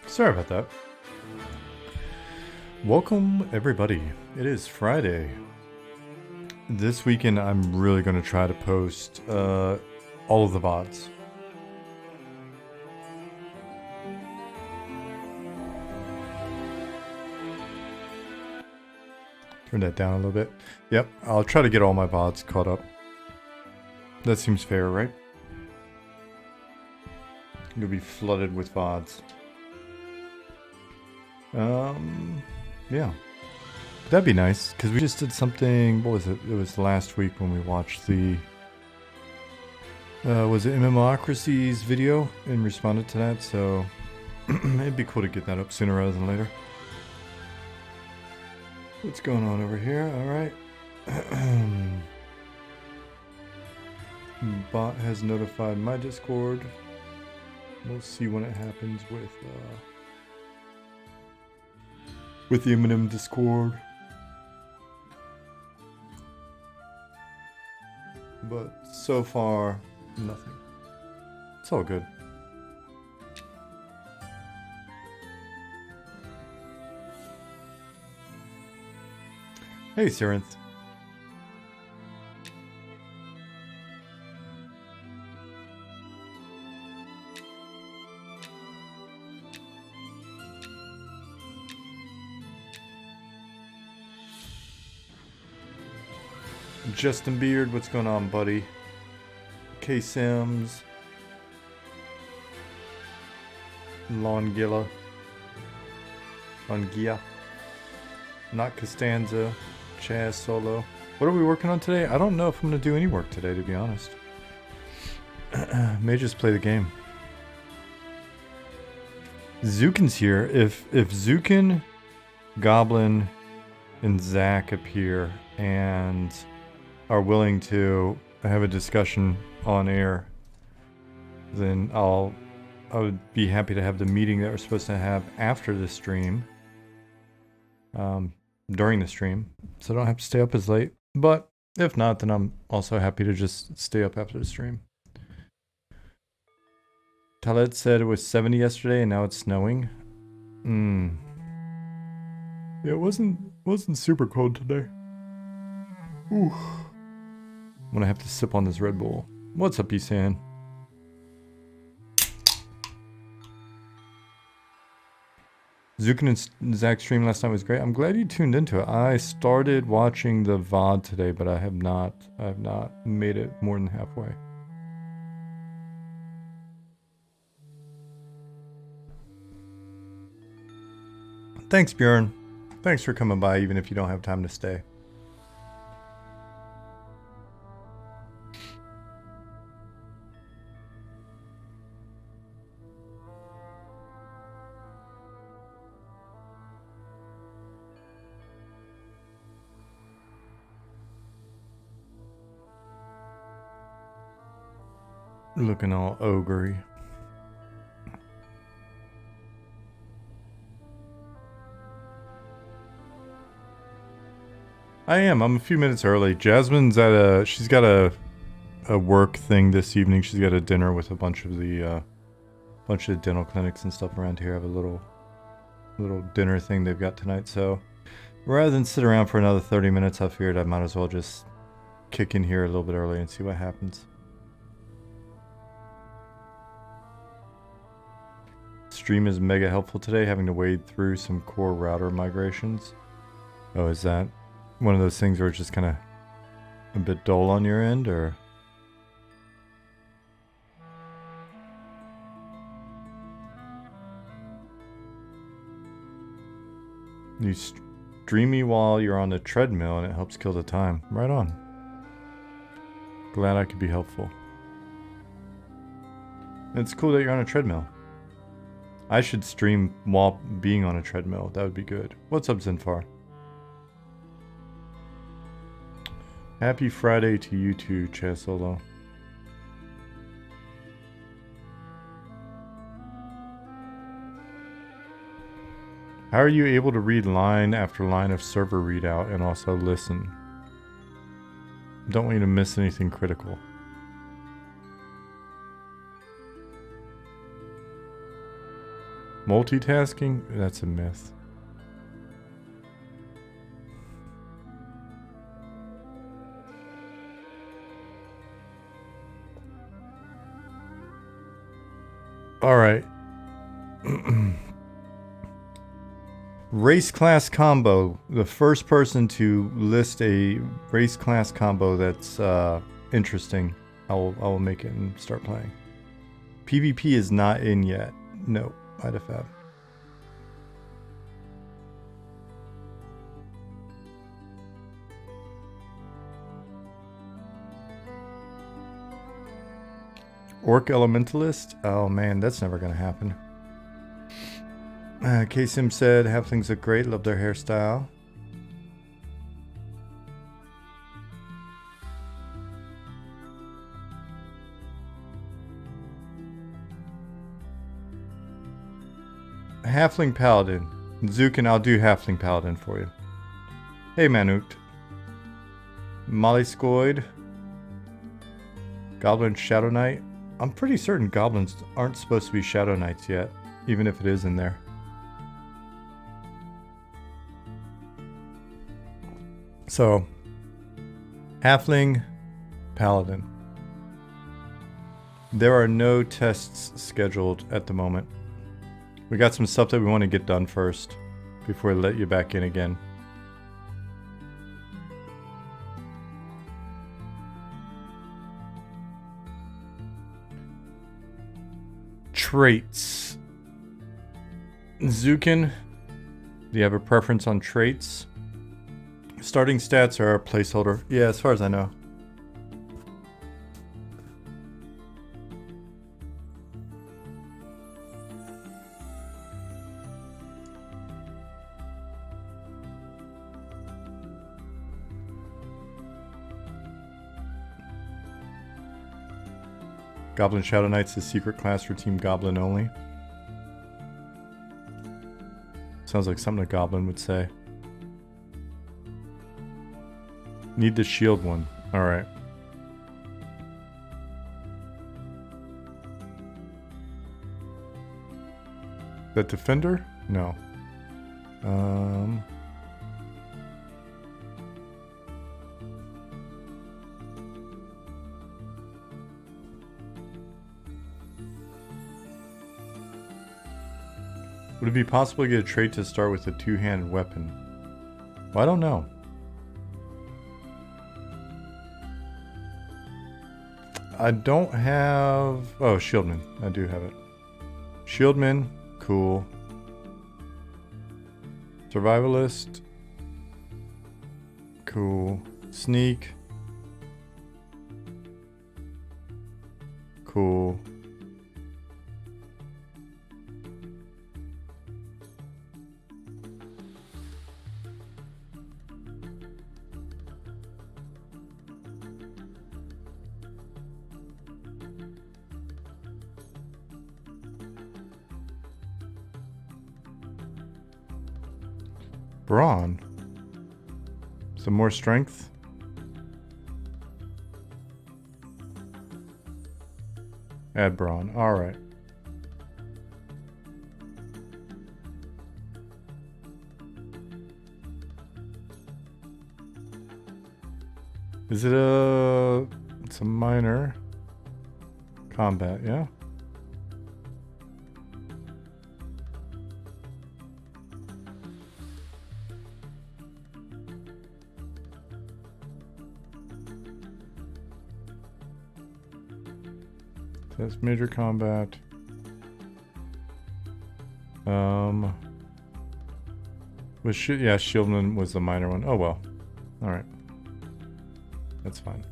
Sorry about that. Welcome, everybody. It is Friday. This weekend, I'm really going to try to post all of the VODs. Turn that down a little bit. Yep, I'll try to get all my VODs caught up. That seems fair, right? You'll be flooded with VODs. Yeah. That'd be nice, because we just did something, what was it? It was last week when we watched the, was it MMORPG's video and responded to that, so it'd be cool to get that up sooner rather than later. What's going on over here? Alright. Bot has notified my Discord. We'll see when it happens with the Eminem Discord. But so far, nothing. It's all good. Hey, Sarinth. Justin Beard, what's going on, buddy? K Sims. Longilla. Longia. Not Costanza. Chaz Solo. What are we working on today? I don't know if I'm going to do any work today, to be honest. May just play the game. Zukin's here. If Zukin, Goblin, and Zach appear and are willing to have a discussion on air, then I would be happy to have the meeting that we're supposed to have after the stream. During the stream, so I don't have to stay up as late. But if not, then I'm also happy to just stay up after the stream. Khaled said it was 70 yesterday and now it's snowing. Yeah, it wasn't super cold today. Ooh. I'm gonna have to sip on this Red Bull. What's up, Isan? Zukin and Zach's stream last night was great. I'm glad you tuned into it. I started watching the VOD today, but I have not made it more than halfway. Thanks, Bjorn. Thanks for coming by, even if you don't have time to stay. Looking all ogre-y. I am. I'm a few minutes early. Jasmine's she's got a work thing this evening. She's got a dinner with a bunch of the dental clinics and stuff around here. I have a little dinner thing they've got tonight. So rather than sit around for another 30 minutes, I figured I might as well just kick in here a little bit early and see what happens. Stream is mega helpful today, having to wade through some core router migrations. Oh, is that one of those things where it's just kind of a bit dull on your end, or? You stream me while you're on the treadmill and it helps kill the time. Right on. Glad I could be helpful. It's cool that you're on a treadmill. I should stream while being on a treadmill. That would be good. What's up, Zinfar? Happy Friday to you too, Chasolo. How are you able to read line after line of server readout and also listen? Don't want you to miss anything critical. Multitasking? That's a myth. All right. Race class combo. The first person to list a race class combo that's interesting, I will make it and start playing. PvP is not in yet. No, IDFAB. Orc Elementalist? Oh man, that's never gonna happen. K-Sim said, Halflings look great, love their hairstyle. Halfling Paladin. Zukin, I'll do Halfling Paladin for you. Hey Manute. Molly Scoid. Goblin Shadow Knight. I'm pretty certain goblins aren't supposed to be Shadow Knights yet, even if it is in there. So, Halfling Paladin. There are no tests scheduled at the moment. We got some stuff that we want to get done first before we let you back in again. Traits. Zukin, do you have a preference on traits? Starting stats are a placeholder. Yeah, as far as I know. Goblin Shadow Knights is secret class for Team Goblin only. Sounds like something a goblin would say. Need the shield one. Alright. The defender? No. Would it be possible to get a trait to start with a two-handed weapon? Well, I don't know. I don't have... Oh, Shieldman. I do have it. Shieldman. Cool. Survivalist. Cool. Sneak. Cool. Brawn. Some more strength. Add brawn. Alright. Is it a... It's a minor. Combat, yeah? That's major combat. Yeah, Shieldman was the minor one. Oh well. Alright. That's fine.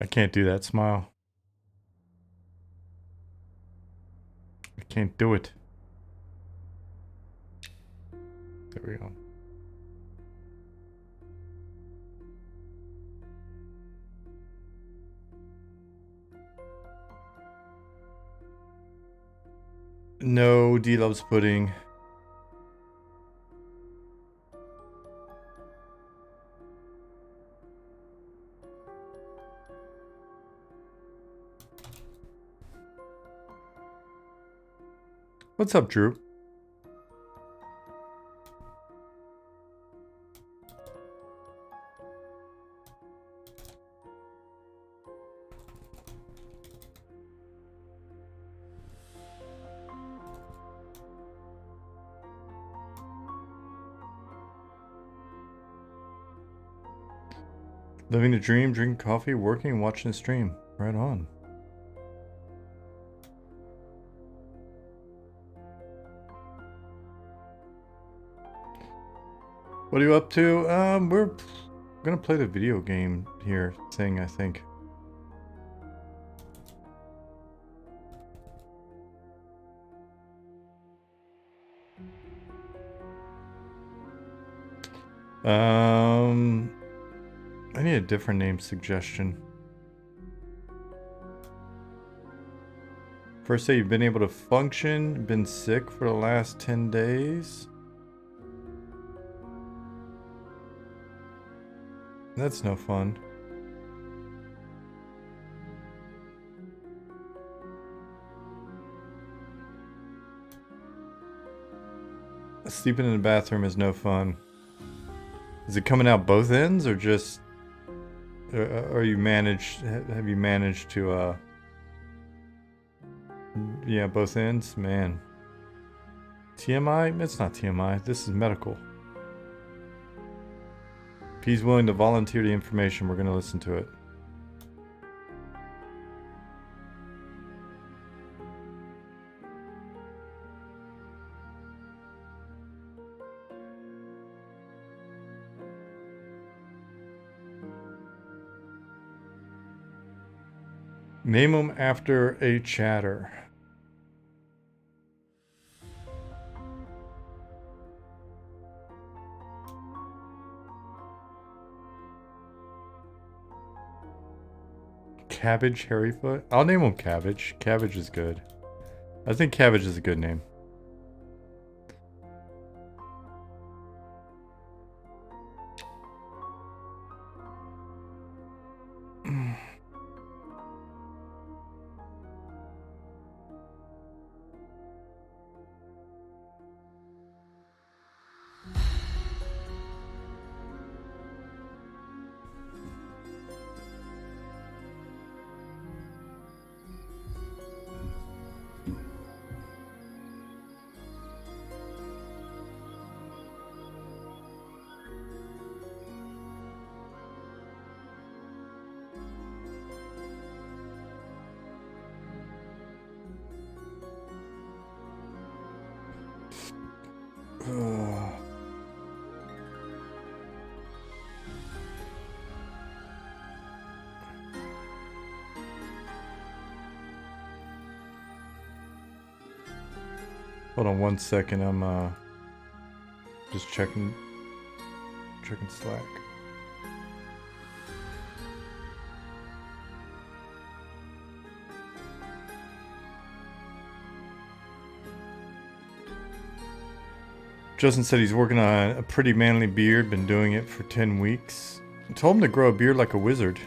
I can't do that smile. I can't do it. There we go. No, D loves pudding. What's up, Drew? Living the dream, drinking coffee, working, watching the stream. Right on. What are you up to? We're gonna play the video game here thing, I think. I need a different name suggestion. First say you've been able to function, been sick for the last 10 days. That's no fun. Sleeping in the bathroom is no fun. Is it coming out both ends or just... Or you managed... Have you managed to, yeah, both ends? Man. TMI? It's not TMI. This is medical. If he's willing to volunteer the information, we're going to listen to it. Name him after a chatter. Cabbage Harryfoot? I'll name him Cabbage. Cabbage is good. I think Cabbage is a good name. Hold on 1 second. I'm just checking Slack. Justin said he's working on a pretty manly beard, been doing it for 10 weeks. I told him to grow a beard like a wizard.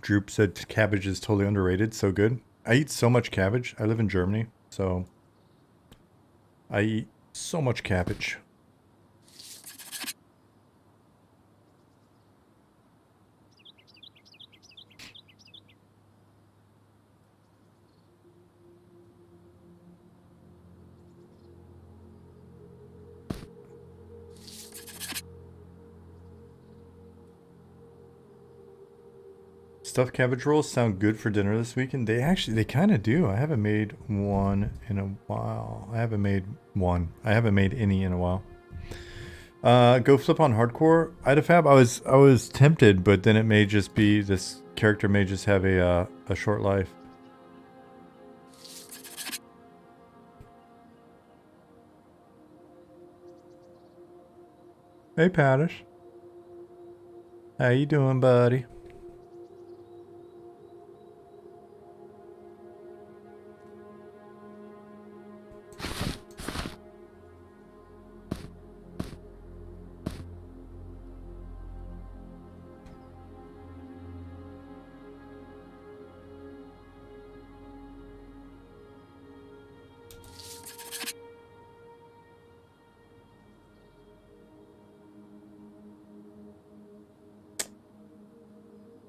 Droop said cabbage is totally underrated. So good. I eat so much cabbage. I live in Germany, so I eat so much cabbage. stuffed cabbage rolls sound good for dinner this weekend. They kind of do. I haven't made one in a while. I haven't made any in a while. Go flip on hardcore. Idafab, I was tempted, but then it may just be this character may just have a short life. Hey, Pattish. How you doing, buddy?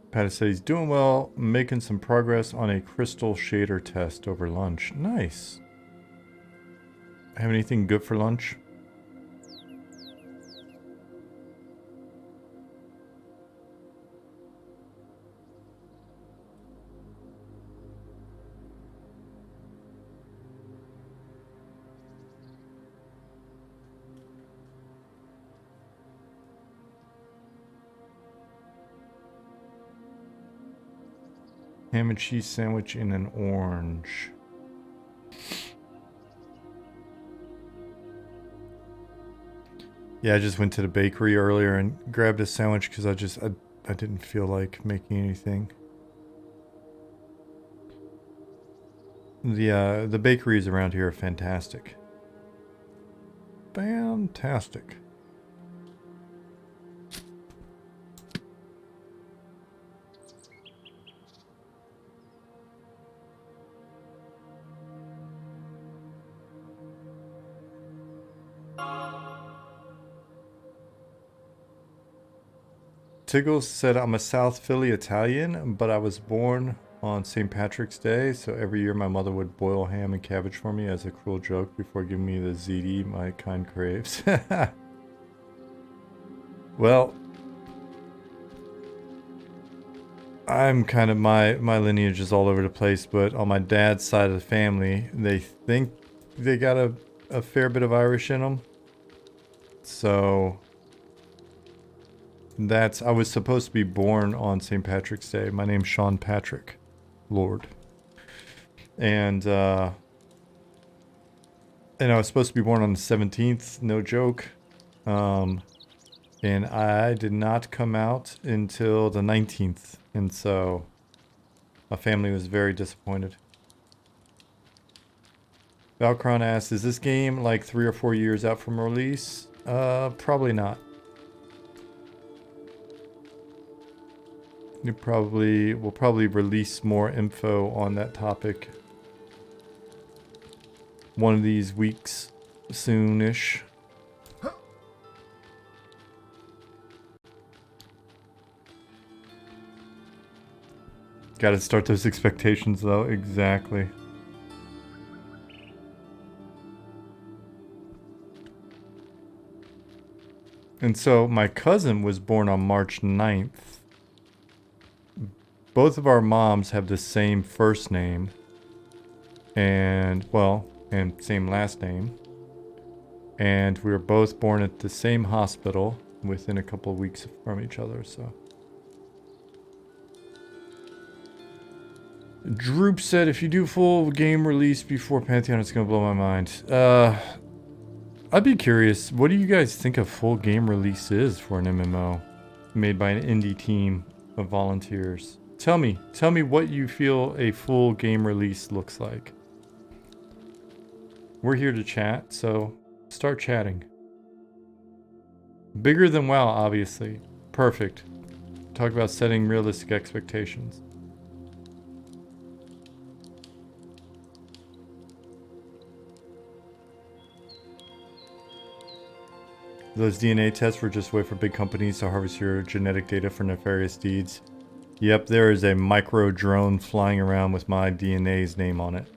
Patty said he's doing well, making some progress on a crystal shader test over lunch. Nice. Have anything good for lunch? Ham and cheese sandwich in an orange. Yeah, I just went to the bakery earlier and grabbed a sandwich because I didn't feel like making anything. The bakeries around here are fantastic. Fantastic. Tiggles said, I'm a South Philly Italian, but I was born on St. Patrick's Day, so every year my mother would boil ham and cabbage for me as a cruel joke before giving me the ZD my kind craves. Well, I'm kind of, my lineage is all over the place, but on my dad's side of the family, they think they got a fair bit of Irish in them. So I was supposed to be born on St. Patrick's Day. My name's Sean Patrick, Lord. And I was supposed to be born on the 17th, no joke. And I did not come out until the 19th. And so my family was very disappointed. Valkron asks, is this game like 3 or 4 years out from release? Probably not. We'll probably release more info on that topic one of these weeks, soonish. Gotta start those expectations though, exactly. And so my cousin was born on March 9th. Both of our moms have the same first name and same last name. And we were both born at the same hospital within a couple of weeks from each other, so. Droop said, if you do full game release before Pantheon, it's gonna blow my mind. I'd be curious, what do you guys think a full game release is for an MMO made by an indie team of volunteers? Tell me what you feel a full game release looks like. We're here to chat, so start chatting. Bigger than WoW, obviously. Perfect. Talk about setting realistic expectations. Those DNA tests were just a way for big companies to harvest your genetic data for nefarious deeds. Yep, there is a micro drone flying around with my DNA's name on it.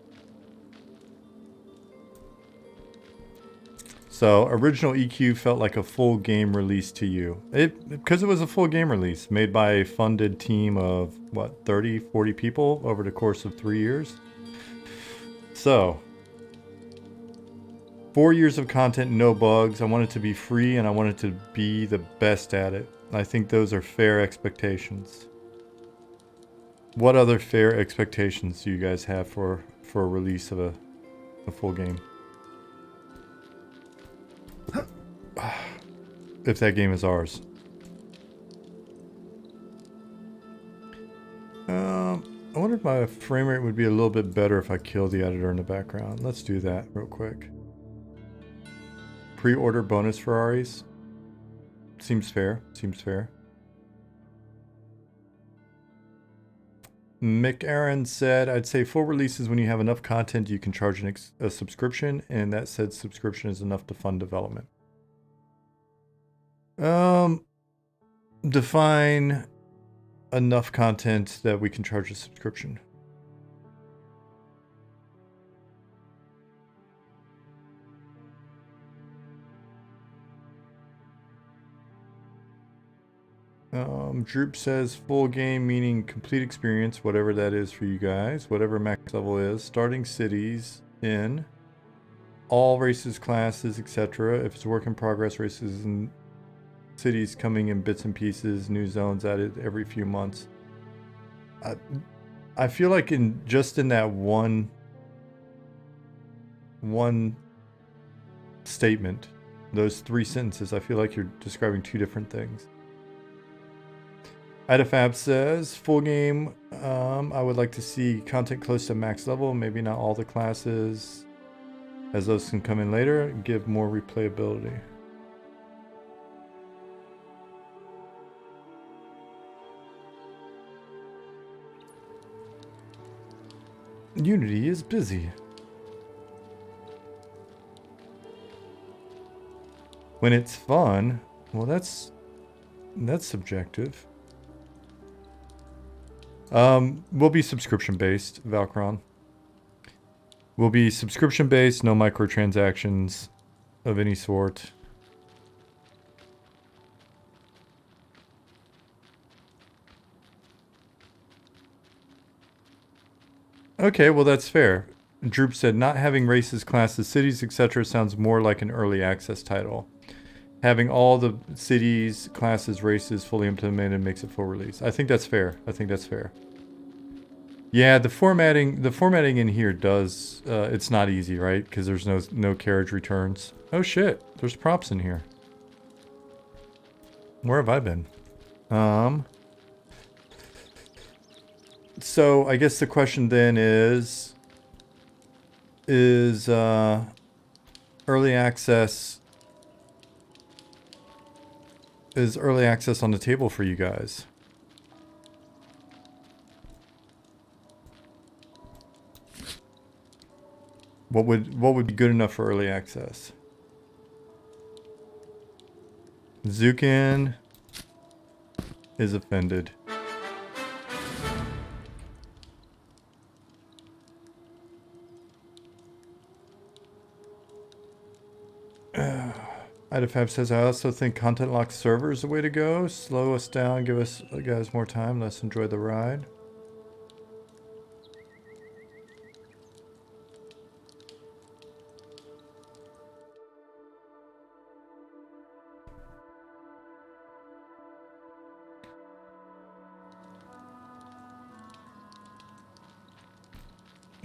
So original EQ felt like a full game release to you. Because it was a full game release made by a funded team of what, 30, 40 people over the course of 3 years. So 4 years of content, no bugs. I want it to be free and I want it to be the best at it. I think those are fair expectations. What other fair expectations do you guys have for a release of a full game? If that game is ours. I wonder if my frame rate would be a little bit better if I killed the editor in the background. Let's do that real quick. Pre-order bonus Ferraris. Seems fair. Seems fair. Mick Aaron said, I'd say full release is when you have enough content you can charge a subscription, and that said subscription is enough to fund development. Define enough content that we can charge a subscription. Droop says full game meaning complete experience, whatever that is for you guys, whatever max level is, starting cities in all races, classes, etc. If it's work in progress, races and cities coming in bits and pieces, new zones added every few months. I feel like in that one statement, those 3 sentences, I feel like you're describing 2 different things. Idafab says, full game, I would like to see content close to max level, maybe not all the classes, as those can come in later and give more replayability. Unity is busy. When it's fun, well, that's subjective. We'll be subscription based, Valkron. We'll be subscription based, no microtransactions of any sort. Okay, well that's fair. Droop said, not having races, classes, cities, etc. sounds more like an early access title. Having all the cities, classes, races fully implemented makes it full release. I think that's fair. I think that's fair. Yeah, the formatting in here does, it's not easy, right? Because there's no carriage returns. Oh shit, there's props in here. Where have I been? So I guess the question then is early access on the table for you guys? What would be good enough for early access? Zukin is offended. Idafab says, I also think content locked server is the way to go. Slow us down, give us guys more time, let's enjoy the ride.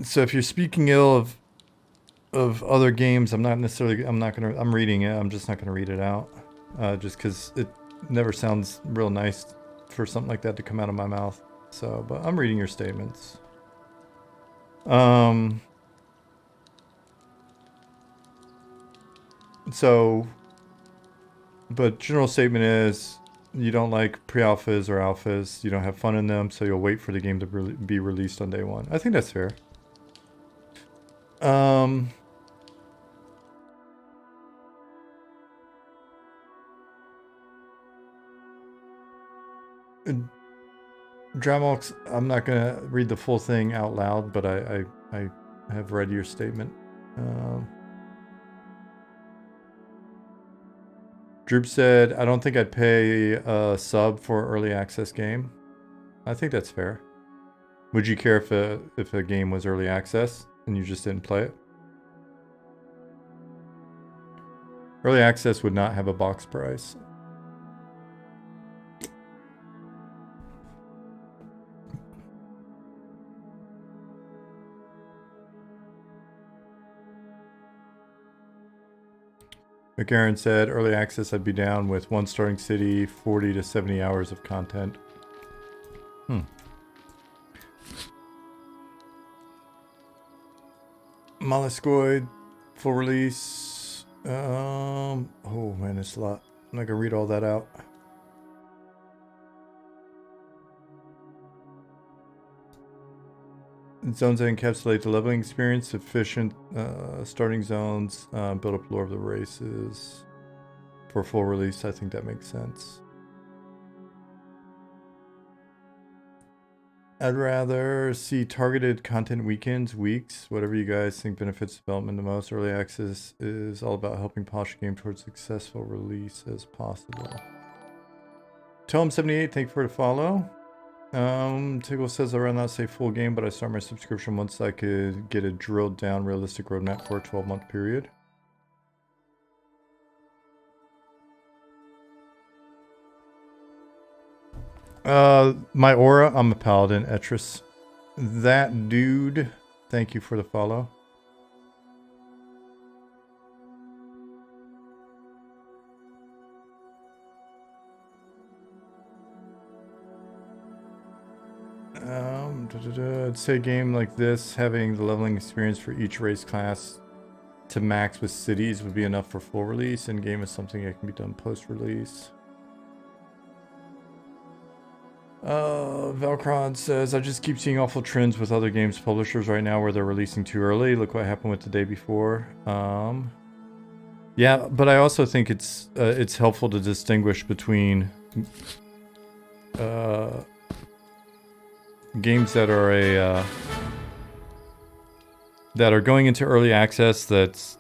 So if you're speaking ill of other games, I'm reading it, I'm just not gonna read it out. Just because it never sounds real nice for something like that to come out of my mouth. So, but I'm reading your statements. So, but general statement is, you don't like pre-alphas or alphas, you don't have fun in them, so you'll wait for the game to be released on day one. I think that's fair. Dramox, I'm not gonna read the full thing out loud, but I have read your statement. Droop said, I don't think I'd pay a sub for an early access game. I think that's fair. Would you care if a game was early access and you just didn't play it? Early access would not have a box price. McAaron said, early access I'd be down with one starting city, 40 to 70 hours of content. Molluscoid, full release. Oh man, it's a lot. I'm not gonna read all that out. Zones that encapsulate the leveling experience, efficient starting zones, build up lore of the races. For full release, I think that makes sense. I'd rather see targeted content weekends, weeks, whatever you guys think benefits development the most. Early access is all about helping polish a game towards successful release as possible. Tom78, thank you for the follow. Tickle says I'd rather not say full game, but I start my subscription once I could get a drilled down realistic roadmap for a 12-month period. My aura, I'm a paladin, Etris. That dude, thank you for the follow. I'd say a game like this, having the leveling experience for each race class to max with cities would be enough for full release, and game is something that can be done post-release. Valkrod says, I just keep seeing awful trends with other games publishers right now where they're releasing too early. Look what happened with the day before. Yeah, but I also think it's helpful to distinguish between games that are that are going into early access that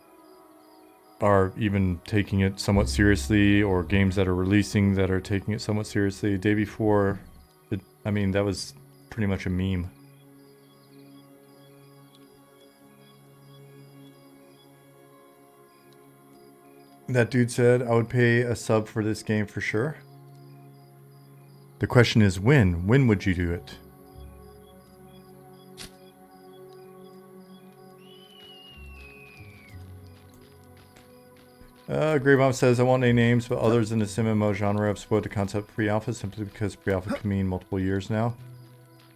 are even taking it somewhat seriously, or games that are releasing that are taking it somewhat seriously. Day before, I mean, that was pretty much a meme. That dude said, I would pay a sub for this game for sure. The question is when? When would you do it? Grey Bomb says, I won't name names, but others in this MMO genre have spoiled the concept of pre-alpha simply because pre-alpha can mean multiple years now.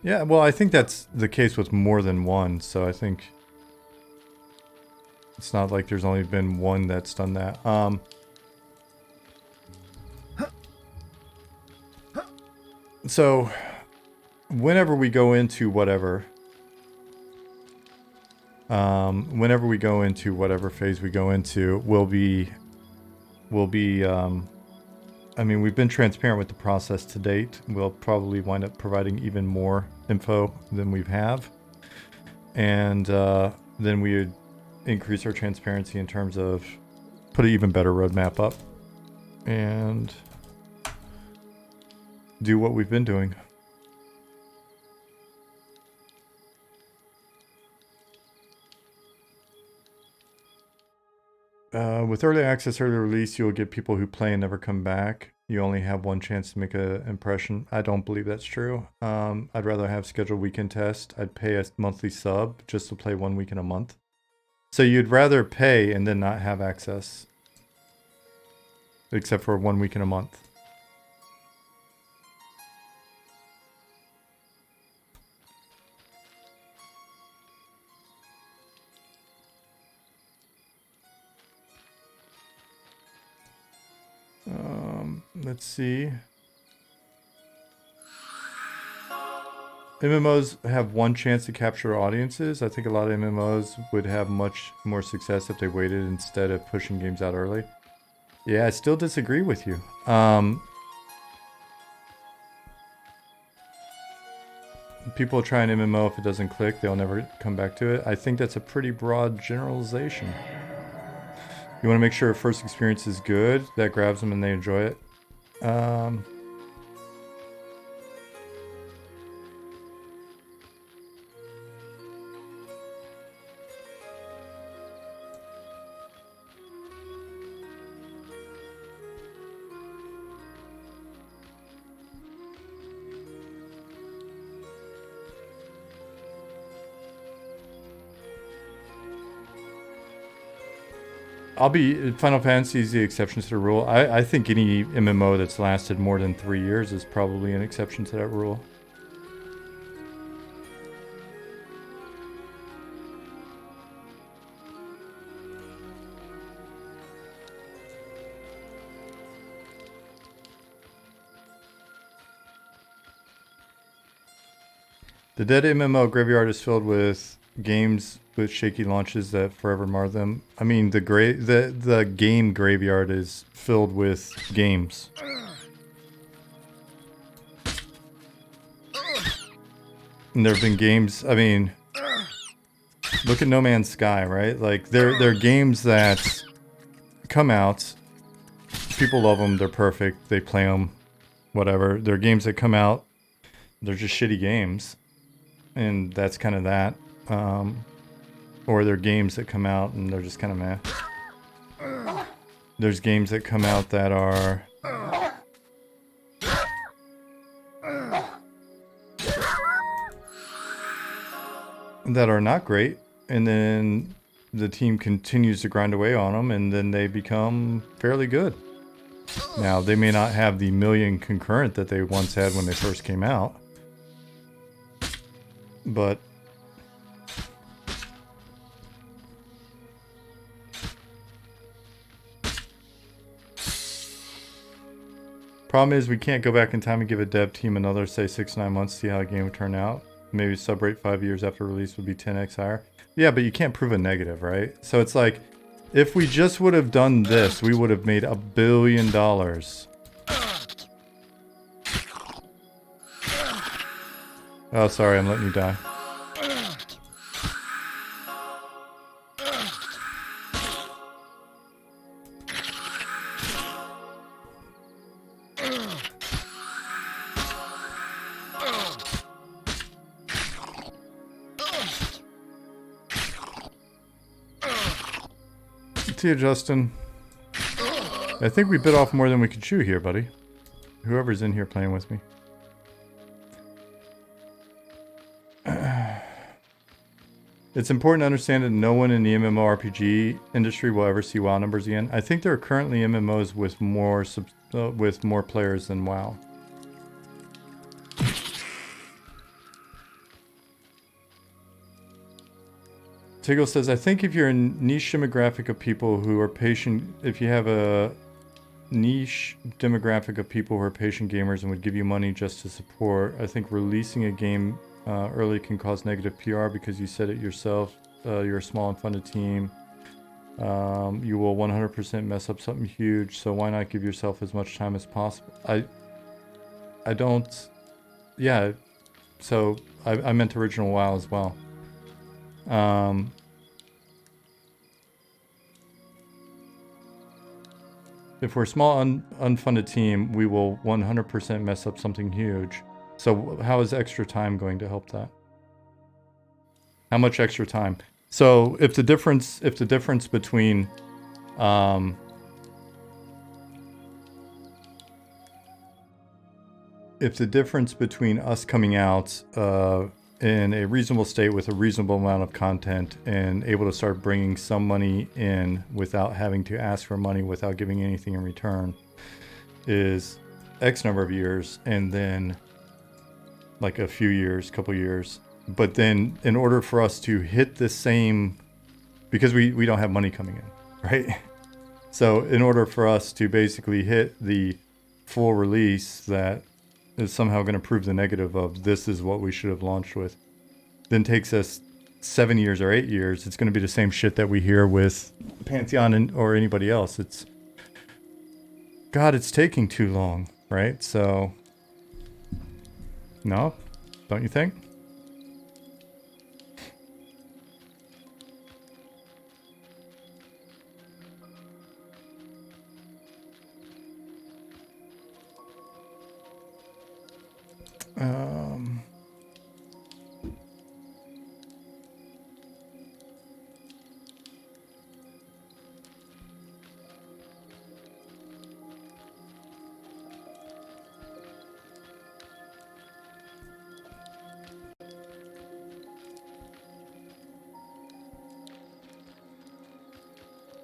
Yeah, well, I think that's the case with more than one, so I think it's not like there's only been one that's done that. So, whenever we go into whatever phase we go into, I mean, we've been transparent with the process to date. We'll probably wind up providing even more info than we have. And then we would increase our transparency in terms of put an even better roadmap up and do what we've been doing. With early access, early release, you'll get people who play and never come back. You only have one chance to make an impression. I don't believe that's true. I'd rather have scheduled weekend test. I'd pay a monthly sub just to play 1 week in a month. So you'd rather pay and then not have access, except for 1 week in a month. Let's see. MMOs have one chance to capture audiences. I think a lot of MMOs would have much more success if they waited instead of pushing games out early. Yeah, I still disagree with you. People try an MMO, if it doesn't click, they'll never come back to it. I think that's a pretty broad generalization. You want to make sure first experience is good. That grabs them and they enjoy it. Final Fantasy is the exception to the rule. I think any MMO that's lasted more than 3 years is probably an exception to that rule. The dead MMO graveyard is filled with games with shaky launches that forever mar them. I mean, the game graveyard is filled with games. And there have been games, I mean, look at No Man's Sky, right? Like, they're games that come out, people love them, they're perfect, they play them, whatever. They're games that come out, they're just shitty games. And that's kind of that. Or they're games that come out and they're just kind of meh. There's games that come out that are... that are not great. And then the team continues to grind away on them and then they become fairly good. Now, they may not have the million concurrent that they once had when they first came out. But... problem is we can't go back in time and give a dev team another, say, 6-9 months to see how a game would turn out. Maybe sub rate 5 years after release would be 10x higher. Yeah, but you can't prove a negative, right? So it's like, if we just would have done this, we would have made $1 billion. Oh, sorry, I'm letting you die. See you, Justin. I think we bit off more than we could chew here, buddy. Whoever's in here playing with me. It's important to understand that no one in the MMORPG industry will ever see WoW numbers again. I think there are currently MMOs with more players than WoW. Tiggle says, I think if you're a niche demographic of people who are patient, if you have a niche demographic of people who are patient gamers and would give you money just to support, I think releasing a game early can cause negative PR because you said it yourself. You're a small and funded team. You will 100% mess up something huge, so why not give yourself as much time as possible? I don't... Yeah, so I meant original WoW as well. If we're a small unfunded team, we will 100% mess up something huge. So how is extra time going to help that? How much extra time? So if the difference between us coming out in a reasonable state with a reasonable amount of content and able to start bringing some money in without having to ask for money, without giving anything in return, is X number of years, and then like a few years, couple years. But then in order for us to hit the same, because we don't have money coming in, right? So in order for us to basically hit the full release that is somehow going to prove the negative of this is what we should have launched with, then takes us 7 years or 8 years, it's going to be the same shit that we hear with Pantheon or anybody else. It's, God, it's taking too long, right? So, no, don't you think? Um,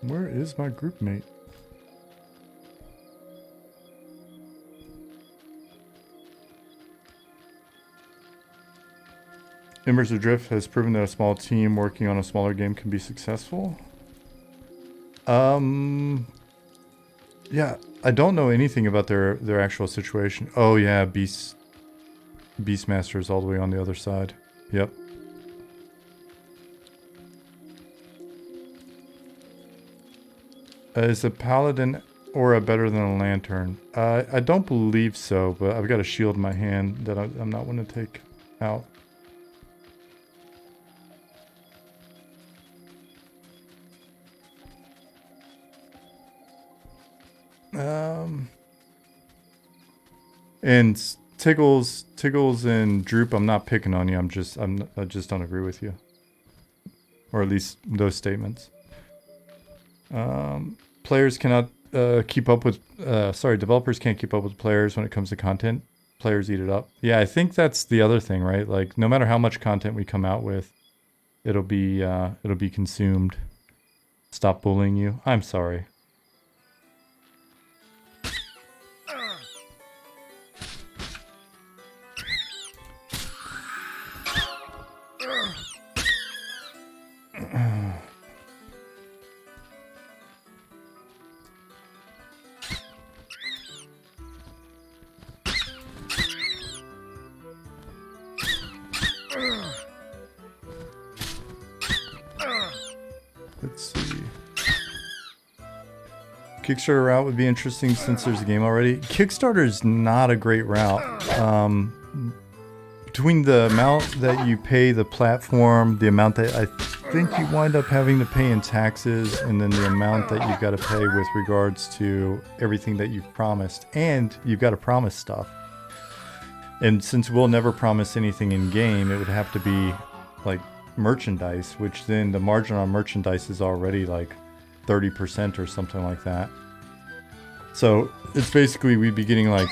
where is my group mate? Immersive Drift has proven that a small team working on a smaller game can be successful. Yeah, I don't know anything about their actual situation. Oh yeah, Beastmaster is all the way on the other side. Yep. Is a Paladin aura better than a Lantern? I don't believe so, but I've got a shield in my hand that I'm not going to take out. And Tiggles and Droop, I'm not picking on you. I just don't agree with you, or at least those statements. Players cannot keep up with. Developers can't keep up with players when it comes to content. Players eat it up. Yeah, I think that's the other thing, right? Like, no matter how much content we come out with, it'll be consumed. Stop bullying you. I'm sorry. Let's see. Kickstarter route would be interesting since there's a game already. Kickstarter is not a great route. Between the amount that you pay the platform, the amount that I think you wind up having to pay in taxes, and then the amount that you've got to pay with regards to everything that you've promised, and you've got to promise stuff. And since we'll never promise anything in game, it would have to be like merchandise, which then the margin on merchandise is already like 30% or something like that. So it's basically we'd be getting like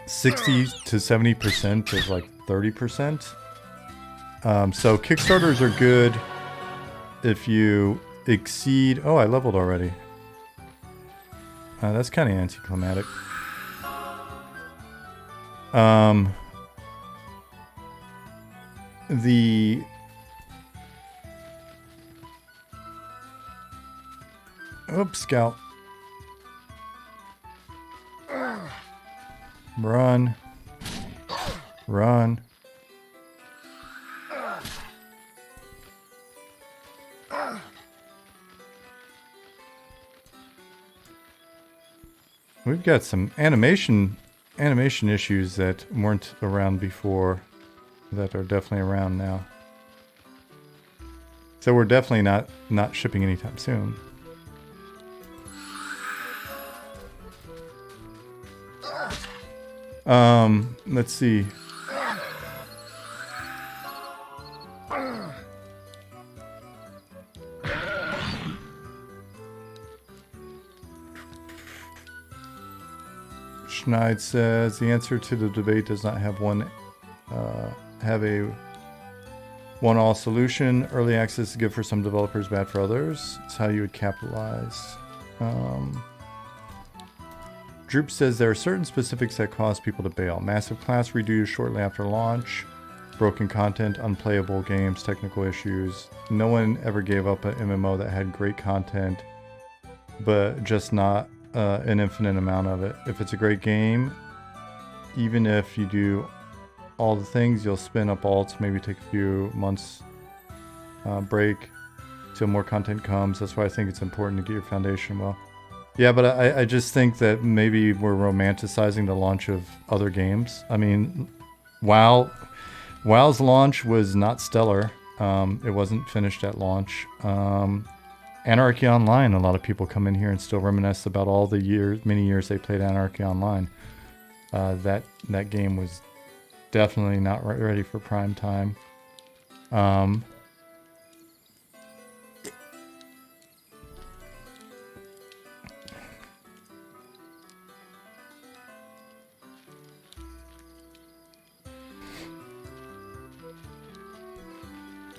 60 to 70% of like 30%. So Kickstarters are good if you exceed... Oh, I leveled already. That's kind of anticlimactic. Oops, Scout. Run. Run. We've got some animation issues that weren't around before that are definitely around now. So we're definitely not shipping anytime soon. Let's see. Schneid says the answer to the debate does not have a one-all solution. Early access is good for some developers, bad for others. It's how you would capitalize. Droop says there are certain specifics that cause people to bail. Massive class redos shortly after launch, broken content, unplayable games, technical issues. No one ever gave up an MMO that had great content, but just not an infinite amount of it. If it's a great game, even if you do all the things, you'll spin up alts, maybe take a few months break till more content comes. That's why I think it's important to get your foundation well. Yeah, but I just think that maybe we're romanticizing the launch of other games. I mean, WoW's launch was not stellar. It wasn't finished at launch. Anarchy Online, a lot of people come in here and still reminisce about all the many years they played Anarchy Online. That game was definitely not ready for prime time.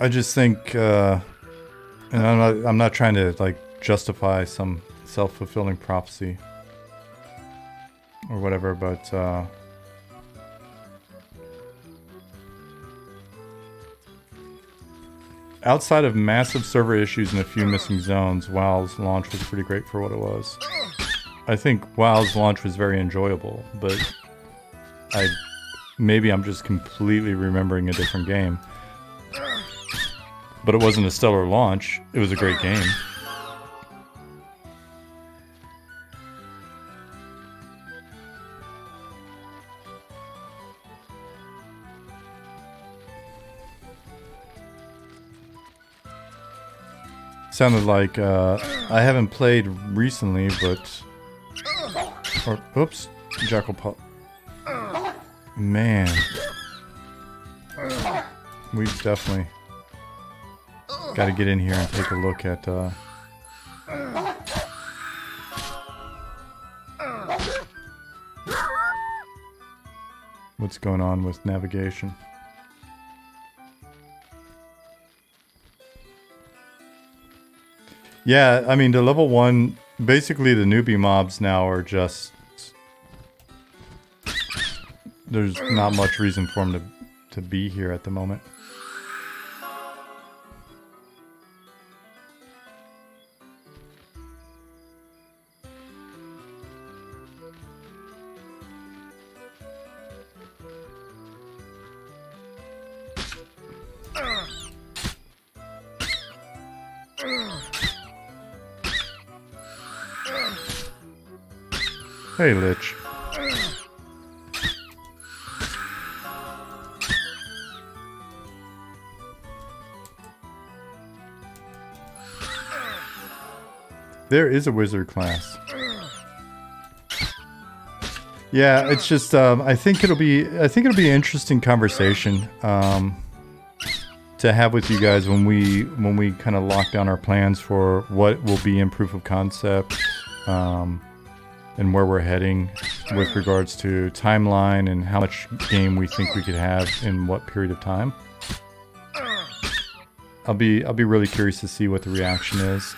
I just think, and I'm not trying to like justify some self-fulfilling prophecy or whatever, but outside of massive server issues and a few missing zones, WoW's launch was pretty great for what it was. I think WoW's launch was very enjoyable, but maybe I'm just completely remembering a different game. But it wasn't a stellar launch. It was a great game. Sounded like I haven't played recently, but oops, Jackal Pup. Man, we've definitely got to get in here and take a look at what's going on with navigation. Yeah, I mean, the level 1, basically the newbie mobs now are just... There's not much reason for them to be here at the moment. Hey, Lich. There is a wizard class. Yeah, it's just I think it'll be an interesting conversation to have with you guys when we kind of lock down our plans for what will be in proof of concept. And where we're heading with regards to timeline and how much game we think we could have in what period of time. I'll be really curious to see what the reaction is.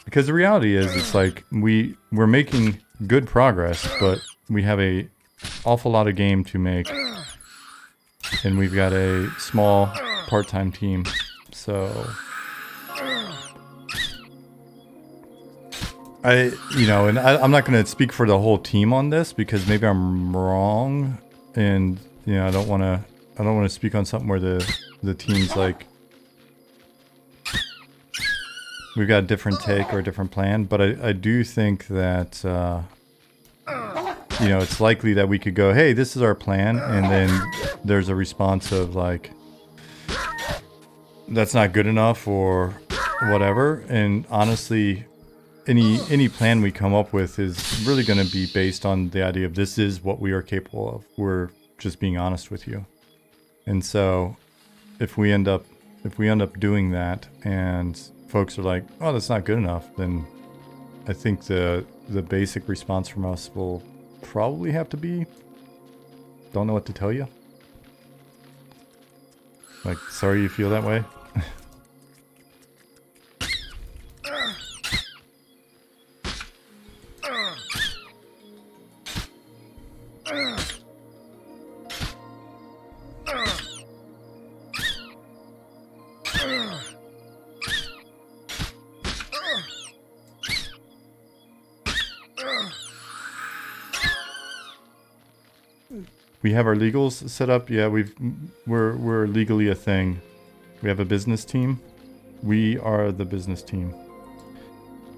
Because the reality is, it's like we're making good progress, but we have a awful lot of game to make. And we've got a small part-time team. So I'm not going to speak for the whole team on this because maybe I'm wrong, and I don't want to speak on something where the team's like we've got a different take or a different plan. But I do think that it's likely that we could go, hey, this is our plan, and then there's a response of like, that's not good enough or whatever. And honestly, any plan we come up with is really going to be based on the idea of this is what we are capable of. We're just being honest with you. And so if we end up doing that and folks are like, oh, that's not good enough, then I think the basic response from us will probably have to be, don't know what to tell you. Like, sorry you feel that way. We have our legals set up. Yeah, we're legally a thing. We have a business team. We are the business team.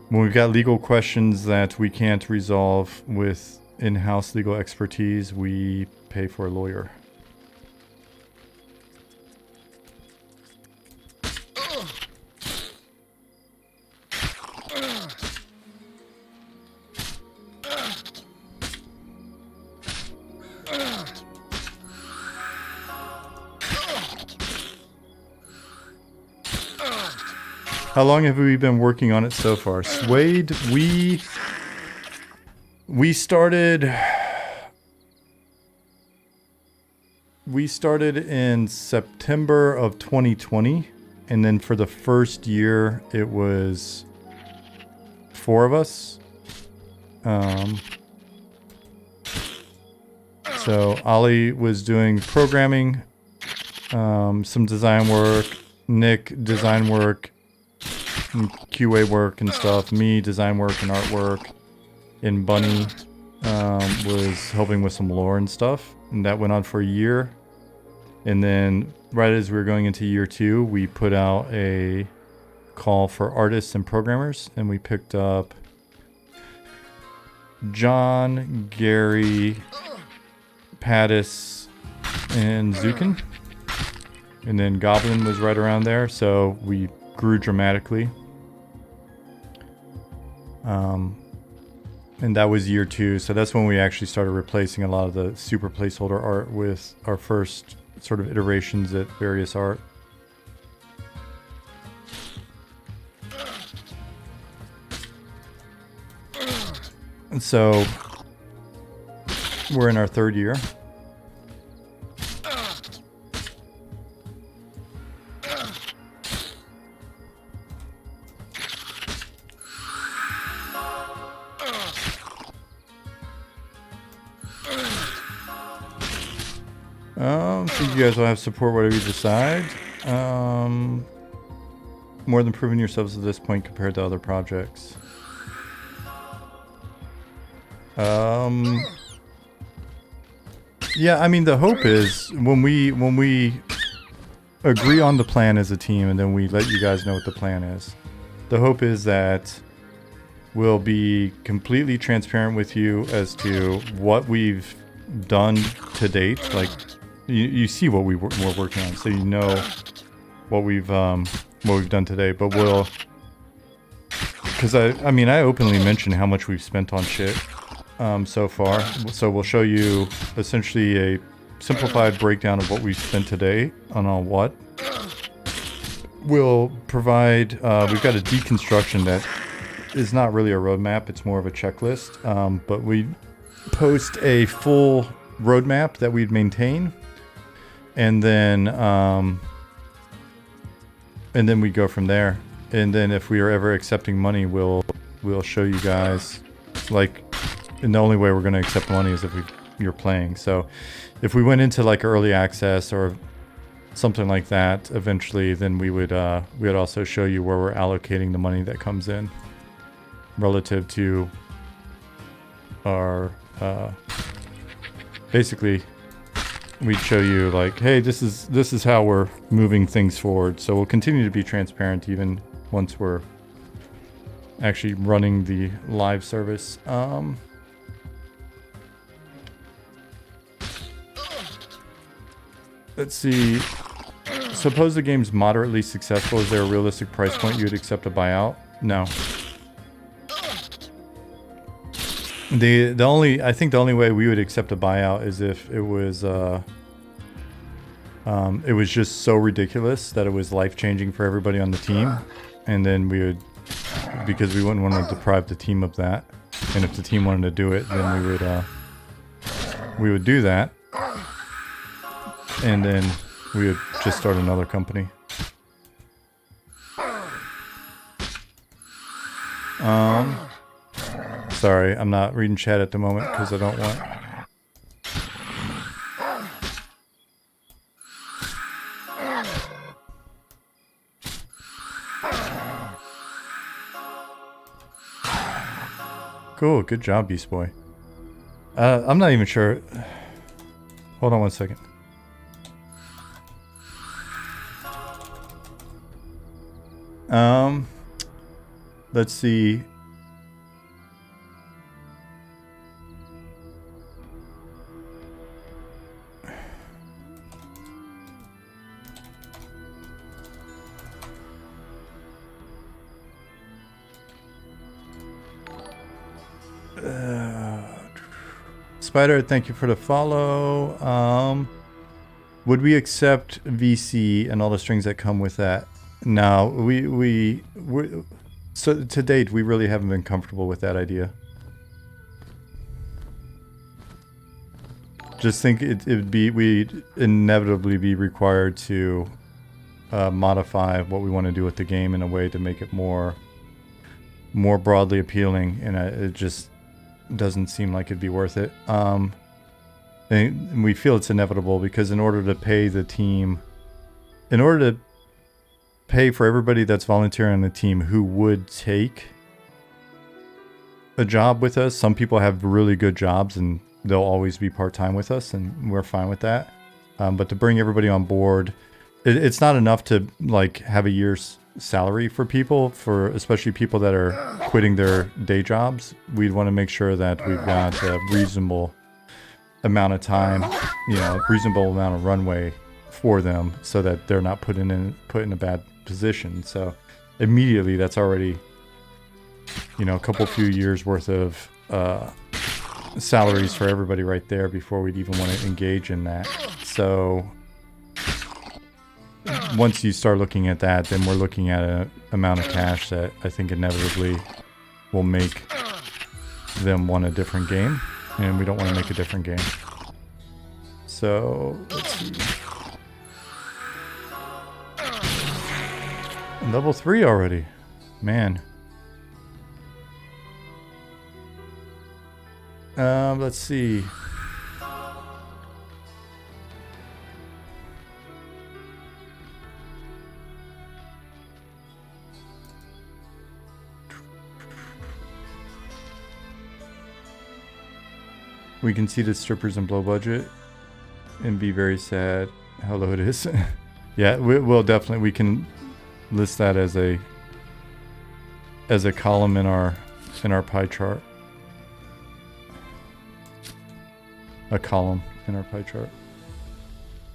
When we've got legal questions that we can't resolve with in-house legal expertise, we pay for a lawyer. How long have we been working on it so far? Suede, we started in September of 2020, and then for the first year it was 4 of us. So Ollie was doing programming, some design work, Nick design work, and QA work and stuff, me design work and artwork, and Bunny was helping with some lore and stuff, and that went on for a year. And then right as we were going into year 2, we put out a call for artists and programmers, and we picked up John, Gary, Pattis, and Zukin. And then Goblin was right around there, so we grew dramatically. And that was year 2, so that's when we actually started replacing a lot of the super placeholder art with our first sort of iterations at various art. And so we're in our 3rd year. So you guys will have support whatever you decide. More than proving yourselves at this point compared to other projects. Yeah, I mean, the hope is when we agree on the plan as a team and then we let you guys know what the plan is. The hope is that we'll be completely transparent with you as to what we've done to date. Like, you see what we're working on, so you know what we've done today. But we'll, because I mean, I openly mention how much we've spent on shit so far. So we'll show you essentially a simplified breakdown of what we've spent today on what. We'll provide, we've got a deconstruction that is not really a roadmap, it's more of a checklist, but we post a full roadmap that we'd maintain, and then we go from there. And then if we are ever accepting money, we'll show you guys, like, and the only way we're going to accept money is if you're playing. So if we went into like early access or something like that eventually, then we would also show you where we're allocating the money that comes in relative to our basically we'd show you like, hey, this is how we're moving things forward. So we'll continue to be transparent even once we're actually running the live service. Let's see. Suppose the game's moderately successful. Is there a realistic price point you would accept a buyout? No. I think the only way we would accept a buyout is if it was just so ridiculous that it was life-changing for everybody on the team, and then we would, because we wouldn't want to deprive the team of that, and if the team wanted to do it, then we would do that, and then we would just start another company. Sorry, I'm not reading chat at the moment because I don't want... Cool, good job, Beast Boy. I'm not even sure... Hold on one second. Let's see... Spider, thank you for the follow. Would we accept VC and all the strings that come with that? No, so to date we really haven't been comfortable with that idea. Just think we'd inevitably be required to modify what we want to do with the game in a way to make it more broadly appealing, and it just doesn't seem like it'd be worth it. And we feel it's inevitable because in order to pay the team, in order to pay for everybody that's volunteering on the team who would take a job with us, some people have really good jobs and they'll always be part-time with us, and we're fine with that. But to bring everybody on board, it's not enough to like have a year's salary for people, for especially people that are quitting their day jobs. We'd want to make sure that we've got a reasonable amount of time, you know, reasonable amount of runway for them, so that they're not put in a bad position. So immediately that's already, you know, a few years worth of salaries for everybody right there before we'd even want to engage in that. So once you start looking at that, then we're looking at an amount of cash that I think inevitably will make them want a different game, and we don't want to make a different game. So let's see. Level 3 already, man. Let's see. We can see the strippers and blow budget and be very sad how low it is. Yeah, we'll definitely, we can list that as a column in our pie chart. A column in our pie chart.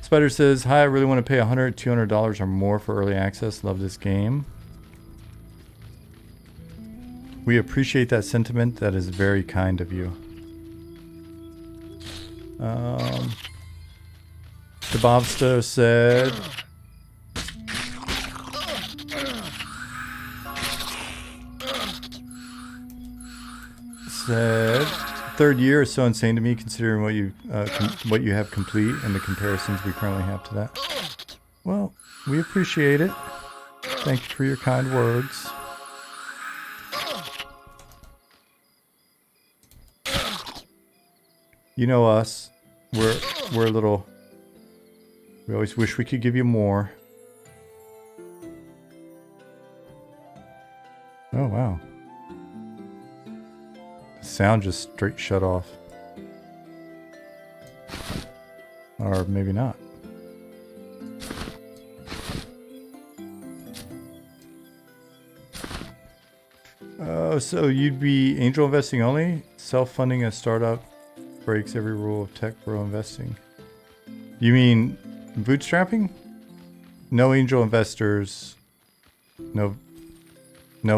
Spider says, hi, I really want to pay $100, $200 or more for early access. Love this game. We appreciate that sentiment. That is very kind of you. The Bobster said, third year is so insane to me, considering what you have complete and the comparisons we currently have to that. Well, we appreciate it. Thank you for your kind words. You know us. We're a little. We always wish we could give you more. Oh wow. Sound just straight shut off. Or maybe not. Oh, so you'd be angel investing only? Self-funding a startup breaks every rule of tech bro investing. You mean bootstrapping? No angel investors. No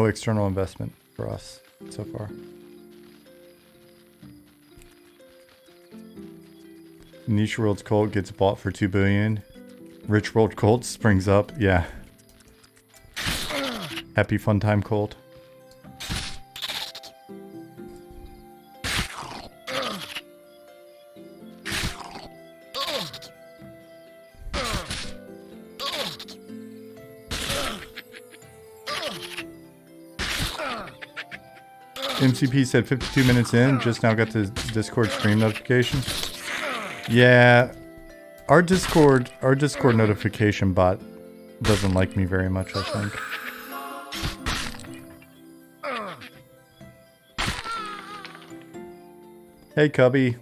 external investment for us so far. Niche World's Colt gets bought for $2 billion. Rich World Colt springs up. Yeah. Happy fun time Colt. MCP said 52 minutes in, just now got the Discord stream notification. Yeah, our Discord notification bot doesn't like me very much, I think. Hey Cubby.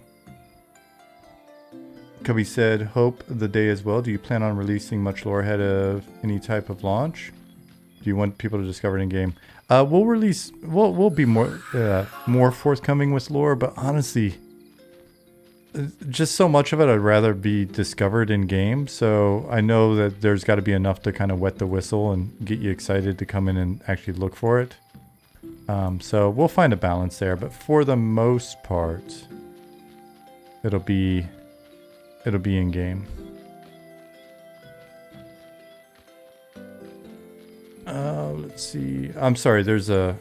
Cubby said, hope the day as well. Do you plan on releasing much lore ahead of any type of launch? Do you want people to discover it in game? We'll be more forthcoming with lore, but honestly, just so much of it I'd rather be discovered in game. So I know that there's got to be enough to kind of wet the whistle and get you excited to come in and actually look for it. So we'll find a balance there, but for the most part, it'll be in game. Let's see. I'm sorry, there's a...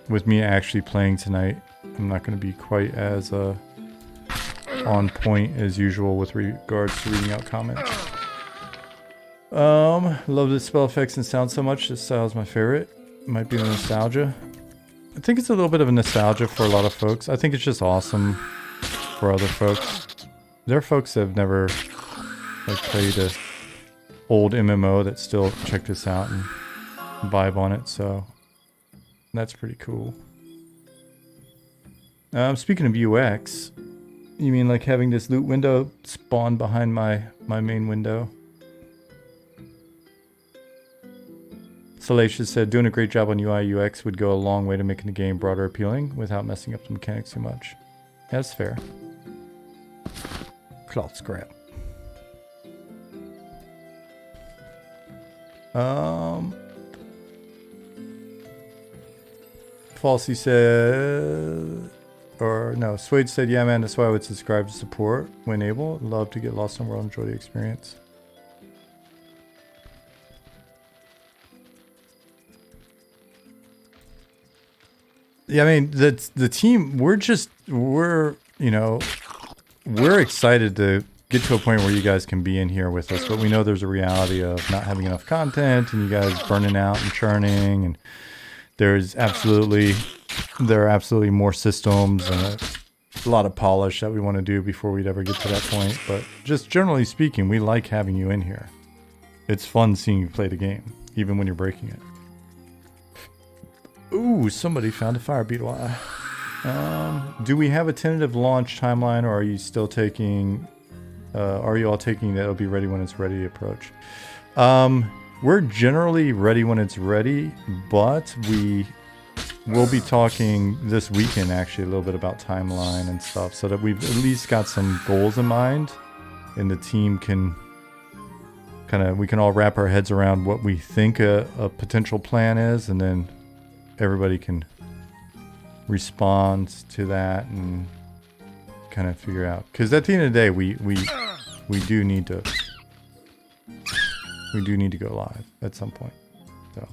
With me actually playing tonight, I'm not going to be quite as on point as usual with regards to reading out comments. Love the spell effects and sound so much. This style is my favorite. Might be the nostalgia. I think it's a little bit of a nostalgia for a lot of folks. I think it's just awesome for other folks. There are folks that have never like played a old MMO that still check this out and vibe on it, so that's pretty cool. Speaking of UX, you mean like having this loot window spawn behind my main window? Salacious said, doing a great job on UI UX would go a long way to making the game broader appealing without messing up the mechanics too much. That's fair. Cloth scrap. Falsey said, or no, Swade said, yeah man, that's why I would subscribe to support when able. Love to get lost in the world, enjoy the experience. Yeah, I mean, the team, we're excited to get to a point where you guys can be in here with us, but we know there's a reality of not having enough content and you guys burning out and churning, and there are absolutely more systems and a lot of polish that we want to do before we'd ever get to that point. But just generally speaking, we like having you in here. It's fun seeing you play the game, even when you're breaking it. Ooh, somebody found a fire beetle eye. Do we have a tentative launch timeline, or are you still taking... are you all taking that it'll be ready when it's ready approach? We're generally ready when it's ready, but we will be talking this weekend actually a little bit about timeline and stuff, so that we've at least got some goals in mind, and the team can we can all wrap our heads around what we think a potential plan is, and then everybody can respond to that and kind of figure out. Because at the end of the day, we do need to go live at some point. So,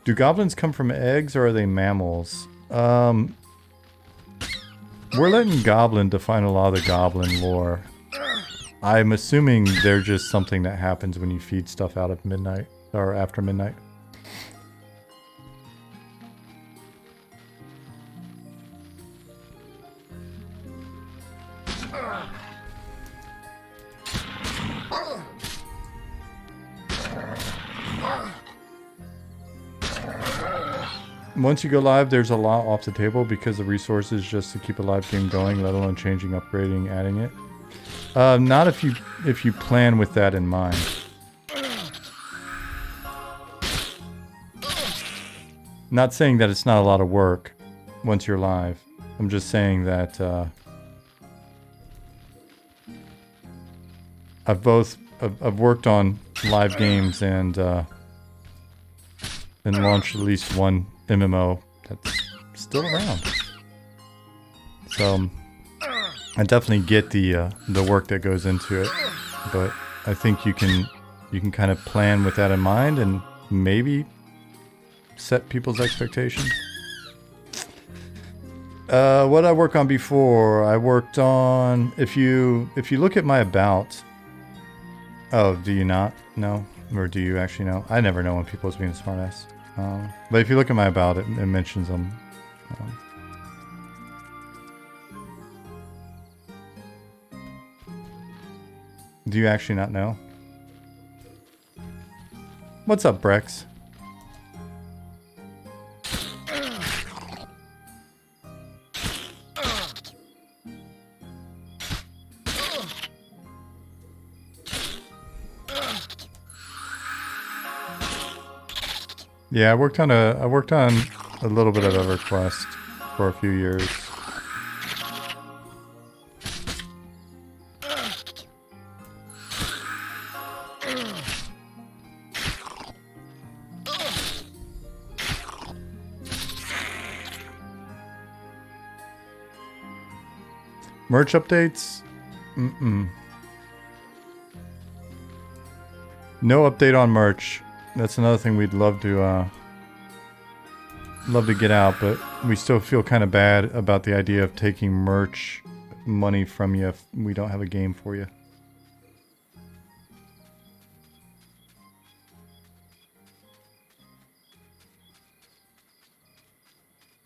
do goblins come from eggs or are they mammals? We're letting Goblin define a lot of the goblin lore. I'm assuming they're just something that happens when you feed stuff out of midnight or after midnight. Once you go live, there's a lot off the table because the resources just to keep a live game going, let alone changing, upgrading, adding it. Not if you plan with that in mind. Not saying that it's not a lot of work once you're live. I'm just saying that I've worked on live games and launched at least one MMO that's still around. So I definitely get the work that goes into it, but I think you can kind of plan with that in mind and maybe set people's expectations. What I work on before, I worked on, if you look at my about. Oh, do you not know? Or do you actually know? I never know when people's being a smartass. But if you look at my about, it mentions them. Do you actually not know? What's up, Brex? Yeah, I worked on a little bit of EverQuest for a few years. Merch updates? No update on merch. That's another thing we'd love to get out, but we still feel kind of bad about the idea of taking merch money from you if we don't have a game for you.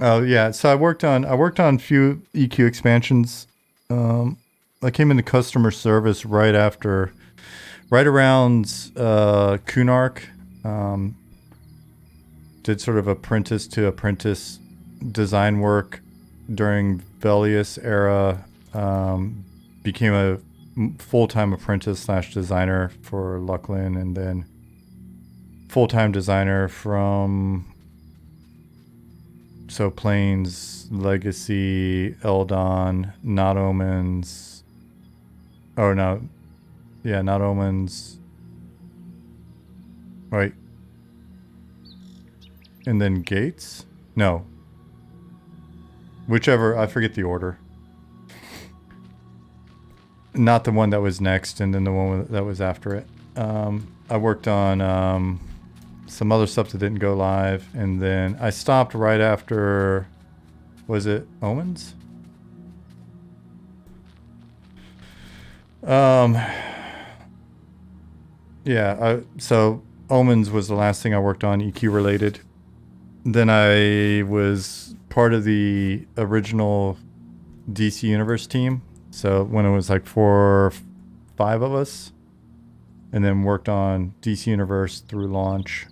Oh yeah, so I worked on a few EQ expansions. I came into customer service right around Kunark. Did sort of apprentice to apprentice design work during Velius era. Became a full-time apprentice / designer for Lucklin, and then full-time designer from Plains, Legacy, Eldon, Not Omens. Oh no, yeah, Not Omens. Right. And then Gates? No. Whichever, I forget the order. Not the one that was next, and then the one that was after it. I worked on some other stuff that didn't go live, and then I stopped right after, was it Omens? Yeah, so Omens was the last thing I worked on, EQ related. Then I was part of the original DC Universe team. So when it was like 4 or 5 of us, and then worked on DC Universe through launch.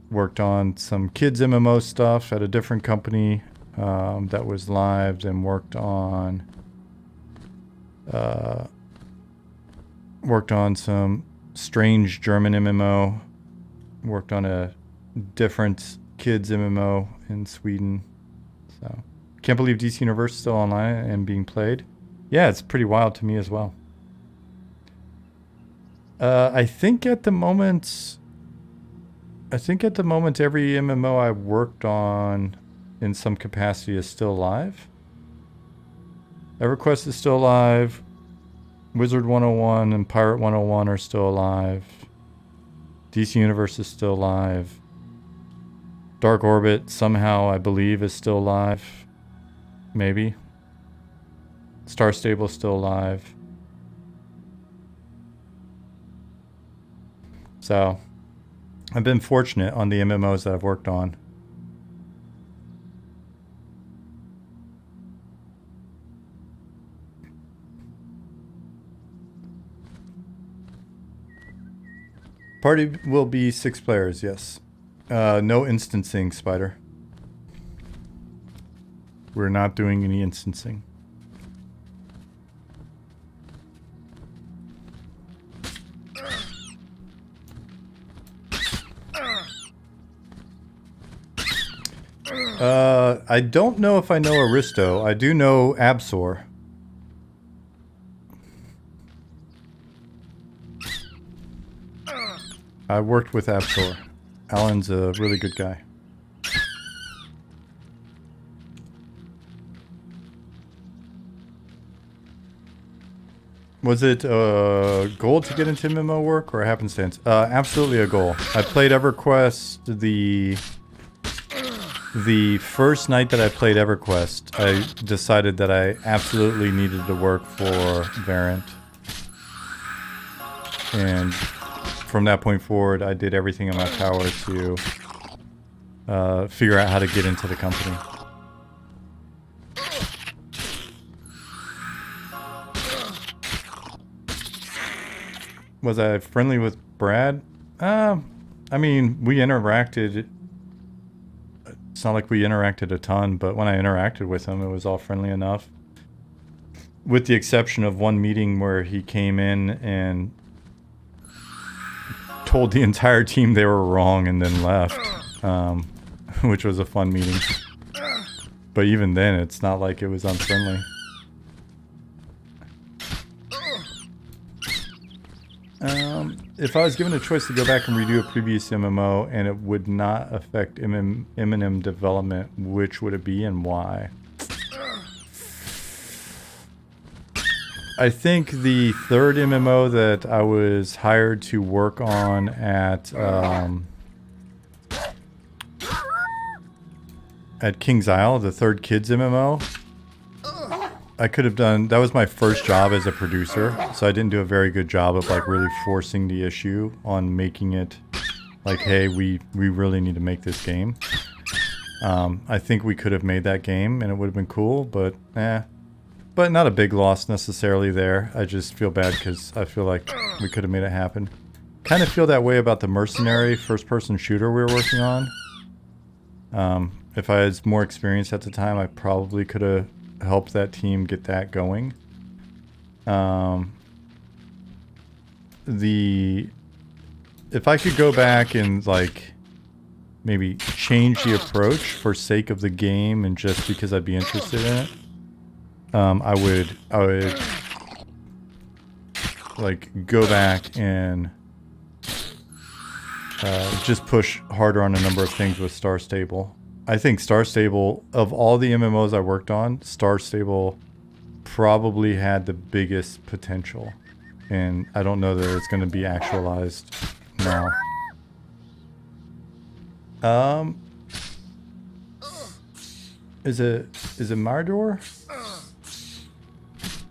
Worked on some kids MMO stuff at a different company that was live, and worked on some strange German MMO. Worked on a different kids MMO in Sweden. So can't believe DC Universe is still online and being played. Yeah, it's pretty wild to me as well. I think at the moment every MMO I worked on in some capacity is still live. EverQuest is still alive. Wizard 101 and Pirate 101 are still alive. DC Universe is still live. Dark Orbit somehow, I believe, is still live. Maybe. Star Stable is still alive. So, I've been fortunate on the MMOs that I've worked on. Party will be 6 players, yes. No instancing, Spider. We're not doing any instancing. I don't know if I know Aristo. I do know Absol. I worked with Absol. Alan's a really good guy. Was it a goal to get into MMO work or a happenstance? Absolutely a goal. I played EverQuest the first night that I played EverQuest. I decided that I absolutely needed to work for Variant. And from that point forward, I did everything in my power to figure out how to get into the company. Was I friendly with Brad? I mean, we interacted. It's not like we interacted a ton, but when I interacted with him, it was all friendly enough. With the exception of one meeting where he came in and told the entire team they were wrong and then left, which was a fun meeting. But even then, it's not like it was unfriendly. If I was given a choice to go back and redo a previous MMO and it would not affect M&M development, which would it be and why? I think the third MMO that I was hired to work on at King's Isle, the third kids MMO, I could have done, that was my first job as a producer, so I didn't do a very good job of like really forcing the issue on making it like, hey, we really need to make this game. I think we could have made that game and it would have been cool, but but not a big loss necessarily there. I just feel bad because I feel like we could have made it happen. Kind of feel that way about the Mercenary first-person shooter we were working on. If I had more experience at the time, I probably could have helped that team get that going. If I could go back and like maybe change the approach for sake of the game and just because I'd be interested in it, I would like go back and just push harder on a number of things with Star Stable. I think Star Stable, of all the MMOs I worked on, Star Stable probably had the biggest potential. And I don't know that it's going to be actualized now. Is it Mardor?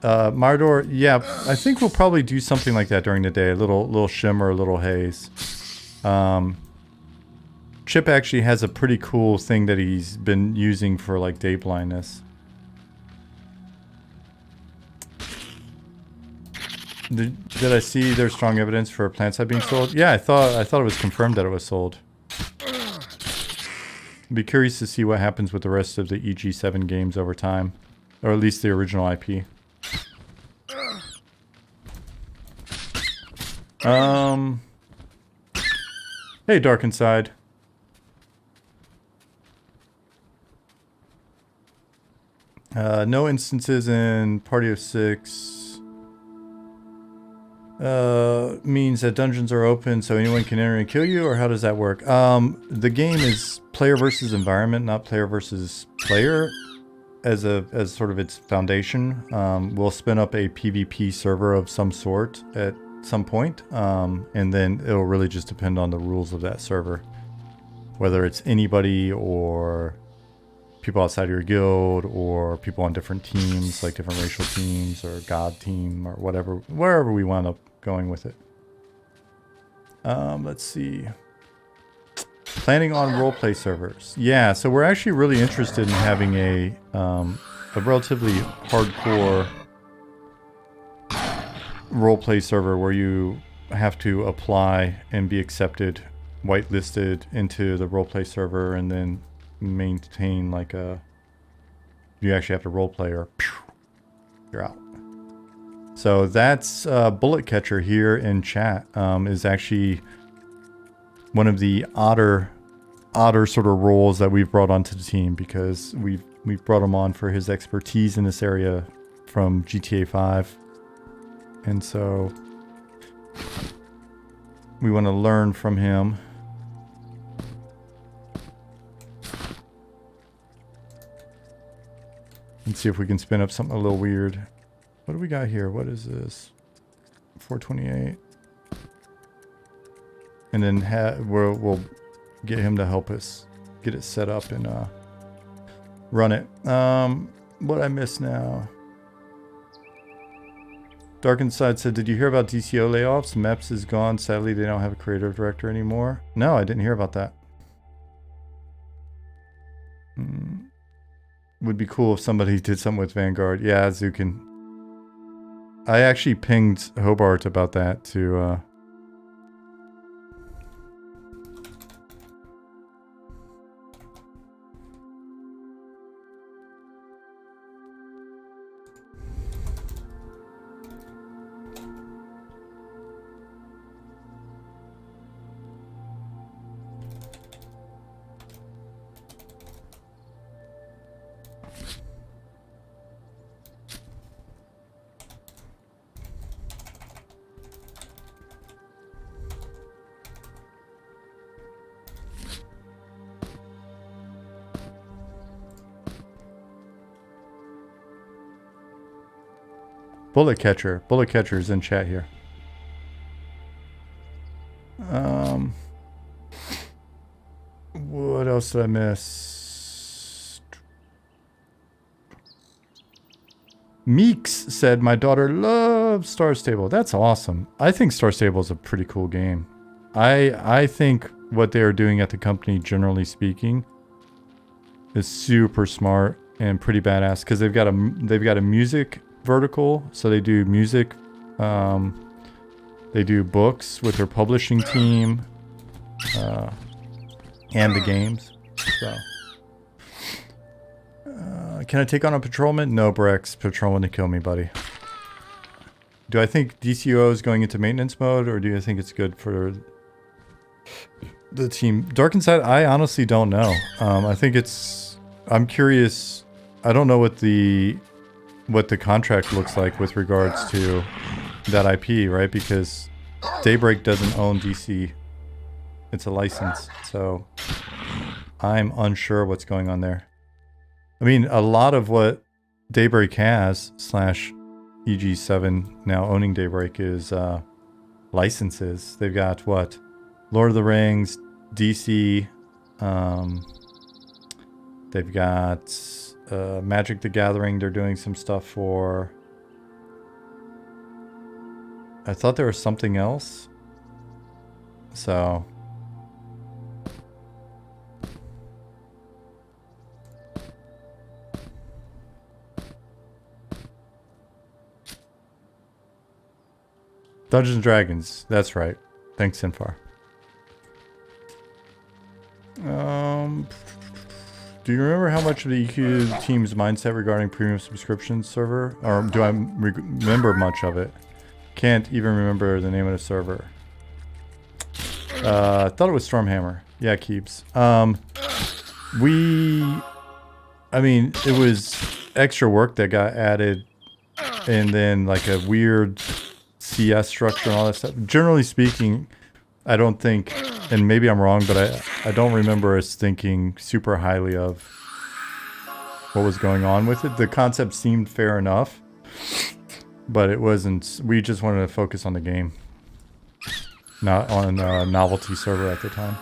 Mardor, yeah, I think we'll probably do something like that during the day. A little shimmer, a little haze. Chip actually has a pretty cool thing that he's been using for like day blindness. Did I see there's strong evidence for PlanSide being sold? Yeah, I thought it was confirmed that it was sold. I'd be curious to see what happens with the rest of the EG7 games over time, or at least the original IP. Hey, Dark Inside. No instances in Party of 6. Means that dungeons are open so anyone can enter and kill you, or how does that work? The game is player versus environment, not player versus player as sort of its foundation. We'll spin up a PvP server of some sort at some point, and then it'll really just depend on the rules of that server. Whether it's anybody or people outside of your guild or people on different teams, like different racial teams or god team or whatever, wherever we wind up going with it. Let's see. Planning on roleplay servers. Yeah, so we're actually really interested in having a relatively hardcore roleplay server where you have to apply and be accepted, whitelisted into the roleplay server, and then maintain like you actually have to roleplay or you're out. So that's Bullet Catcher here in chat is actually one of the odder sort of roles that we've brought onto the team, because we've brought him on for his expertise in this area from GTA 5. And so we want to learn from him. And see if we can spin up something a little weird. What do we got here? What is this? 428. And then we'll get him to help us get it set up and run it. What I miss now? Dark Inside said, did you hear about DCO layoffs? MEPS is gone. Sadly, they don't have a creative director anymore. No, I didn't hear about that. Would be cool if somebody did something with Vanguard. Yeah, Zukin. I actually pinged Hobart about that to Bullet catcher. Bullet catcher is in chat here. What else did I miss? Meeks said, my daughter loves Star Stable. That's awesome. I think Star Stable is a pretty cool game. I think what they are doing at the company, generally speaking, is super smart and pretty badass because they've got a music vertical, so they do music. They do books with their publishing team, and the games. So, can I take on a patrolman? No, Brex. Patrolman to kill me, buddy. Do I think DCO is going into maintenance mode, or do you think it's good for the team? Dark Inside, I honestly don't know. I think it's... I'm curious. I don't know what the contract looks like with regards to that IP, right? Because Daybreak doesn't own DC. It's a license, so I'm unsure what's going on there. I mean, a lot of what Daybreak has, / EG7 now owning Daybreak, is licenses. They've got what? Lord of the Rings, DC, they've got Magic the Gathering. They're doing some stuff for... I thought there was something else. So... Dungeons & Dragons. That's right. Thanks, Sinfar. Do you remember how much of the EQ team's mindset regarding premium subscription server? Or do I remember much of it? Can't even remember the name of the server. I thought it was Stormhammer. Yeah, Keeps. I mean, it was extra work that got added, and then like a weird CS structure and all that stuff. Generally speaking, I don't think, and maybe I'm wrong, but I don't remember us thinking super highly of what was going on with it. The concept seemed fair enough, but it wasn't. We just wanted to focus on the game, not on a novelty server at the time.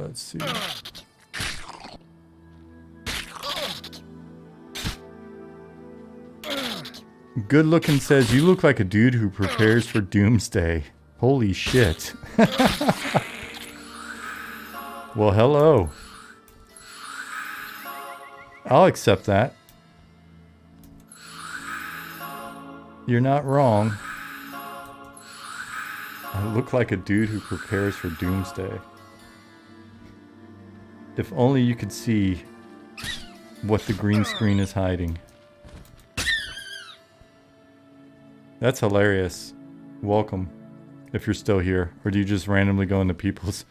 Let's see. Good looking says, you look like a dude who prepares for doomsday. Holy shit. Well, hello. I'll accept that. You're not wrong. I look like a dude who prepares for doomsday. If only you could see what the green screen is hiding. That's hilarious. Welcome, if you're still here. Or do you just randomly go into people's...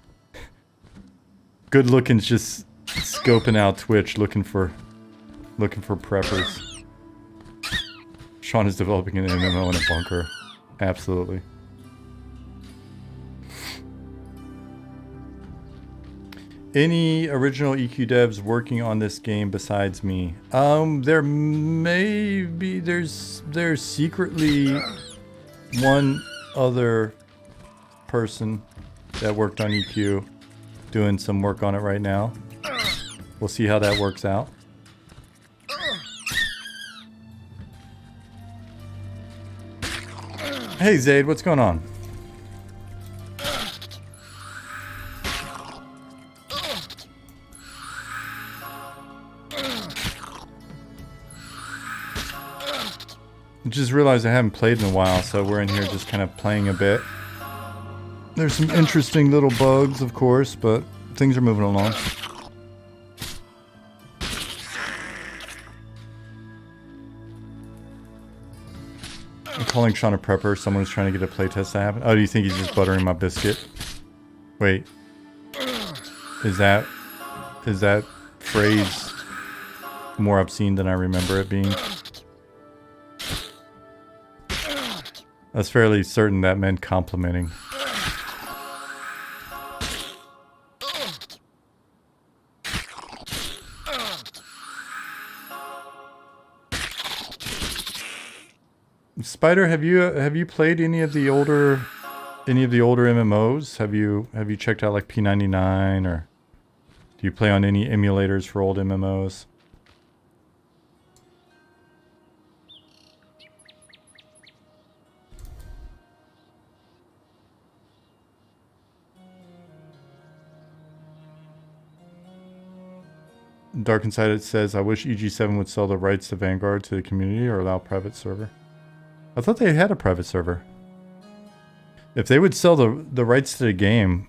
Good looking's just scoping out Twitch, looking for preppers. Sean is developing an MMO in a bunker. Absolutely. Any original EQ devs working on this game besides me? There may be, there's secretly one other person that worked on EQ doing some work on it right now. We'll see how that works out. Hey Zaid, what's going on? Just realized I haven't played in a while, so we're in here just kind of playing a bit. There's some interesting little bugs, of course, but things are moving along. I'm calling Sean a prepper. Someone was trying to get a playtest to happen. Oh, do you think he's just buttering my biscuit? Wait. Is that phrase more obscene than I remember it being? was fairly certain that meant complimenting. Spider, have you played any of the older MMOs? Have you checked out like P99, or do you play on any emulators for old MMOs? Dark Inside It says, I wish EG7 would sell the rights to Vanguard to the community or allow private server. I thought they had a private server. If they would sell the rights to the game,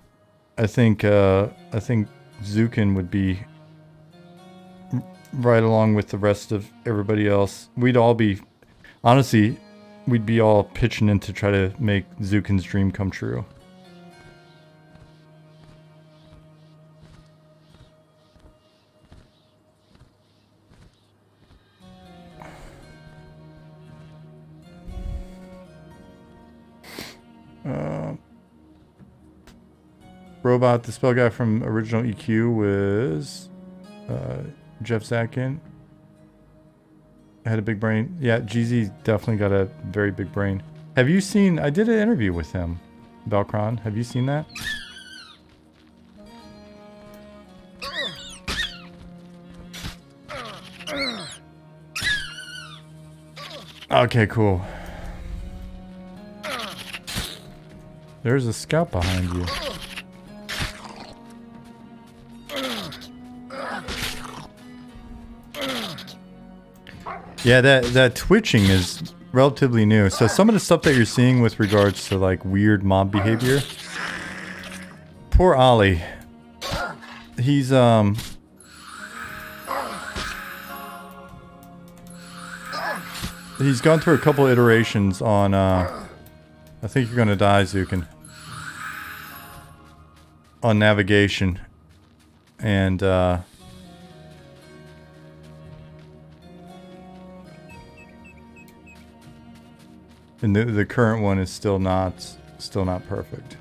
I think Zukin would be right along with the rest of everybody else. We'd all be, honestly, we'd be all pitching in to try to make Zukin's dream come true. Robot, the spell guy from original EQ was Jeff Zatkin. Had a big brain. Yeah, GZ definitely got a very big brain. Have you seen, I did an interview with him, Balkron. Have you seen that? Okay, cool. There's a scout behind you. Yeah, that twitching is relatively new. So some of the stuff that you're seeing with regards to like weird mob behavior. Poor Ollie. He's gone through a couple iterations on I think you're gonna die, Zukin. On navigation. And and the current one is still not perfect.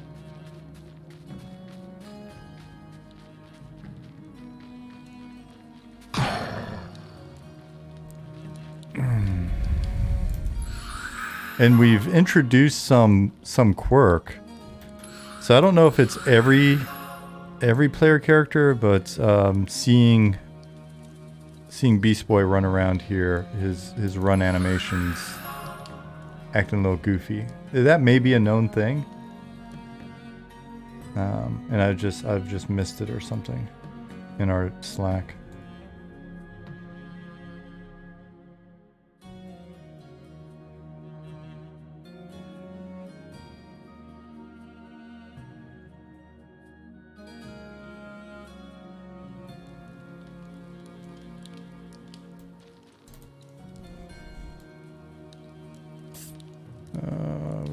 And we've introduced some quirk. So I don't know if it's every player character, but seeing Beast Boy run around here, his run animations acting a little goofy. That may be a known thing. And I've just missed it or something in our Slack.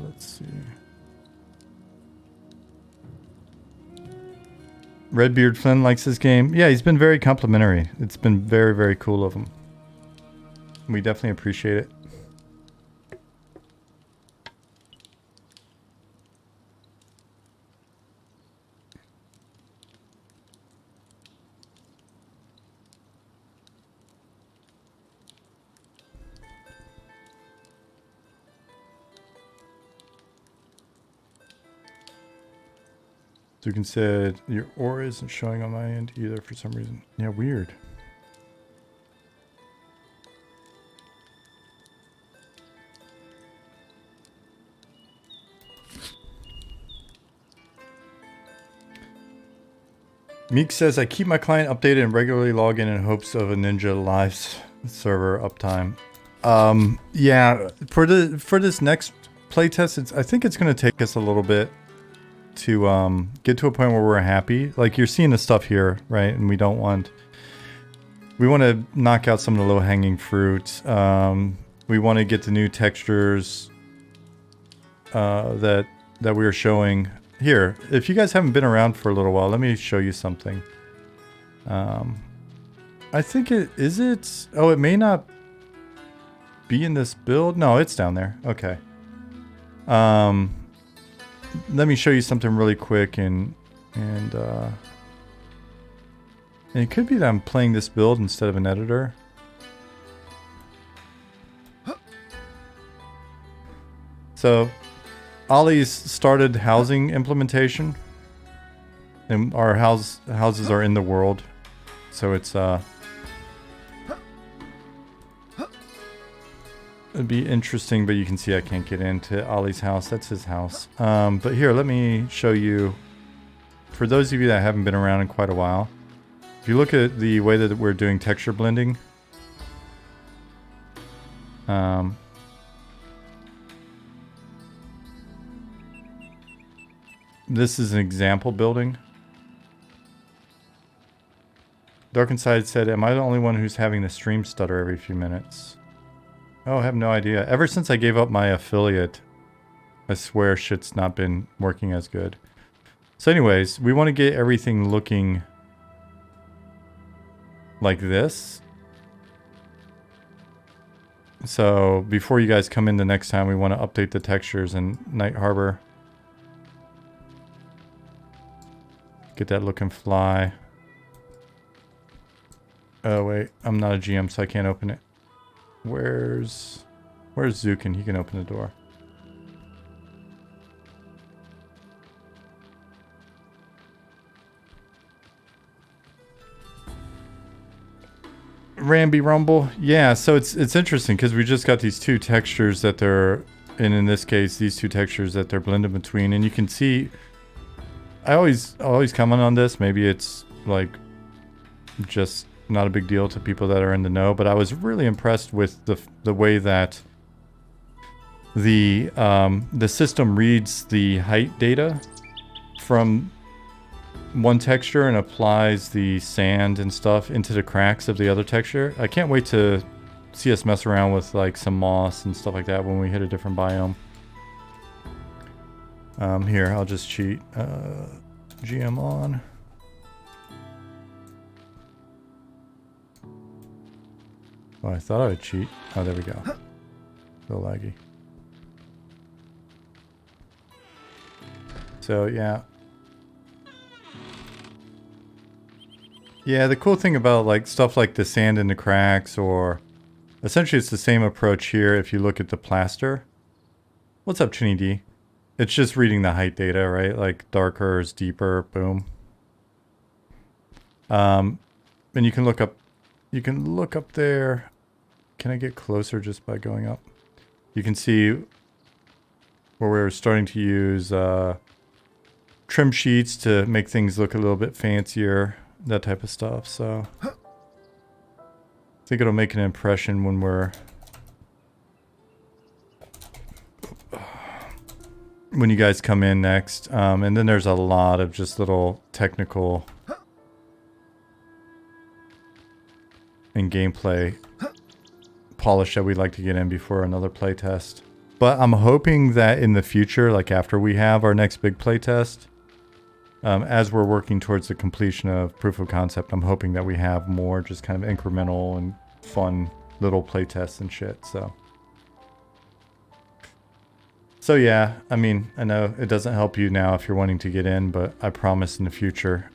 Let's see. Redbeard Flynn likes this game. Yeah, he's been very complimentary. It's been very, very cool of him. We definitely appreciate it. Zukin said, your aura isn't showing on my end either for some reason. Yeah, weird. Meek says, I keep my client updated and regularly log in hopes of a Ninja live server uptime. Yeah, for this next playtest, I think it's going to take us a little bit to get to a point where we're happy. Like, you're seeing the stuff here, right? And we want to knock out some of the low-hanging fruit. We want to get the new textures that we were showing here. If you guys haven't been around for a little while, let me show you something. I think oh, it may not be in this build. No, it's down there. Okay. Let me show you something really quick, and it could be that I'm playing this build instead of an editor. So, Ollie's started housing implementation, and our houses are in the world. So it's it'd be interesting, but you can see I can't get into Ollie's house. That's his house. But here, let me show you. For those of you that haven't been around in quite a while, if you look at the way that we're doing texture blending, this is an example building. Dark Inside said, am I the only one who's having the stream stutter every few minutes? Oh, I have no idea. Ever since I gave up my affiliate, I swear shit's not been working as good. So anyways, we want to get everything looking like this. So before you guys come in the next time, we want to update the textures in Night Harbor. Get that looking fly. Oh wait, I'm not a GM, so I can't open it. Where's Zukin? He can open the door. Ramby Rumble. Yeah, so it's interesting because we just got these two textures that they're, and in this case, these two textures that they're blended between, and you can see. I always comment on this. Maybe it's like just not a big deal to people that are in the know, but I was really impressed with the way that the system reads the height data from one texture and applies the sand and stuff into the cracks of the other texture. I can't wait to see us mess around with like some moss and stuff like that when we hit a different biome. Here, I'll just cheat. GM on. Oh, I thought I would cheat. Oh, there we go. A little laggy. So, yeah. Yeah, the cool thing about like stuff like the sand in the cracks, or essentially it's the same approach here if you look at the plaster. What's up, Chinny D? It's just reading the height data, right? Like darker is deeper, boom. And you can look up there. Can I get closer just by going up? You can see where we're starting to use trim sheets to make things look a little bit fancier, that type of stuff. So I think it'll make an impression when you guys come in next. And then there's a lot of just little technical and gameplay polish that we'd like to get in before another playtest. But I'm hoping that in the future, like after we have our next big playtest, as we're working towards the completion of proof of concept, I'm hoping that we have more just kind of incremental and fun little playtests and shit. So yeah, I mean, I know it doesn't help you now if you're wanting to get in, but I promise in the future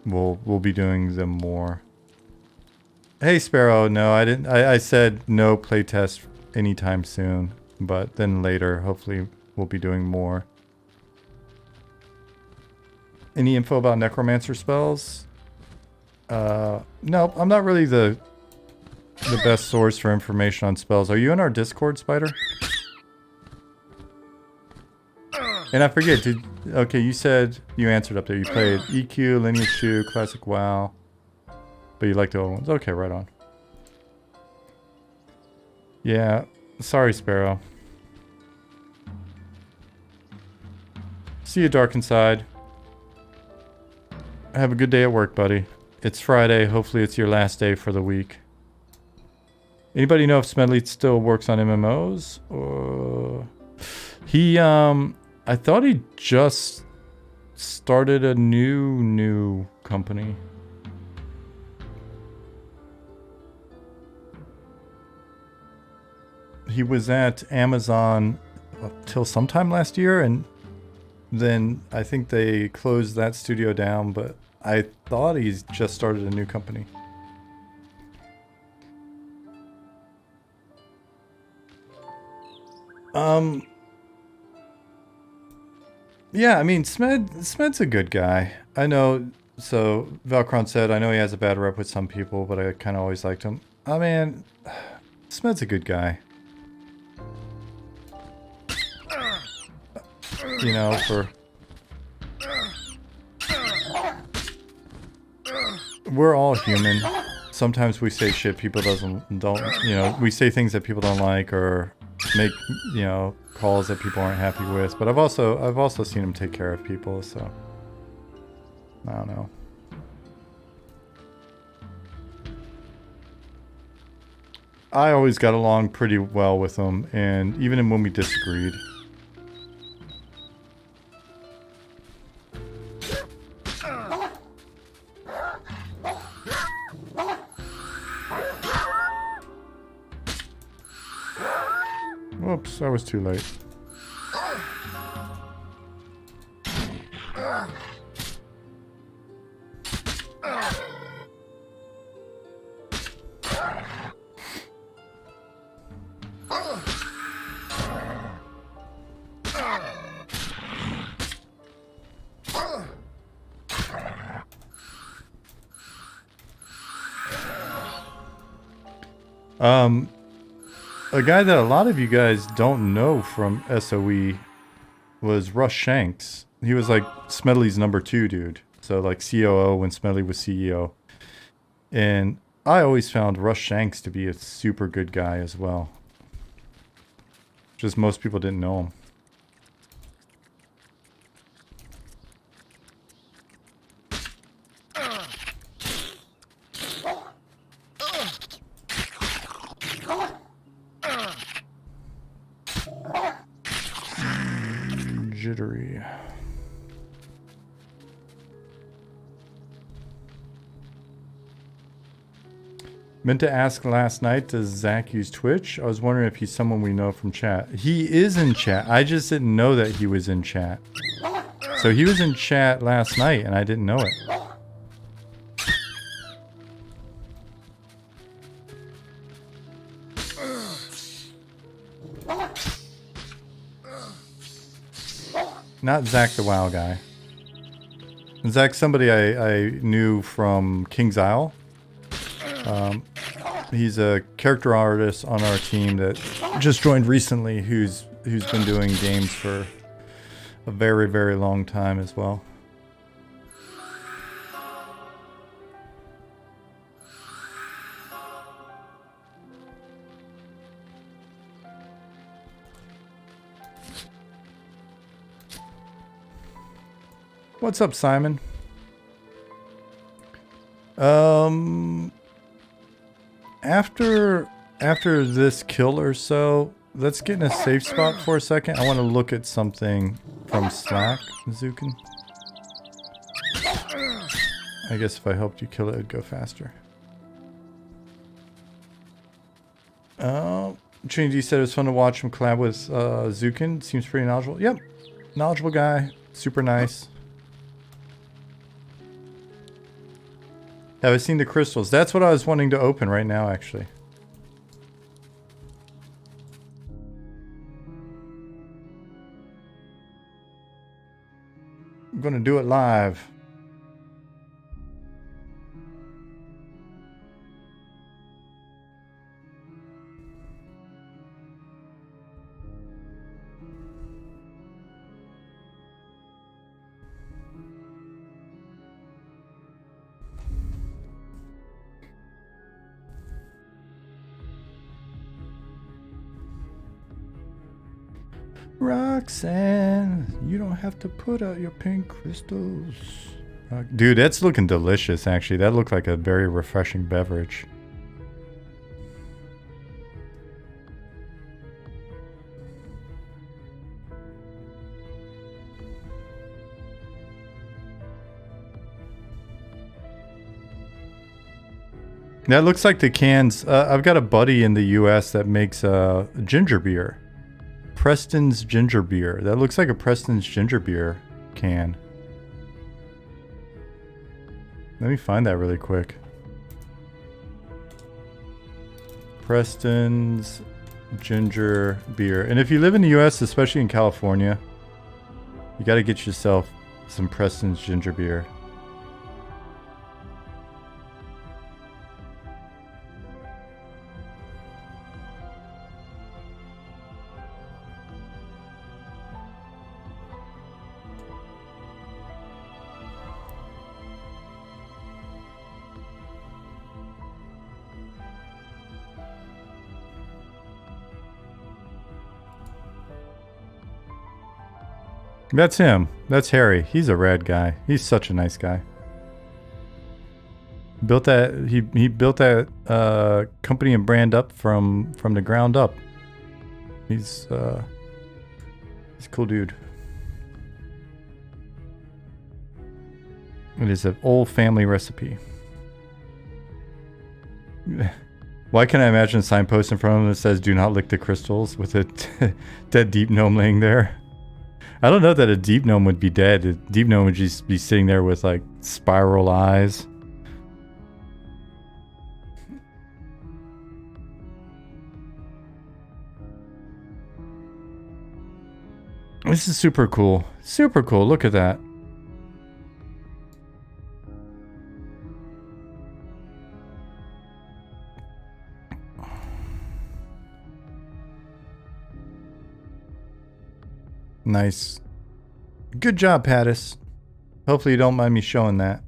we'll be doing them more. Hey Sparrow, no, I didn't. I said no playtest anytime soon, but then later, hopefully, we'll be doing more. Any info about necromancer spells? No, I'm not really the best source for information on spells. Are you in our Discord, Spider? And I forget, okay, you said you answered up there. You played EQ, Lineage 2, Classic WoW. But you like the old ones. Okay, right on. Yeah, sorry, Sparrow. See you, Dark Inside. Have a good day at work, buddy. It's Friday. Hopefully it's your last day for the week. Anybody know if Smedley still works on MMOs? He, I thought he just started a new company. He was at Amazon till sometime last year, and then I think they closed that studio down, but I thought he's just started a new company. Yeah, I mean, Smed's a good guy. I know, so Valkron said, I know he has a bad rep with some people, but I kind of always liked him. I mean, Smed's a good guy. You know, we're all human. Sometimes we say shit people don't, you know, we say things that people don't like, or make, you know, calls that people aren't happy with. But I've also seen him take care of people, so I don't know. I always got along pretty well with him, and even when we disagreed. Whoops, I was too late. A guy that a lot of you guys don't know from SOE was Russ Shanks. He was like Smedley's #2 dude. So like COO when Smedley was CEO. And I always found Russ Shanks to be a super good guy as well. Just most people didn't know him. Jittery. Meant to ask last night, does Zach use Twitch? I was wondering if he's someone we know from chat. He is in chat. I just didn't know that he was in chat. So he was in chat last night and I didn't know it. Not Zach the WoW guy. Zach's somebody I knew from King's Isle. He's a character artist on our team that just joined recently who's been doing games for a very, very long time as well. What's up, Simon? After this kill or so, let's get in a safe spot for a second. I want to look at something from Slack, Zukin. I guess if I helped you kill it, it'd go faster. Trinity said it was fun to watch him collab with Zukin. Seems pretty knowledgeable. Yep, knowledgeable guy, super nice. Have I seen the crystals? That's what I was wanting to open right now, actually. I'm gonna do it live. Roxanne, you don't have to put out your pink crystals. Dude, that's looking delicious, actually. That looked like a very refreshing beverage. That looks like the cans. I've got a buddy in the US that makes ginger beer. Preston's ginger beer. That looks like a Preston's ginger beer can. Let me find that really quick. Preston's ginger beer. And if you live in the US, especially in California, you got to get yourself some Preston's ginger beer. That's him. That's Harry. He's a rad guy. He's such a nice guy. Built that. He built that company and brand up from the ground up. He's a cool dude. It is an old family recipe. Why can't I imagine a signpost in front of him that says "Do not lick the crystals" with a dead deep gnome laying there? I don't know that a deep gnome would be dead. A deep gnome would just be sitting there with like spiral eyes. This is super cool. Super cool. Look at that. Nice. Good job, Pattis. Hopefully you don't mind me showing that.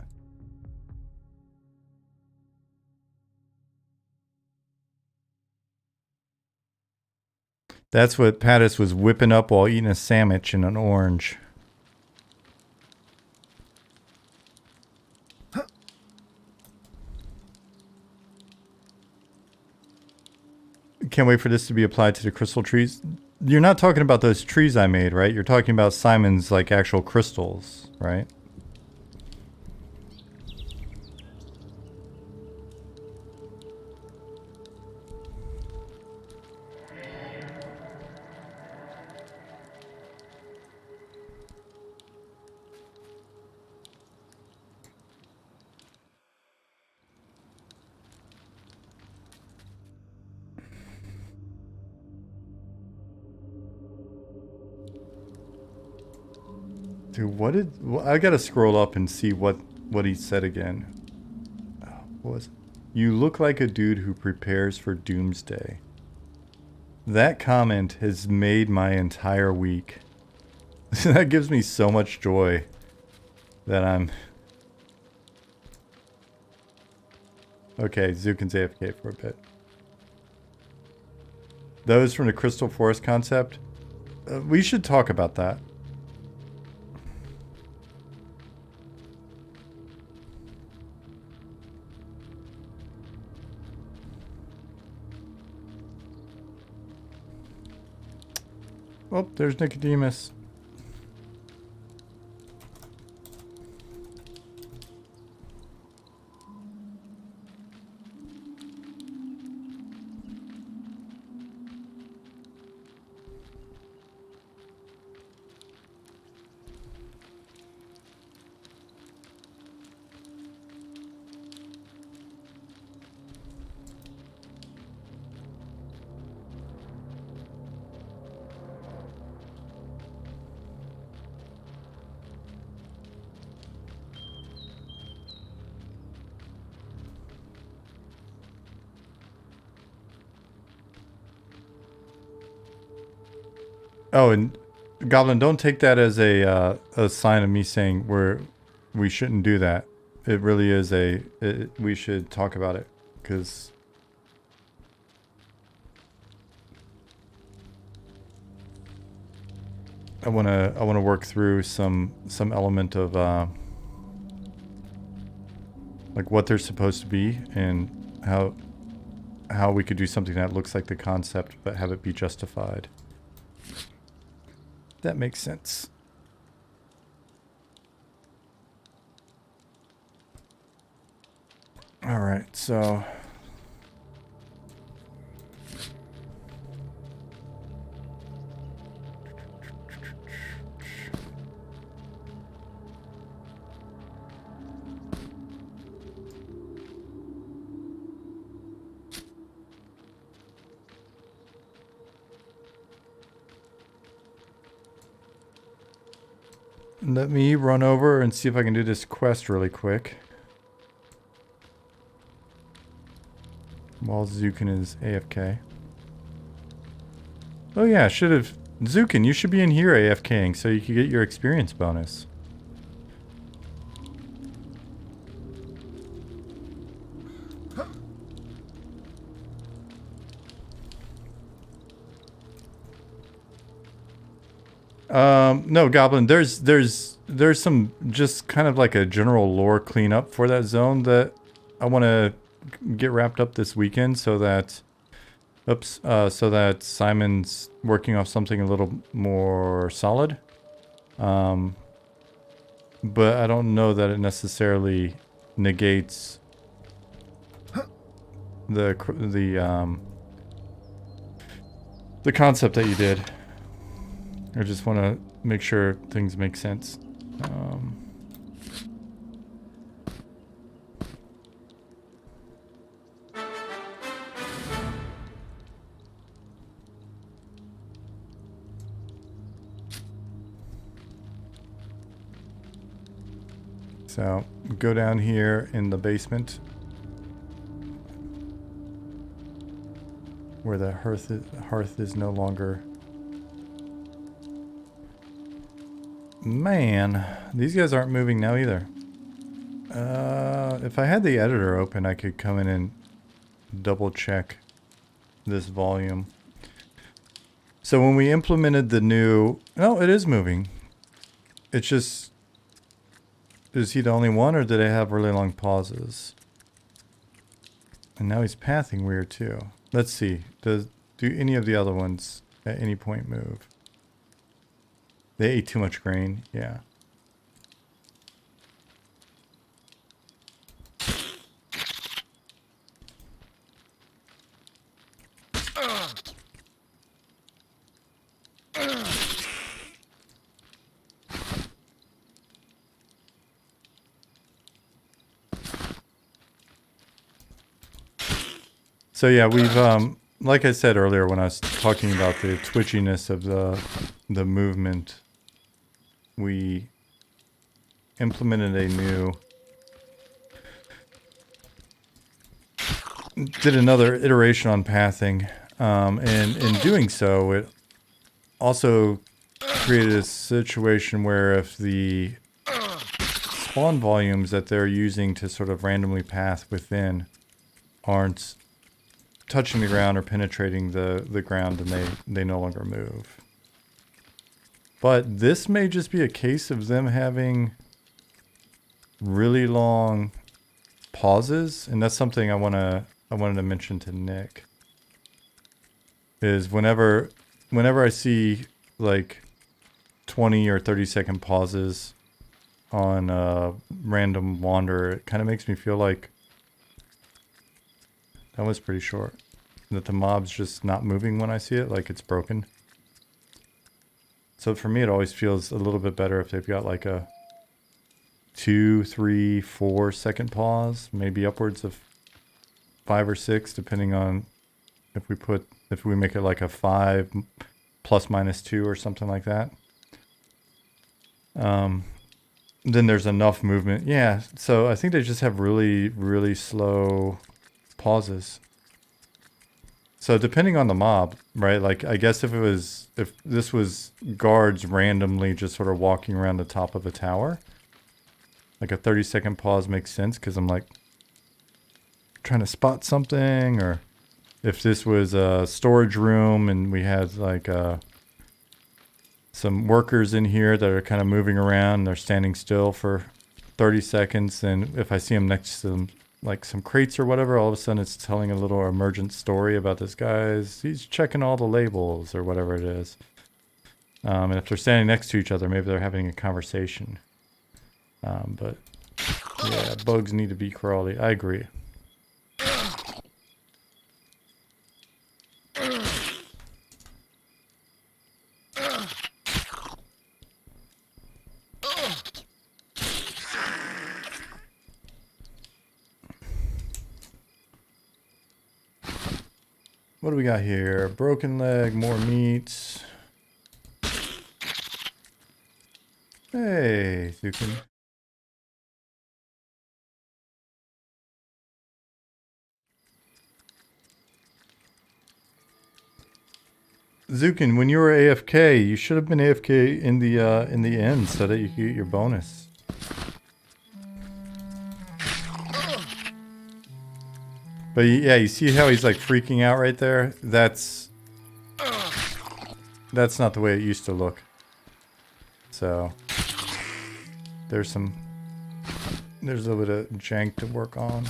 That's what Pattis was whipping up while eating a sandwich and an orange. Can't wait for this to be applied to the crystal trees. You're not talking about those trees I made, right? You're talking about Simon's like actual crystals, right? Dude, what did... I gotta scroll up and see what he said again. What was it? You look like a dude who prepares for doomsday. That comment has made my entire week. That gives me so much joy that I'm... Okay, Zukin's AFK for a bit. Those from the Crystal Forest concept? We should talk about that. Oh, there's Nicodemus. Oh, and Goblin, don't take that as a sign of me saying we shouldn't do that. It really is we should talk about it, because I wanna work through some element of like what they're supposed to be and how we could do something that looks like the concept but have it be justified. That makes sense. All right, so Let me run over and see if I can do this quest really quick. While Zukin is AFK. Oh yeah, should have... Zukin, you should be in here AFKing so you can get your experience bonus. No, Goblin, there's some just kind of like a general lore cleanup for that zone that I want to get wrapped up this weekend so that... Oops, so that Simon's working off something a little more solid. But I don't know that it necessarily negates the concept that you did. I just want to make sure things make sense. So, go down here in the basement where the hearth is no longer. Man, these guys aren't moving now either. If I had the editor open, I could come in and double check this volume. So when we implemented the new... No, it is moving. It's just... Is he the only one, or did I have really long pauses? And now he's pathing weird too. Let's see. Do any of the other ones at any point move? They ate too much grain. Yeah. So yeah, we've like I said earlier when I was talking about the twitchiness of the movement, we implemented did another iteration on pathing, and in doing so, it also created a situation where if the spawn volumes that they're using to sort of randomly path within aren't touching the ground or penetrating the ground, and they no longer move. But this may just be a case of them having really long pauses, and that's something I wanted to mention to Nick. Is whenever I see like 20 or 30-second pauses on a random wander, it kind of makes me feel like that was pretty short. That the mob's just not moving when I see it, like it's broken. So for me, it always feels a little bit better if they've got like a 2, 3, 4 second pause, maybe upwards of 5 or 6, depending on if we make it like a 5 plus minus 2 or something like that. Then there's enough movement. Yeah, so I think they just have really, really slow pauses. So depending on the mob, right? Like I guess if this was guards randomly just sort of walking around the top of a tower, like a 30-second pause makes sense because I'm like trying to spot something. Or if this was a storage room and we had like some workers in here that are kind of moving around, and they're standing still for 30 seconds, and if I see them next to them, like some crates or whatever, all of a sudden it's telling a little emergent story about this guy's, he's checking all the labels or whatever it is. And if they're standing next to each other, maybe they're having a conversation. But yeah, bugs need to be crawly. I agree. What do we got here? Broken leg, more meat. Hey, Zukin. Zukin, when you were AFK, you should have been AFK in the end so that you could get your bonus. But yeah, you see how he's like freaking out right there? That's not the way it used to look. So there's a little bit of jank to work on.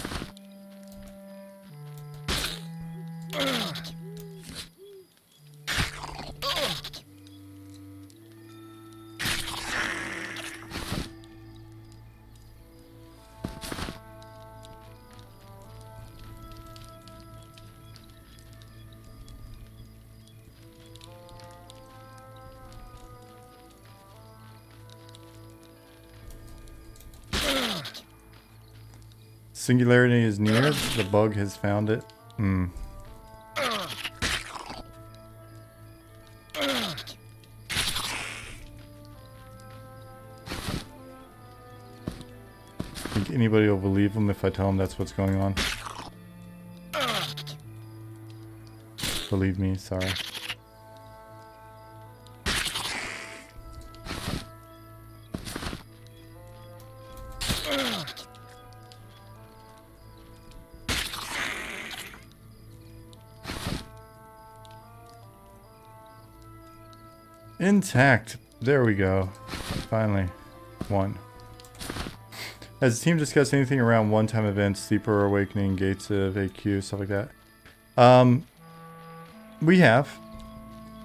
Singularity is near. The bug has found it. Think anybody will believe him if I tell him that's what's going on? Believe me, sorry. Intact. There we go. Finally. One. Has the team discussed anything around one-time events, Sleeper Awakening, Gates of AQ, stuff like that? We have.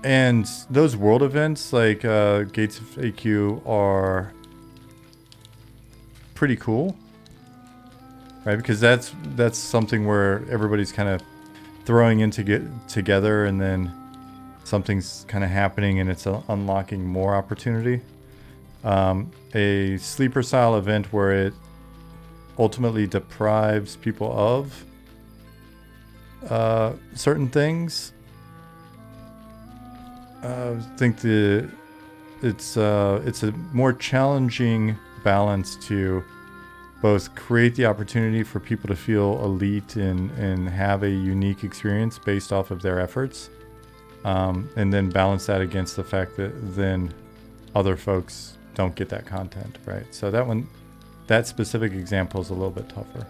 And those world events, like Gates of AQ, are pretty cool. Right? Because that's something where everybody's kind of throwing in to get together, and then something's kind of happening and it's unlocking more opportunity. A sleeper style event where it ultimately deprives people of certain things. I think it's a more challenging balance to both create the opportunity for people to feel elite and have a unique experience based off of their efforts. And then balance that against the fact that then other folks don't get that content, right? So that specific example is a little bit tougher.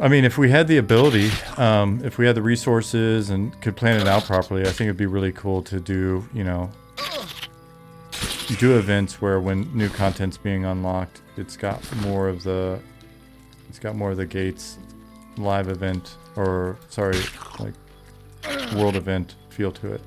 I mean, if we had the ability, if we had the resources and could plan it out properly, I think it'd be really cool to do, do events where when new content's being unlocked, it's got more of the Gates live event, or sorry, like world event feel to it.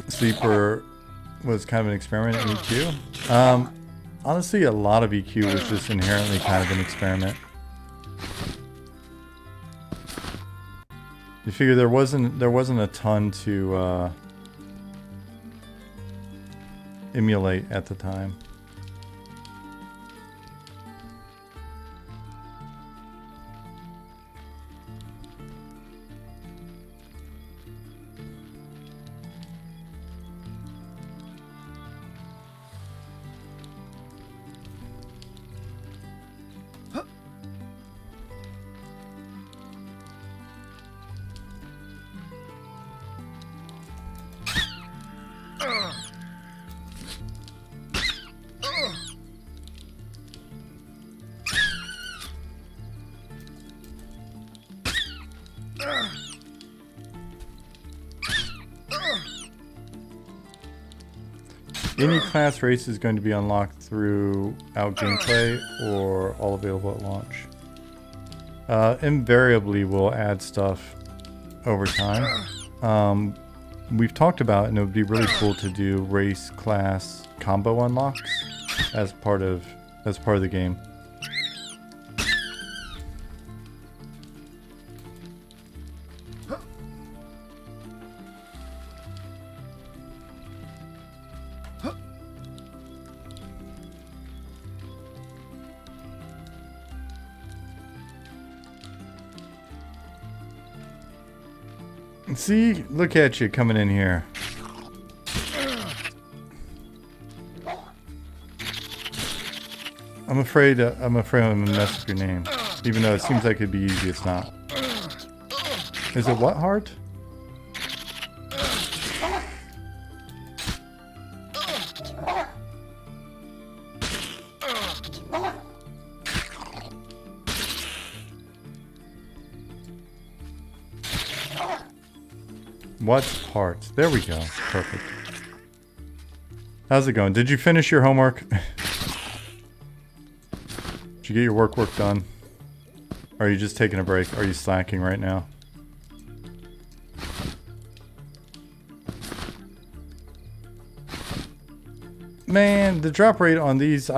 Sleeper was kind of an experiment in EQ. Honestly, a lot of EQ was just inherently kind of an experiment. You figure there wasn't a ton to emulate at the time. Any class race is going to be unlocked throughout gameplay or all available at launch. Invariably, we'll add stuff over time. We've talked about, and it would be really cool to do race class combo unlocks as part of the game. See? Look at you coming in here. I'm afraid I'm gonna mess up your name. Even though it seems like it'd be easy, it's not. Is it what heart? What heart? There we go. Perfect. How's it going? Did you finish your homework? Did you get your work done? Or are you just taking a break? Are you slacking right now? Man, the drop rate on these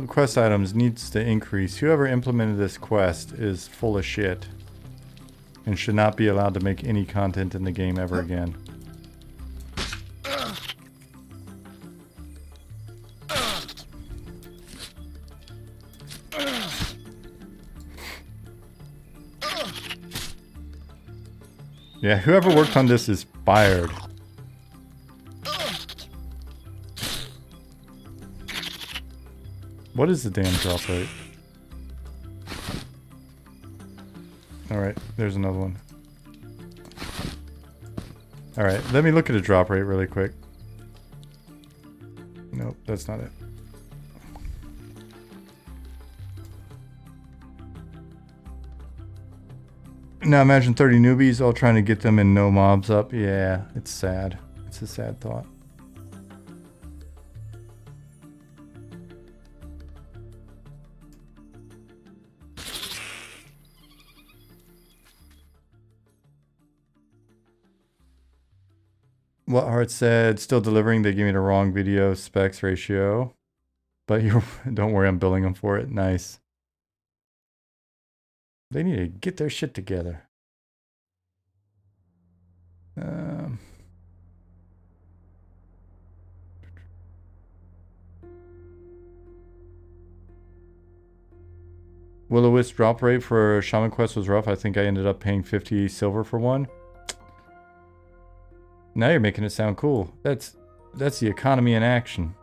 quest items needs to increase. Whoever implemented this quest is full of shit. And should not be allowed to make any content in the game ever again. Yeah, whoever worked on this is fired. What is the damn drop rate? Alright, there's another one. Alright, let me look at a drop rate really quick. Nope, that's not it. Now imagine 30 newbies all trying to get them and no mobs up. Yeah, it's sad. It's a sad thought. What Heart said, still delivering. They gave me the wrong video specs ratio. But you don't worry, I'm billing them for it. Nice. They need to get their shit together. Will-O-Wisp drop rate for Shaman Quest was rough. I think I ended up paying 50 silver for one. Now you're making it sound cool. That's the economy in action.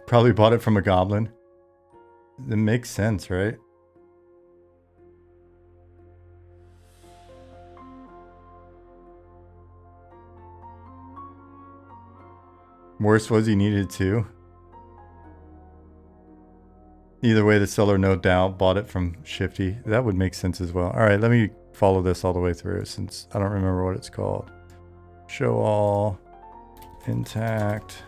Probably bought it from a goblin. It makes sense, right? Worst was he needed to. Either way, the seller no doubt bought it from Shifty. That would make sense as well. Alright, let me follow this all the way through since I don't remember what it's called. Show all. Intact.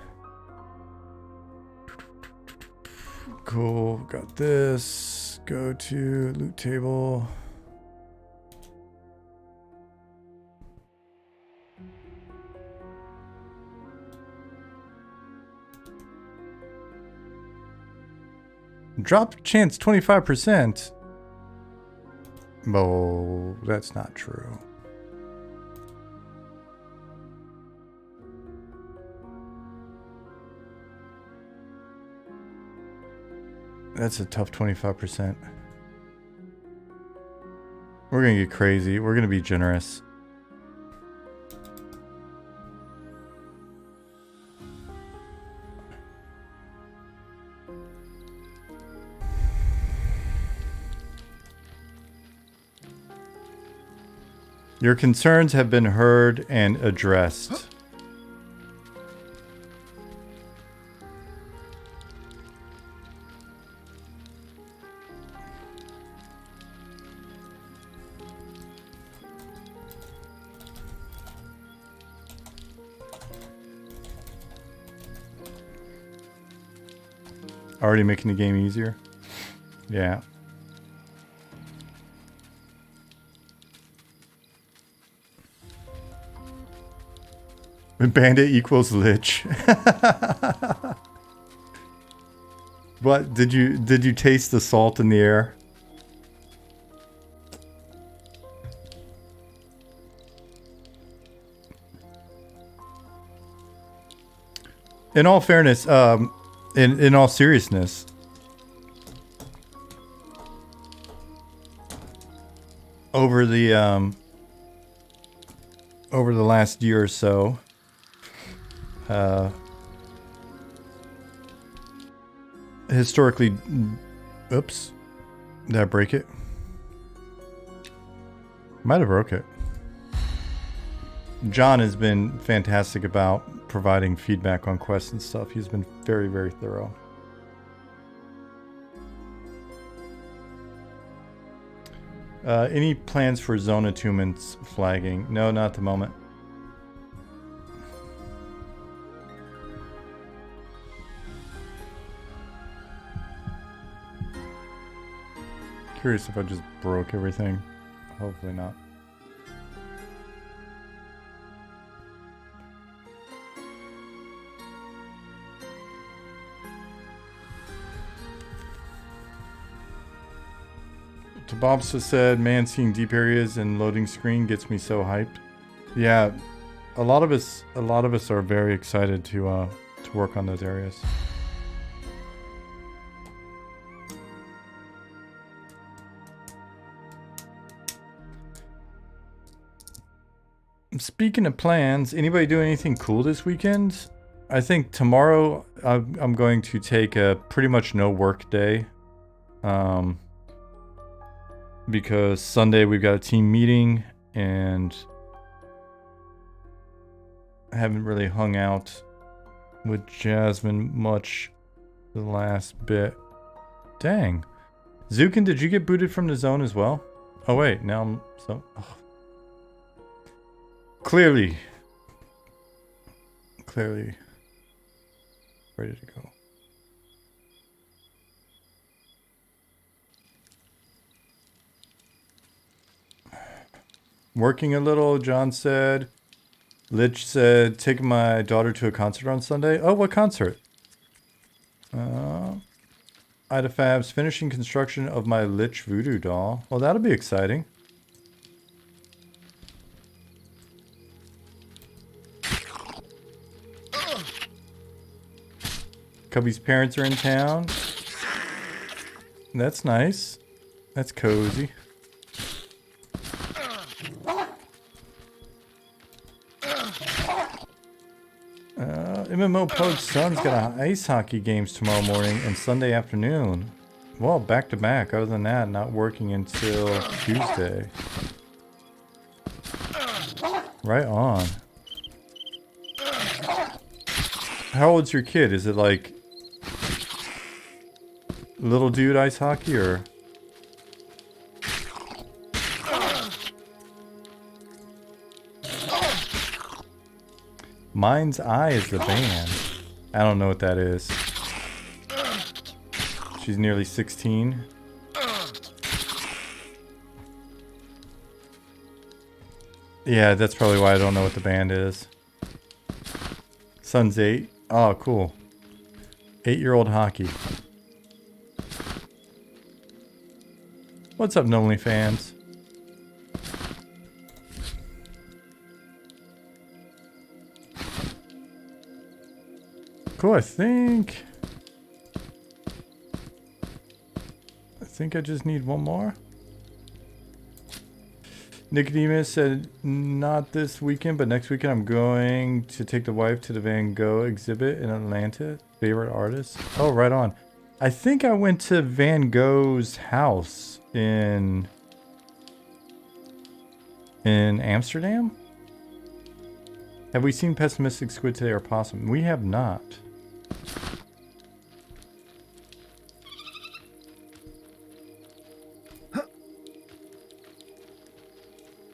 Cool, got this. Go to loot table. Drop chance 25%. Oh, that's not true. That's a tough 25%. We're gonna get crazy. We're gonna be generous. Your concerns have been heard and addressed. Already making the game easier? Yeah. Bandit equals lich. What did you taste the salt in the air? In all fairness, in all seriousness, over the last year or so, historically, oops, did I break it? Might have broke it. John has been fantastic about providing feedback on quests and stuff. He's been very, very thorough. Any plans for zone attunements flagging? No, not at the moment. Curious if I just broke everything. Hopefully not. Tabobsa said, man, seeing deep areas and loading screen gets me so hyped. Yeah, a lot of us are very excited to work on those areas. Speaking of plans, anybody doing anything cool this weekend? I think tomorrow I'm going to take a pretty much no work day. Because Sunday we've got a team meeting and I haven't really hung out with Jasmine much the last bit. Dang. Zukin, did you get booted from the zone as well? Oh wait, now I'm so... Oh. Clearly ready to go. Working a little, John said. Lich said, taking my daughter to a concert on Sunday. Oh, what concert? Ida Fabs, finishing construction of my Lich voodoo doll. Well, that'll be exciting. Cubby's parents are in town. That's nice. That's cozy. MMO Pogue's son's got ice hockey games tomorrow morning and Sunday afternoon. Well, back to back. Other than that, not working until Tuesday. Right on. How old's your kid? Is it like little dude ice hockey or? Mind's Eye is the band. I don't know what that is. She's nearly 16. Yeah, that's probably why I don't know what the band is. Son's 8. Oh, cool. 8-year-old hockey. What's up, Nolly fans? Cool, I think I just need one more. Nicodemus said, not this weekend, but next weekend I'm going to take the wife to the Van Gogh exhibit in Atlanta. Favorite artist? Oh, right on. I think I went to Van Gogh's house in Amsterdam. Have we seen Pessimistic Squid today or Possum? We have not.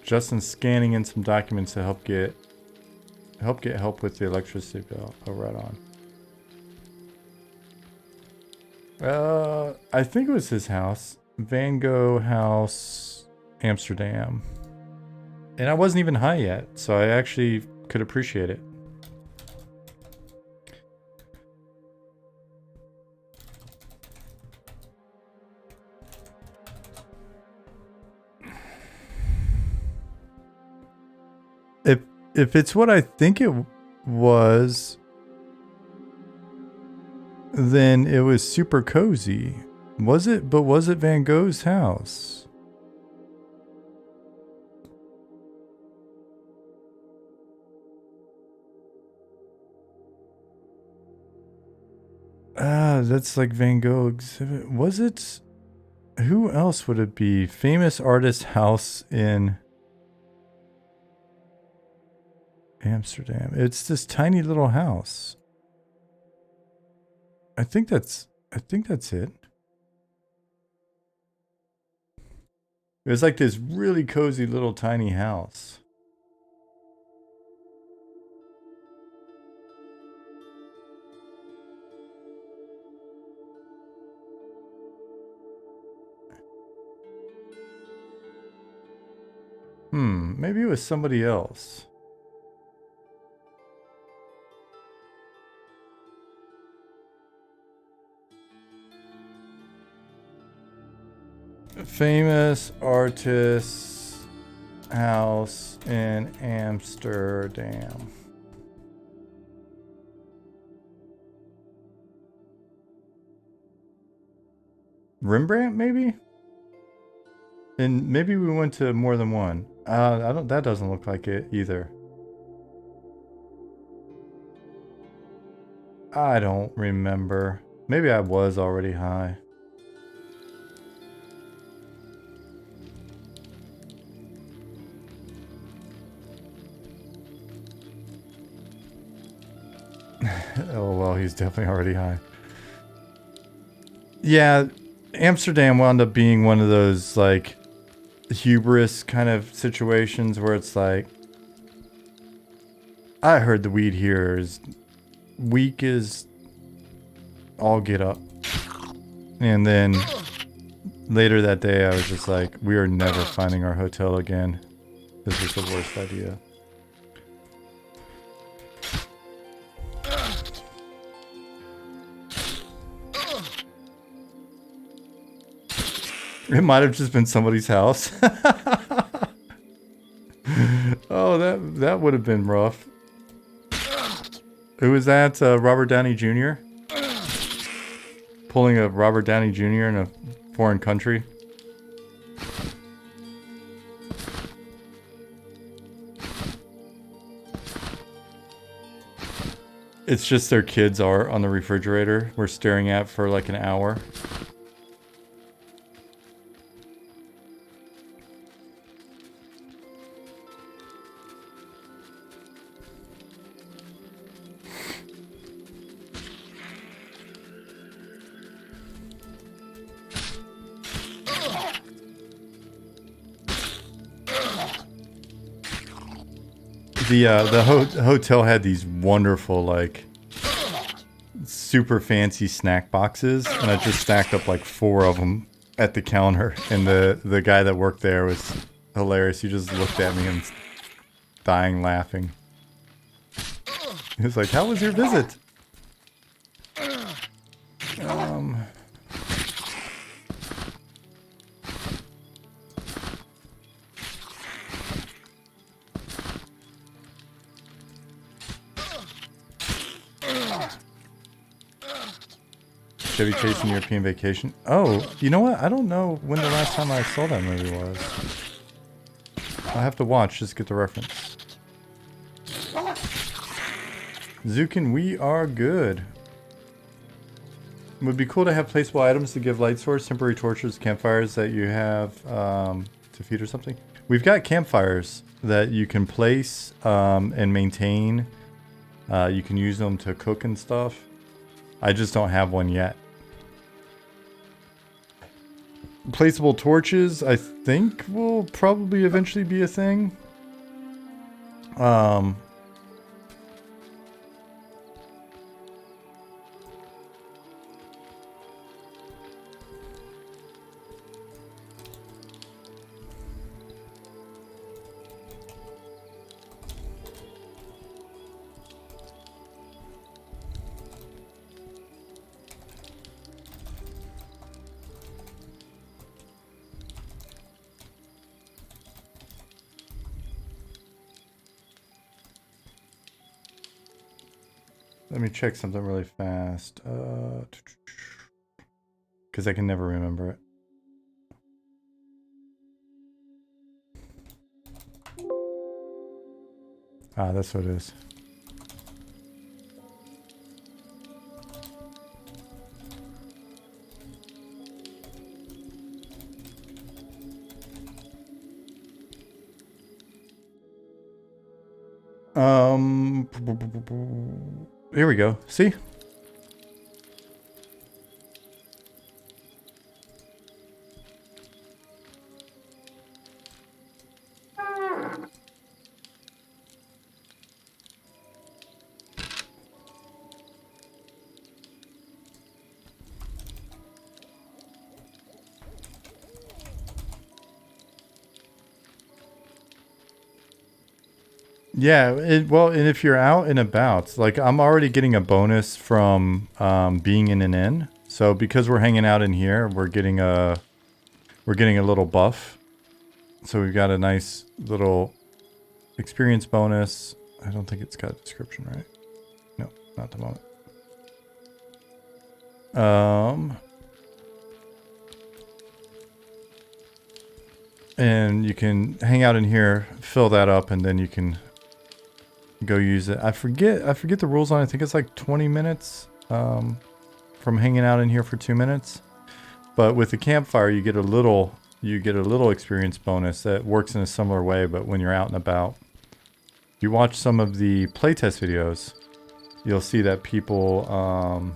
Justin's scanning in some documents to help get help with the electricity bill. Oh, right on. I think it was his house. Van Gogh house, Amsterdam. And I wasn't even high yet, so I actually could appreciate it. If it's what I think it was, then it was super cozy. Was it? But was it Van Gogh's house? Ah, that's like Van Gogh exhibit. Was it? Who else would it be? Famous artist house in Amsterdam. It's this tiny little house. I think that's it. It was like this really cozy little tiny house. Maybe it was somebody else. Famous artist house in Amsterdam. Rembrandt, maybe? And maybe we went to more than one. That doesn't look like it either. I don't remember. Maybe I was already high. Oh, well, he's definitely already high. Yeah, Amsterdam wound up being one of those, like, hubris kind of situations where it's like, I heard the weed here is weak as all get up. And then later that day, I was just like, we are never finding our hotel again. This is the worst idea. It might have just been somebody's house. Oh, that would have been rough. Who was that? Robert Downey Jr.? Pulling a Robert Downey Jr. in a foreign country? It's just their kids' art on the refrigerator we're staring at for like an hour. The hotel had these wonderful, like, super fancy snack boxes, and I just stacked up like 4 of them at the counter, and the guy that worked there was hilarious. He just looked at me and dying laughing. He was like, "How was your visit?" Chevy Chase European Vacation. Oh, you know what? I don't know when the last time I saw that movie was. I'll have to watch, just get the reference. Zukin, we are good. It would be cool to have placeable items to give light source, temporary torches, campfires that you have to feed or something. We've got campfires that you can place and maintain. You can use them to cook and stuff. I just don't have one yet. Placeable torches, I think, will probably eventually be a thing. Let me check something really fast. Because I can never remember it. Ah, that's what it is. Here we go. See? Yeah, well, and if you're out and about, like I'm already getting a bonus from being in an inn. So because we're hanging out in here, we're getting a little buff. So we've got a nice little experience bonus. I don't think it's got a description, right? No, not at the moment. And you can hang out in here, fill that up, and then you can go use it. I forget the rules on it. I think it's like 20 minutes from hanging out in here for 2 minutes. But with the campfire, you get a little experience bonus that works in a similar way, but when you're out and about. If you watch some of the playtest videos, you'll see that people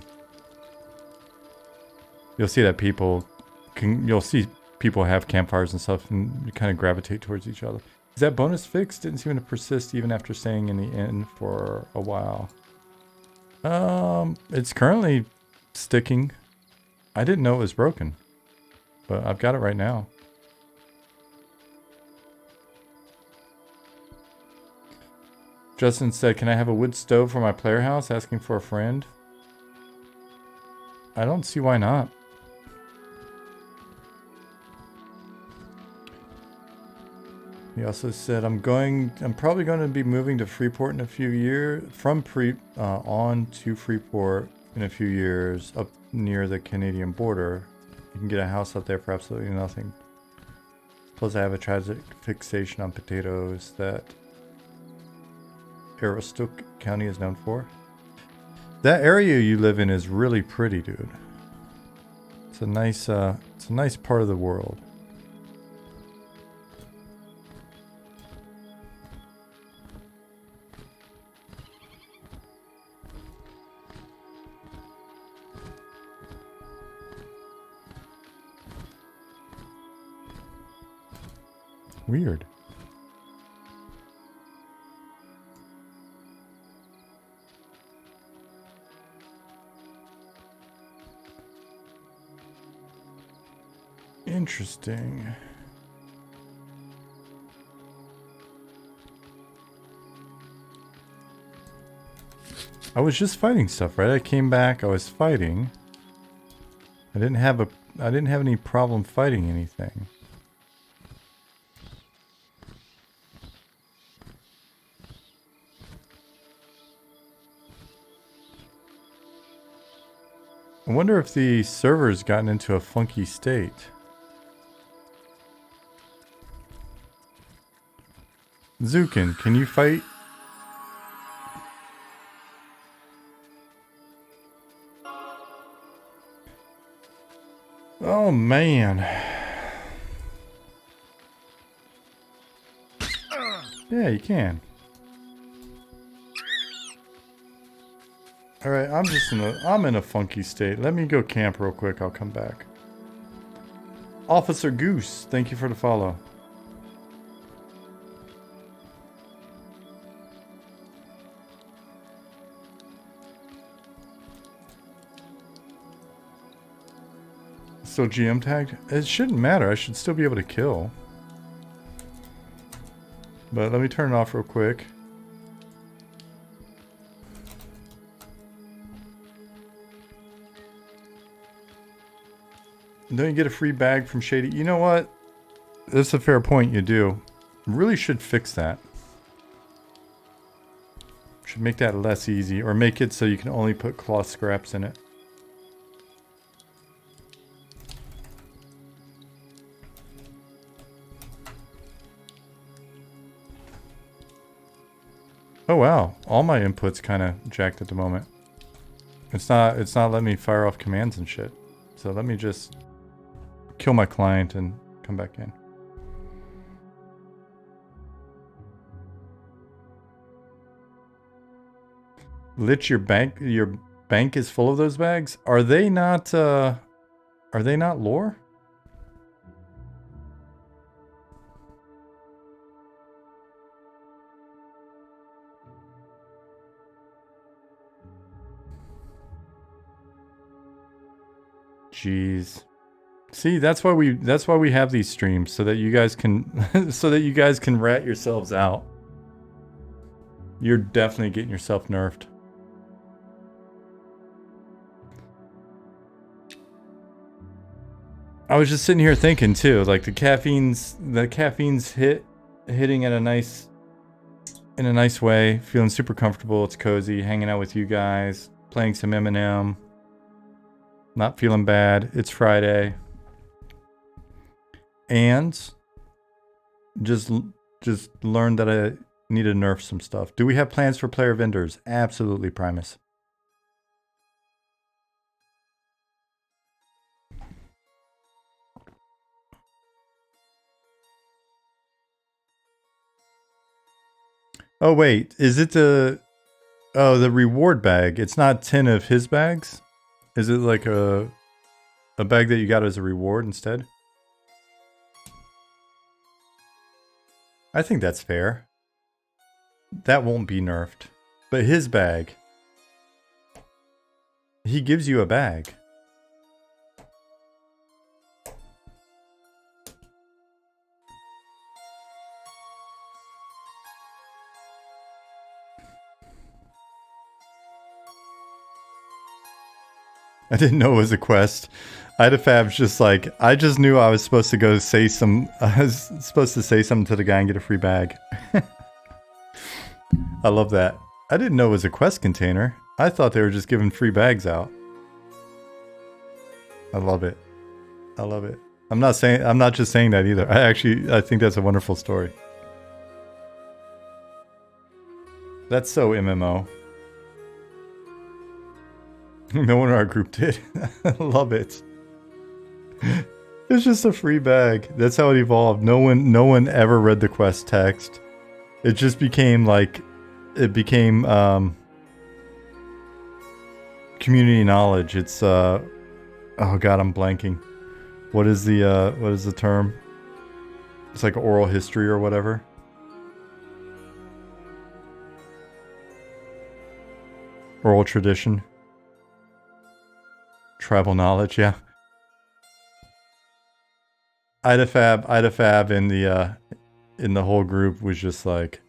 people have campfires and stuff, and you kind of gravitate towards each other. Is that bonus fixed? Didn't seem to persist even after staying in the inn for a while. It's currently sticking. I didn't know it was broken, but I've got it right now. Justin said, "Can I have a wood stove for my player house?" Asking for a friend. I don't see why not. He also said, I'm probably going to be moving to Freeport in a few years, on to Freeport in a few years, up near the Canadian border. You can get a house up there for absolutely nothing. Plus I have a tragic fixation on potatoes that Aroostook County is known for. That area you live in is really pretty, dude. It's a nice part of the world. Weird. Interesting. I was just fighting stuff, right? I came back, I was fighting. I didn't have any problem fighting anything. I wonder if the server's gotten into a funky state. Zukin, can you fight? Oh man. Yeah, you can. Alright, I'm in a funky state. Let me go camp real quick, I'll come back. Officer Goose, thank you for the follow. Still GM tagged? It shouldn't matter, I should still be able to kill. But let me turn it off real quick. Don't you get a free bag from Shady? You know what? That's a fair point, you do. Really should fix that. Should make that less easy, or make it so you can only put cloth scraps in it. Oh wow, all my inputs kind of jacked at the moment. It's not letting me fire off commands and shit. So let me just kill my client and come back in. Lich, your bank is full of those bags? Are they not lore? Jeez. See, that's why we have these streams, so that you guys can so that you guys can rat yourselves out. You're definitely getting yourself nerfed. I was just sitting here thinking too, like the caffeine's hitting at in a nice way, feeling super comfortable, it's cozy, hanging out with you guys, playing some M&M. Not feeling bad. It's Friday. And just learned that I need to nerf some stuff. Do we have plans for player vendors? Absolutely, Primus. Oh wait, is it the reward bag? It's not 10 of his bags? Is it like a bag that you got as a reward instead? I think that's fair. That won't be nerfed. But his bag, he gives you a bag. I didn't know it was a quest. Idafab's just like, I just knew I was supposed to go say I was supposed to say something to the guy and get a free bag. I love that. I didn't know it was a quest container. I thought they were just giving free bags out. I love it. I love it. I'm not just saying that either. I think that's a wonderful story. That's so MMO. No one in our group did. I love it. It's just a free bag. That's how it evolved. No one ever read the quest text. It just became like, community knowledge. It's oh god, I'm blanking. What is the term? It's like oral history or whatever. Oral tradition. Tribal knowledge, yeah. Idafab in the whole group was just like,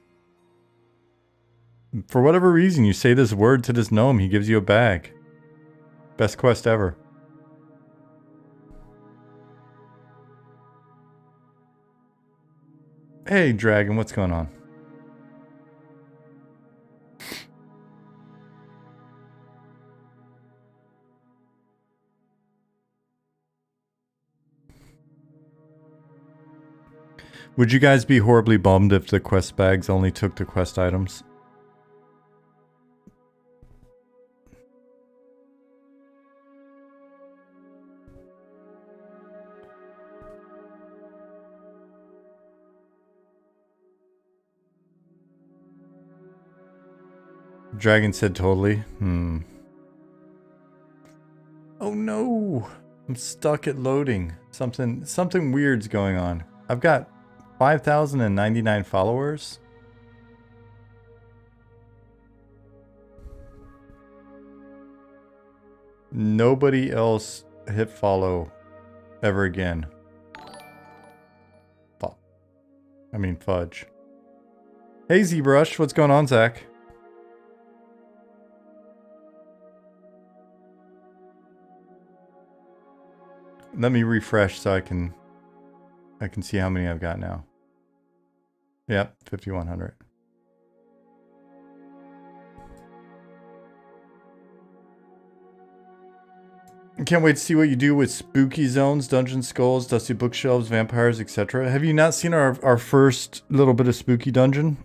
for whatever reason, you say this word to this gnome, he gives you a bag. Best quest ever. Hey, Dragon, what's going on? Would you guys be horribly bummed if the quest bags only took the quest items? Dragon said totally. Oh no! I'm stuck at loading. Something weird's going on. I've got 5,099 followers. Nobody else hit follow ever again. I mean fudge. Hey ZBrush, what's going on, Zach? Let me refresh so I can see how many I've got now. Yep, 5,100. I can't wait to see what you do with spooky zones, dungeon skulls, dusty bookshelves, vampires, etc. Have you not seen our first little bit of spooky dungeon?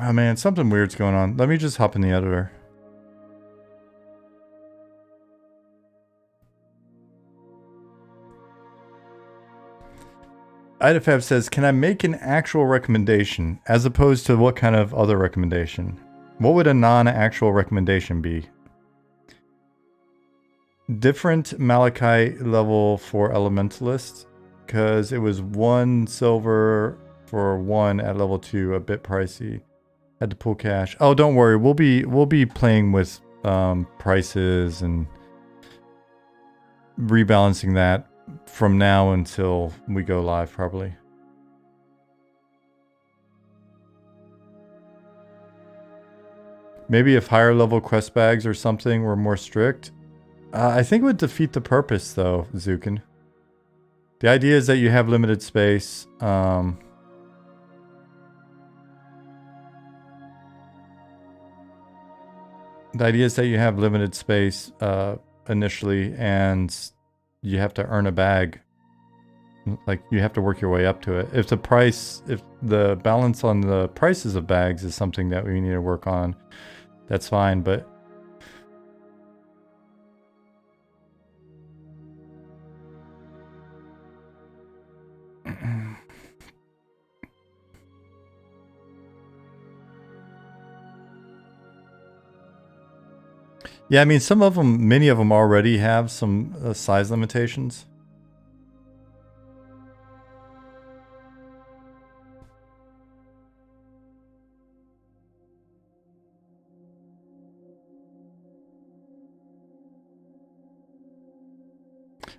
Oh man, something weird's going on. Let me just hop in the editor. IDFAB says, can I make an actual recommendation as opposed to what kind of other recommendation? What would a non-actual recommendation be? Different Malachite level for Elementalist, because it was 1 silver for 1 at level 2, a bit pricey. Had to pull cash. Oh, don't worry, we'll be playing with prices and rebalancing that from now until we go live, probably. Maybe if higher level quest bags or something were more strict. I think it would defeat the purpose, though, Zukin. The idea is that you have limited space. The idea is that you have limited space initially, and you have to earn a bag. Like, you have to work your way up to it. If the balance on the prices of bags is something that we need to work on, that's fine, but yeah, I mean, many of them already have some size limitations.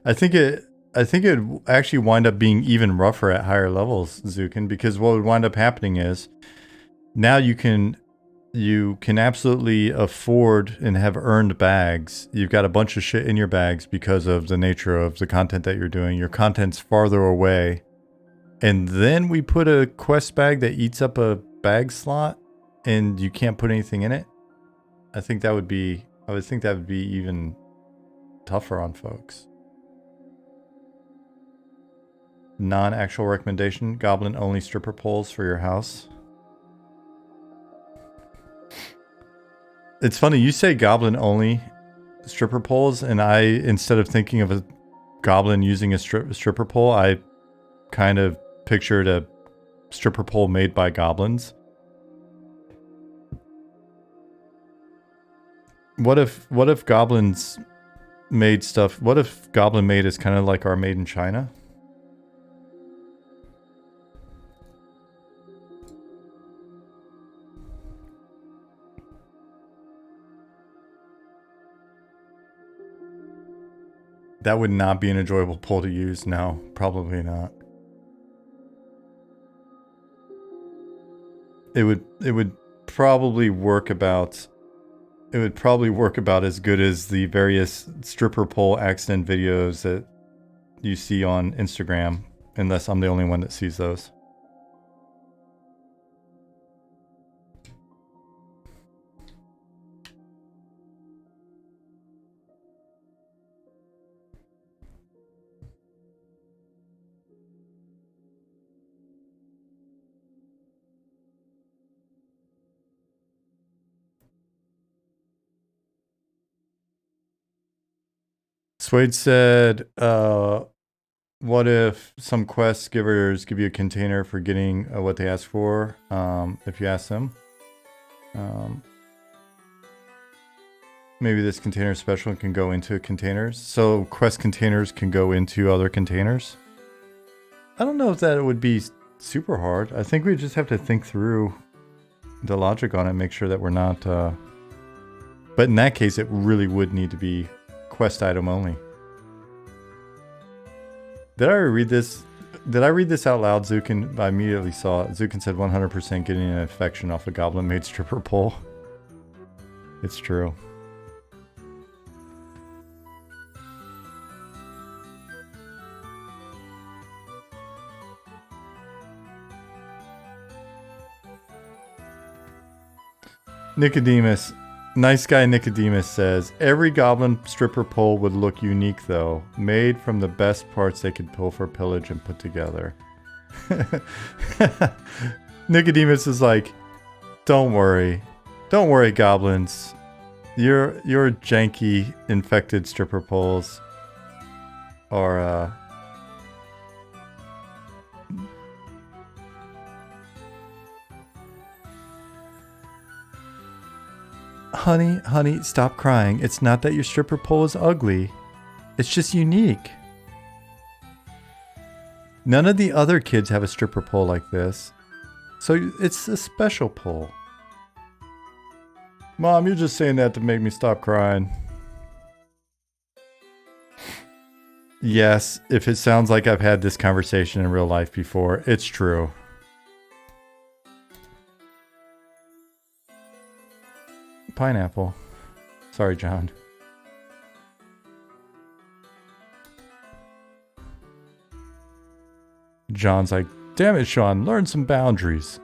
I think it would actually wind up being even rougher at higher levels, Zukin, because what would wind up happening is now you can absolutely afford and have earned bags. You've got a bunch of shit in your bags because of the nature of the content that you're doing. Your content's farther away. And then we put a quest bag that eats up a bag slot and you can't put anything in it. I would think that would be even tougher on folks. Non-actual recommendation, goblin only stripper poles for your house. It's funny, you say goblin only stripper poles, and I, instead of thinking of a goblin using a stripper pole, I kind of pictured a stripper pole made by goblins. What if goblins made stuff? What if goblin made is kind of like our made in China? That would not be an enjoyable pole to use. No, probably not. It would probably work about. It would probably work about as good as the various stripper pole accident videos that you see on Instagram, unless I'm the only one that sees those. Swade said, what if some quest givers give you a container for getting what they ask for, if you ask them? Maybe this container special can go into containers. So quest containers can go into other containers. I don't know if that would be super hard. I think we just have to think through the logic on it, make sure that we're not... But in that case, it really would need to be quest item only. Did I read this? Did I read this out loud, Zukin? I immediately saw it. Zukin said 100% getting an infection off a goblin-made stripper pole. It's true. Nicodemus, Nice guy Nicodemus says, every goblin stripper pole would look unique though, made from the best parts they could pull for pillage and put together. Nicodemus is like, don't worry, goblins. Your janky infected stripper poles are Honey, stop crying. It's not that your stripper pole is ugly. It's just unique. None of the other kids have a stripper pole like this. So it's a special pole. Mom, you're just saying that to make me stop crying. Yes, if it sounds like I've had this conversation in real life before, it's true. Pineapple. Sorry, John. John's like, damn it, Sean, learn some boundaries.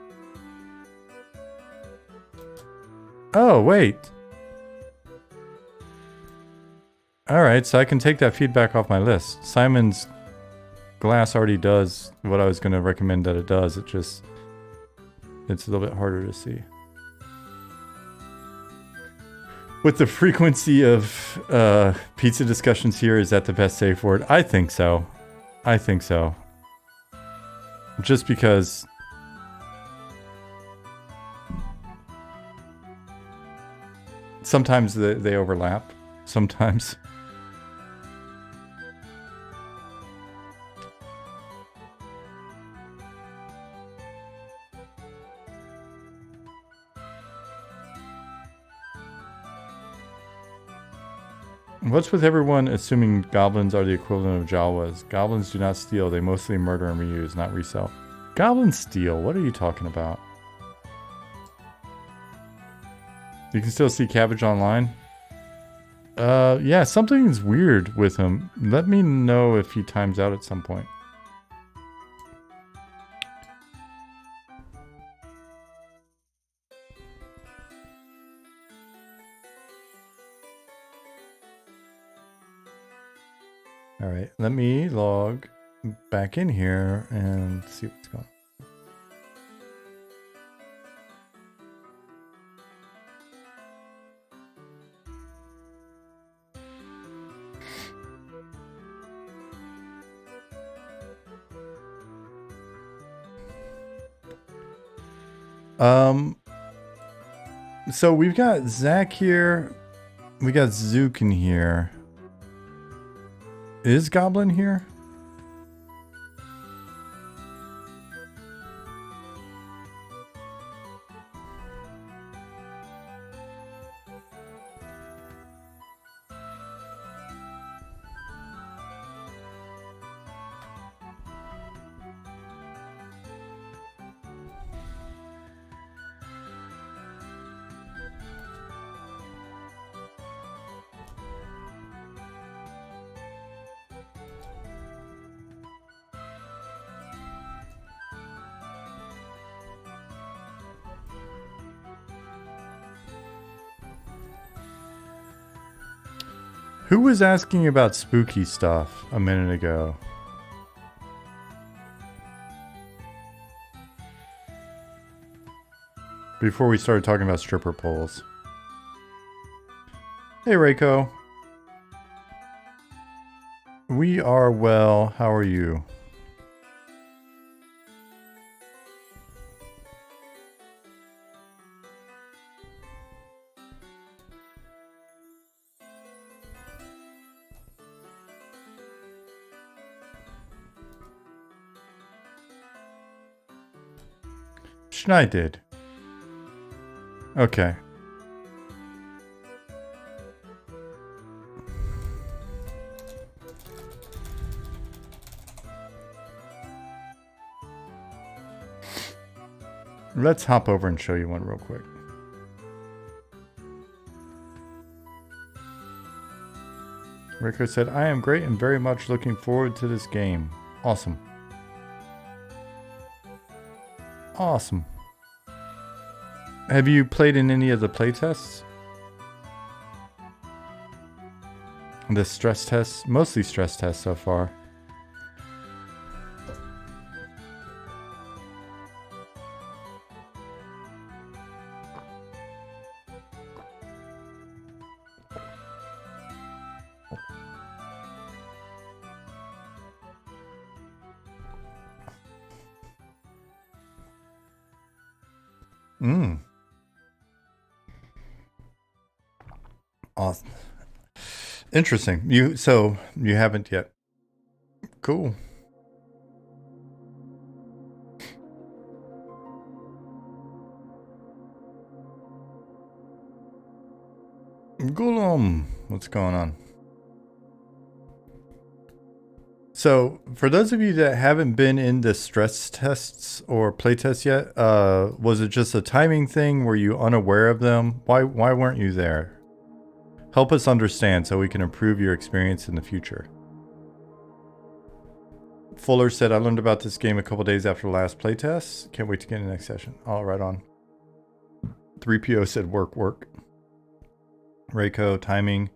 Oh, wait. Alright, so I can take that feedback off my list. Simon's glass already does what I was going to recommend that it does. It's a little bit harder to see. With the frequency of pizza discussions here, is that the best safe word? I think so. Just because sometimes they overlap. Sometimes. What's with everyone assuming goblins are the equivalent of Jawas? Goblins do not steal, they mostly murder and reuse, not resell. Goblins steal? What are you talking about? You can still see Cabbage online? Yeah, something's weird with him. Let me know if he times out at some point. Alright, let me log back in here and see what's going on. So we've got Zach here. We got Zook in here. Is Goblin here? Who was asking about spooky stuff a minute ago? Before we started talking about stripper poles. Hey, Reiko. We are well. How are you? I did. Okay. Let's hop over and show you one real quick. Rico said, I am great and very much looking forward to this game. Awesome. Awesome. Have you played in any of the playtests? The stress tests, mostly stress tests so far. Awesome. Interesting. So you haven't yet. Cool. Gulum, what's going on? So, for those of you that haven't been in the stress tests or playtests yet, was it just a timing thing? Were you unaware of them? Why weren't you there? Help us understand so we can improve your experience in the future. Fuller said, I learned about this game a couple days after the last playtest. Can't wait to get in the next session. All right on. 3PO said, work. Reiko, timing.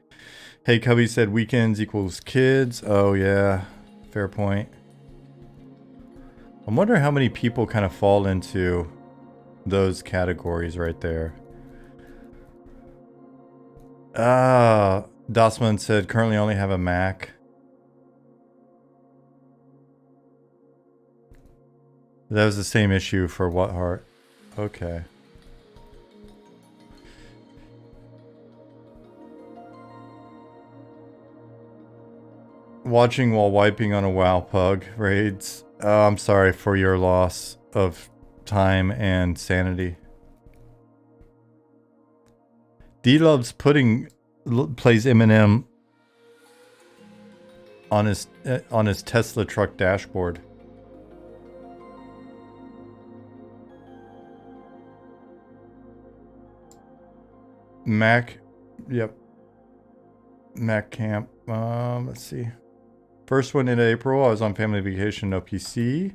Hey, Cubby said, weekends equals kids. Oh, yeah. Fair point. I'm wondering how many people kind of fall into those categories right there. Dossman said, currently only have a Mac. That was the same issue for What Heart? Okay. Watching while wiping on a WoW pug raids. I'm sorry for your loss of time and sanity. D-Loves Pudding plays Eminem on his Tesla truck dashboard. Mac, yep. Mac camp. Let's see. First one in April, I was on family vacation, no PC.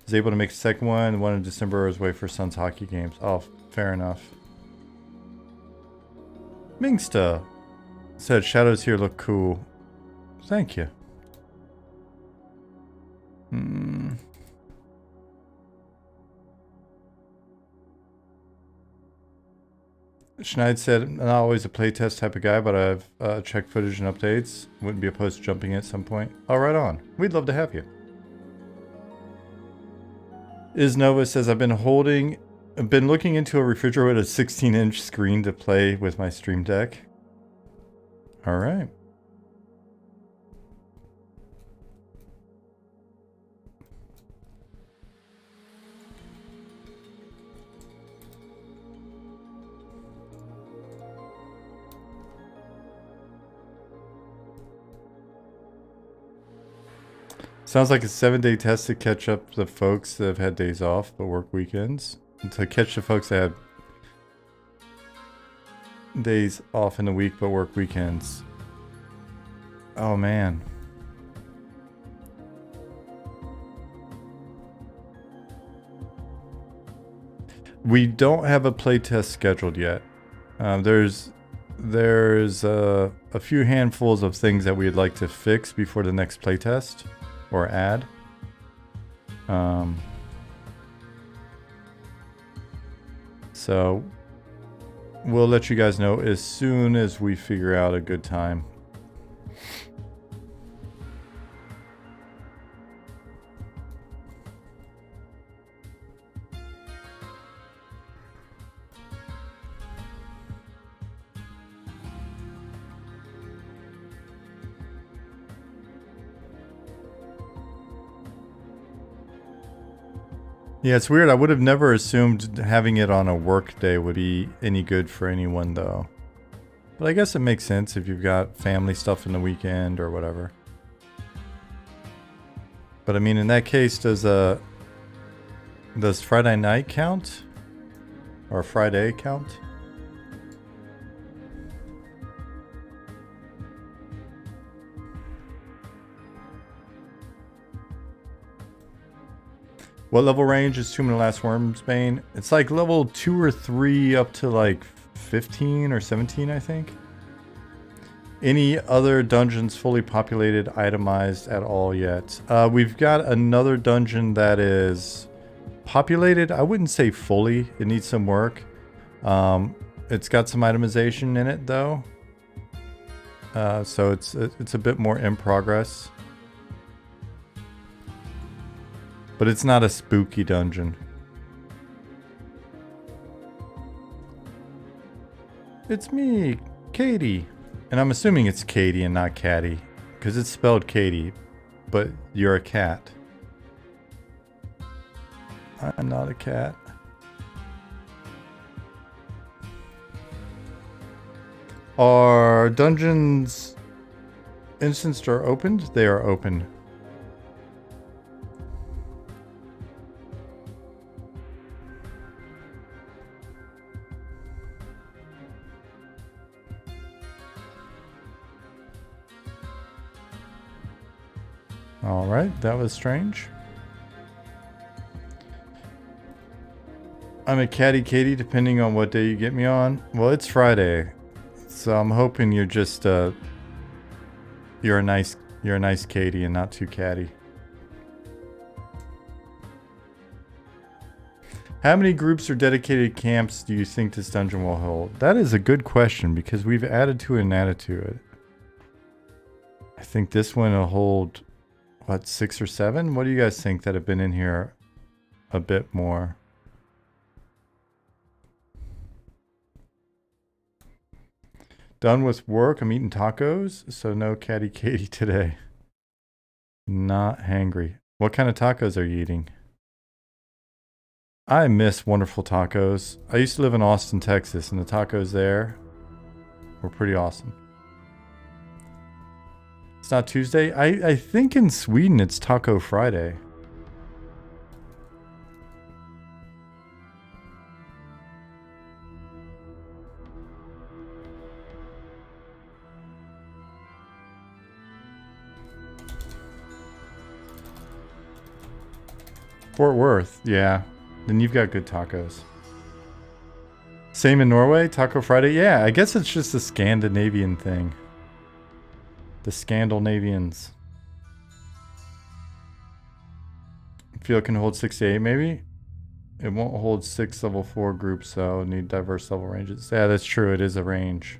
Was able to make a second one. The one in December, I was away for son's hockey games. Oh, fair enough. Mingsta said, shadows here look cool. Thank you. Schneid said, not always a playtest type of guy, but I've checked footage and updates. Wouldn't be opposed to jumping in at some point. Oh, right on. We'd love to have you. Isnova says, I've been looking into a refrigerator with a 16-inch screen to play with my Stream Deck. All right. Sounds like a 7-day test to catch up the folks that have had days off but work weekends. And to catch the folks that have days off in the week but work weekends. Oh man. We don't have a playtest scheduled yet. There's a few handfuls of things that we'd like to fix before the next playtest. Or add. So we'll let you guys know as soon as we figure out a good time. Yeah, it's weird. I would have never assumed having it on a work day would be any good for anyone, though. But I guess it makes sense if you've got family stuff in the weekend or whatever. But I mean, in that case, does Friday night count? Or Friday count? What level range is Tomb of the Last Wormsbane? It's like level 2 or 3 up to like 15 or 17, I think. Any other dungeons fully populated, itemized at all yet? We've got another dungeon that is populated. I wouldn't say fully. It needs some work. It's got some itemization in it though. So it's a bit more in progress. But it's not a spooky dungeon. It's me, Katie. And I'm assuming it's Katie and not Catty, because it's spelled Katie, but you're a cat. I'm not a cat. Are dungeons instanced or opened? They are open. Alright, that was strange. I'm a catty Katie depending on what day you get me on. Well, it's Friday. So I'm hoping you're just you're a nice Katie and not too catty. How many groups or dedicated camps do you think this dungeon will hold? That is a good question because we've added to it and added to it. I think this one will hold, what, 6 or 7? What do you guys think that have been in here a bit more? Done with work. I'm eating tacos, so no catty Katie today. Not hangry. What kind of tacos are you eating? I miss wonderful tacos. I used to live in Austin, Texas, and the tacos there were pretty awesome. It's not Tuesday. I think in Sweden it's Taco Friday. Fort Worth, yeah. Then you've got good tacos. Same in Norway, Taco Friday? Yeah, I guess it's just a Scandinavian thing. The Scandinavians. I feel it can hold 6 to 8 maybe? It won't hold 6 level 4 groups, so need diverse level ranges. Yeah, that's true, it is a range.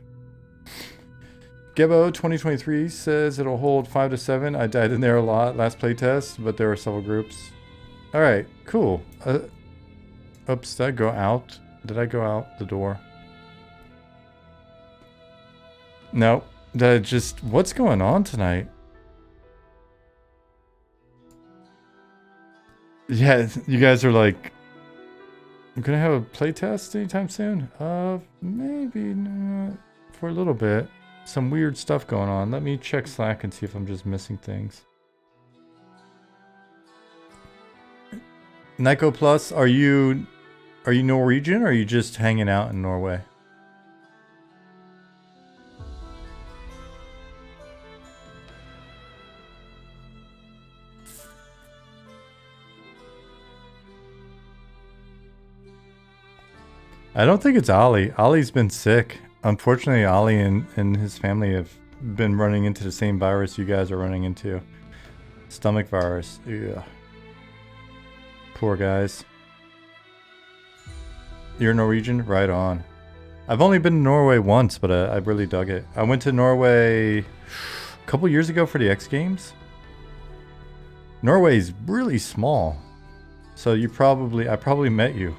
Gebo 2023 says it'll hold 5 to 7. I died in there a lot last playtest, but there were several groups. Alright, cool. Oops, did I go out? Did I go out the door? No. Did I just... What's going on tonight? Yeah, you guys are like... I'm gonna have a playtest anytime soon? Maybe not. For a little bit. Some weird stuff going on. Let me check Slack and see if I'm just missing things. Nico Plus, are you Norwegian or are you just hanging out in Norway? I don't think it's Ollie. Ollie's been sick. Unfortunately, Ollie and his family have been running into the same virus you guys are running into. Stomach virus. Yeah. Poor guys. You're Norwegian? Right on. I've only been to Norway once, but I really dug it. I went to Norway a couple years ago for the X Games. Norway's really small. So I probably met you.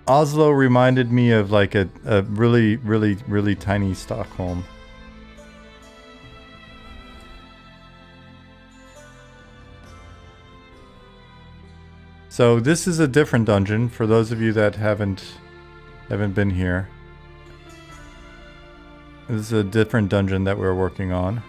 Oslo reminded me of like a really tiny Stockholm. So this is a different dungeon for those of you that haven't been here. This is a different dungeon that we're working on.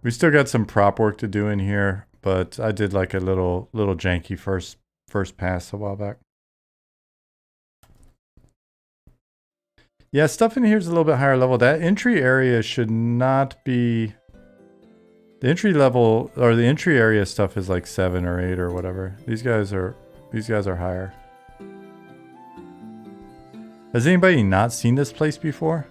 We still got some prop work to do in here, but I did like a little janky first pass a while back. Yeah, stuff in here is a little bit higher level. That entry area should not be... The entry level, or the entry area stuff is like 7 or 8 or whatever. These guys are higher. Has anybody not seen this place before?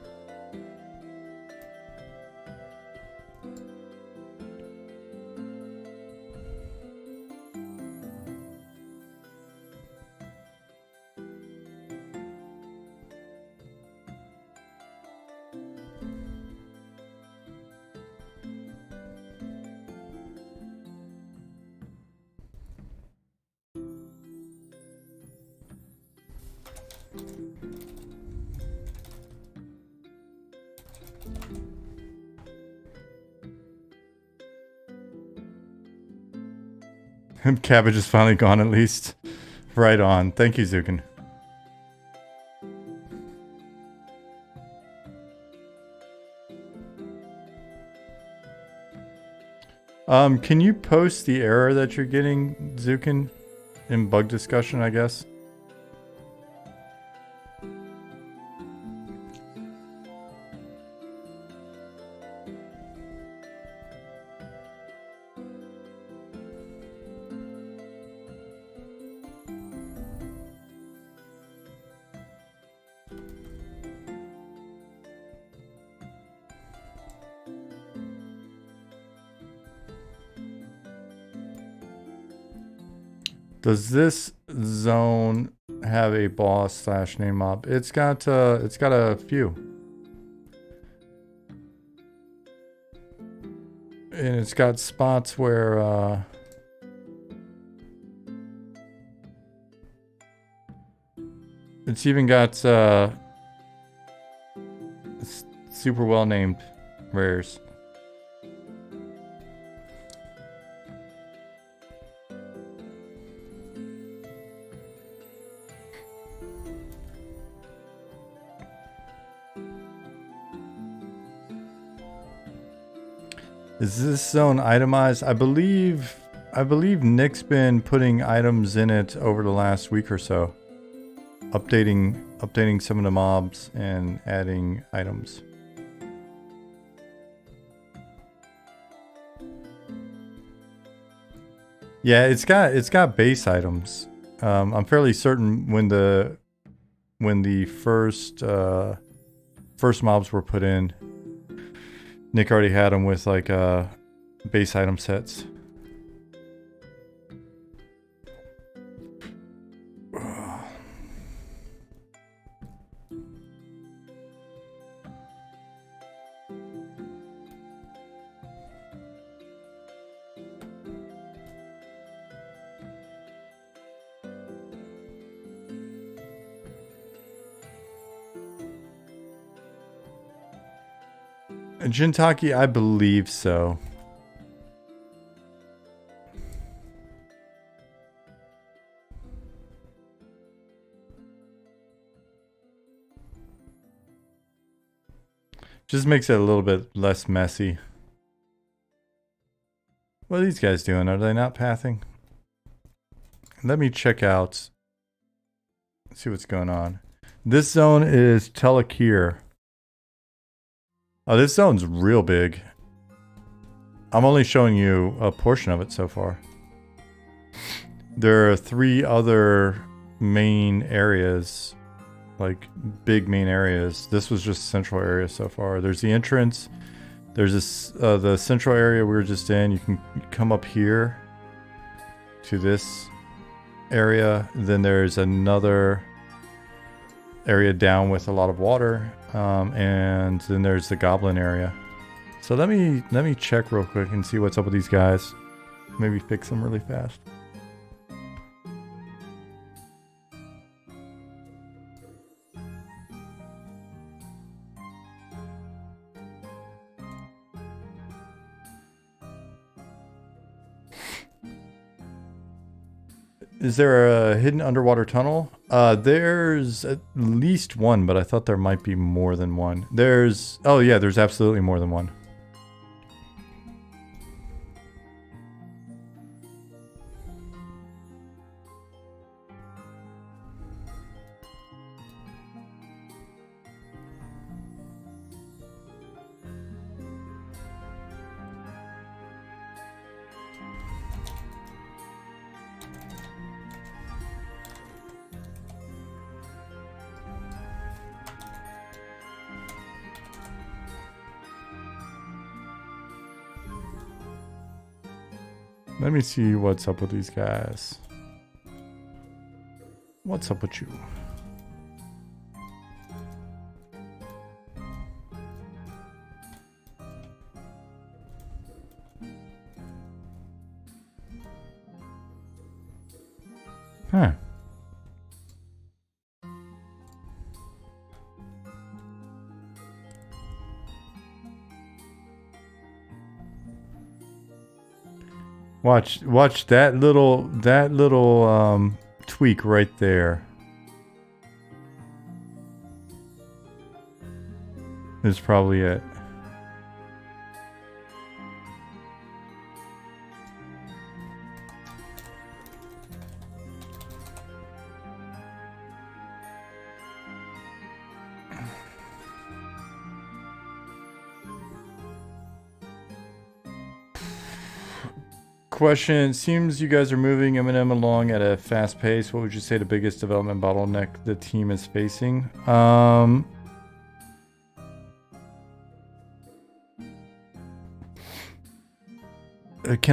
Cabbage is finally gone at least. Right on. Thank you, Zukin. Can you post the error that you're getting, Zukin, in bug discussion, I guess? Does this zone have a boss / name mob? It's got a few. And it's got spots where it's even got super well named rares. Is this zone itemized? I believe Nick's been putting items in it over the last week or so. Updating some of the mobs and adding items. Yeah, it's got base items. I'm fairly certain when the first mobs were put in, Nick already had them with like base item sets. Jintaki, I believe so. Just makes it a little bit less messy. What are these guys doing? Are they not pathing? Let me check out. See what's going on. This zone is Telekir. Oh, this zone's real big. I'm only showing you a portion of it so far. There are 3 other main areas, like big main areas. This was just central area so far. There's the entrance. There's this the central area we were just in. You can come up here to this area. Then there's another area down with a lot of water. And then there's the goblin area. So let me check real quick and see what's up with these guys. Maybe fix them really fast. Is there a hidden underwater tunnel? There's at least one, but I thought there might be more than one. Oh yeah, there's absolutely more than one. Let me see what's up with these guys. What's up with you? Huh. Watch that little tweak right there. Is probably it. Question, seems you guys are moving M&M along at a fast pace. What would you say the biggest development bottleneck the team is facing? Can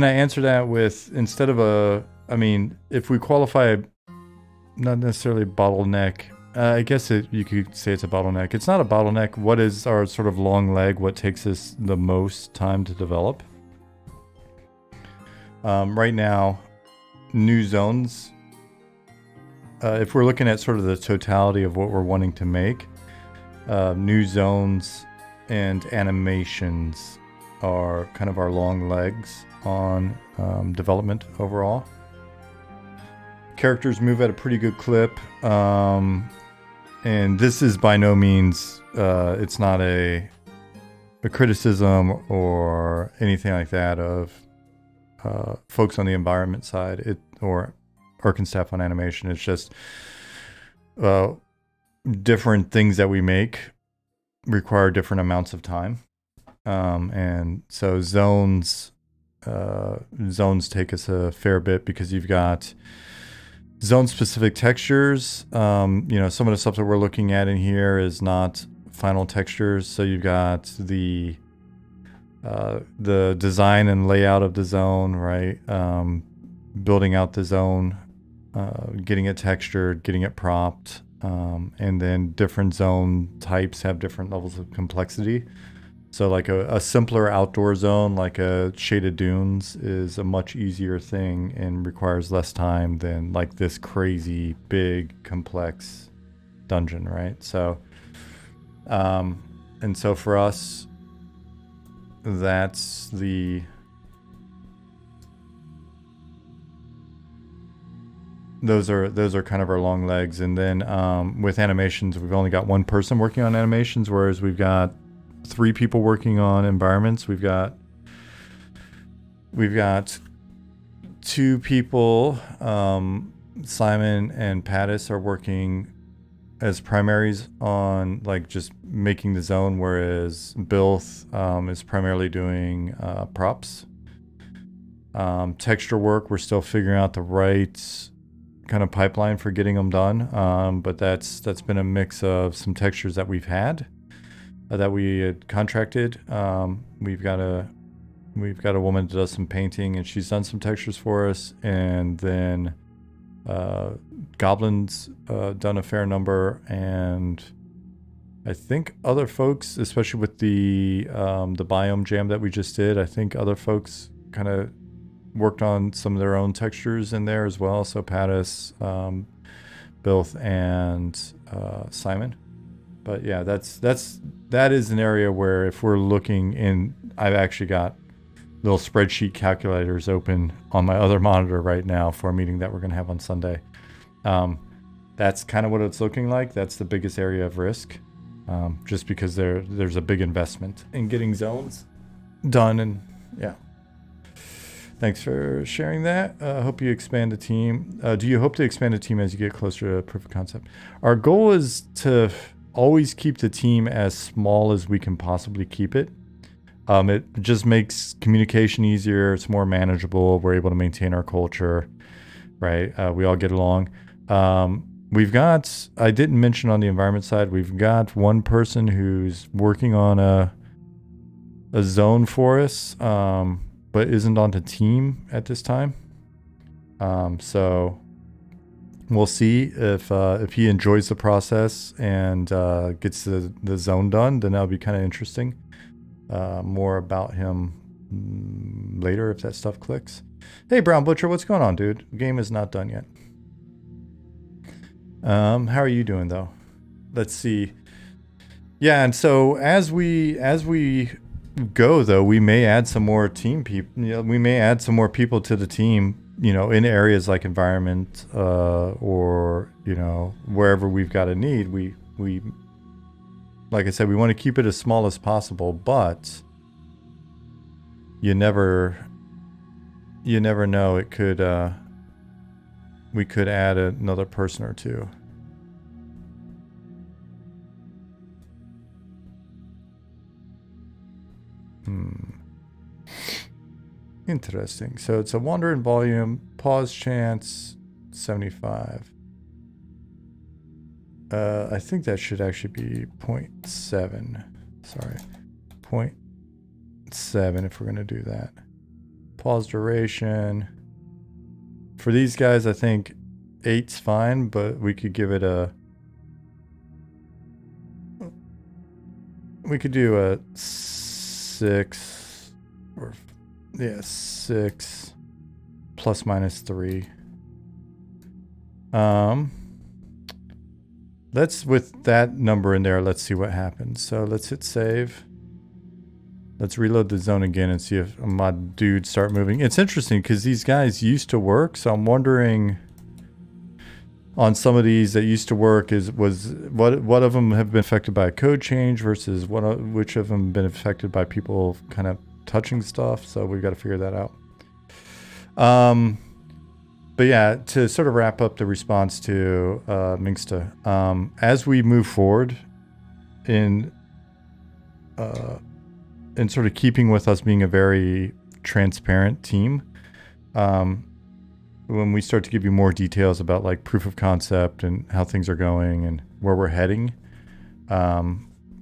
I answer that with, instead of I mean, if we qualify, not necessarily bottleneck, I guess you could say it's a bottleneck. It's not a bottleneck. What is our sort of long leg? What takes us the most time to develop? Right now, new zones. If we're looking at sort of the totality of what we're wanting to make, new zones and animations are kind of our long legs on development overall. Characters move at a pretty good clip, and this is by no means, it's not a criticism or anything like that of folks on the environment side, or Ark and staff on animation. It's just different things that we make require different amounts of time, and so zones take us a fair bit because you've got zone specific textures. Some of the stuff that we're looking at in here is not final textures, so you've got the design and layout of the zone, right? Building out the zone, getting it textured, getting it propped, and then different zone types have different levels of complexity. So like a simpler outdoor zone, like a shaded dunes, is a much easier thing and requires less time than like this crazy, big, complex dungeon, right? So, and so for us, those are kind of our long legs. And then with animations, we've only got one person working on animations, whereas we've got 3 people working on environments. We've got 2 people, Simon and Pattis, are working as primaries on like just making the zone, whereas Bill is primarily doing props. Texture work, we're still figuring out the right kind of pipeline for getting them done, but that's been a mix of some textures that we've had that we had contracted. We've got a woman that does some painting, and she's done some textures for us, and then Goblin's done a fair number, and I think other folks, especially with the biome jam that we just did, I think other folks kind of worked on some of their own textures in there as well. So Pattis, Bilth, and Simon. But yeah, that is an area where if we're looking in, I've actually got little spreadsheet calculators open on my other monitor right now for a meeting that we're going to have on Sunday. That's kind of what it's looking like. That's the biggest area of risk, just because there's a big investment in getting zones done. And yeah, thanks for sharing that. Hope you expand the team. Do you hope to expand the team as you get closer to proof of concept? Our goal is to always keep the team as small as we can possibly keep it. It just makes communication easier. It's more manageable. We're able to maintain our culture, right? We all get along. We've got, I didn't mention on the environment side, we've got one person who's working on a zone for us. but isn't on the team at this time. So we'll see if he enjoys the process and gets the zone done. Then that'll be kind of interesting. More about him later if that stuff clicks. Hey, Brown Butcher, what's going on, dude? Game is not done yet. How are you doing though? Let's see. Yeah, and so as we go though, we may add some more team people. You know, we may add some more people to the team. You know, in areas like environment, or you know, wherever we've got a need. We like I said, we want to keep it as small as possible, but you never know. It could we could add another person or two. Interesting. So it's a wander in volume, pause chance, 75. I think that should actually be 0.7. Sorry. 0.7 if we're going to do that. Pause duration. For these guys, I think 8's fine, but we could give it a... We could do a 6 or... Yeah, 6 plus minus 3. Let's, with that number in there, let's see what happens. So let's hit save. Let's reload the zone again and see if my dudes start moving. It's interesting because these guys used to work, so I'm wondering on some of these that used to work what of them have been affected by a code change versus which of them been affected by people kind of touching stuff. So we've got to figure that out. But yeah, to sort of wrap up the response to Mingsta, as we move forward in sort of keeping with us being a very transparent team, when we start to give you more details about like proof of concept and how things are going and where we're heading,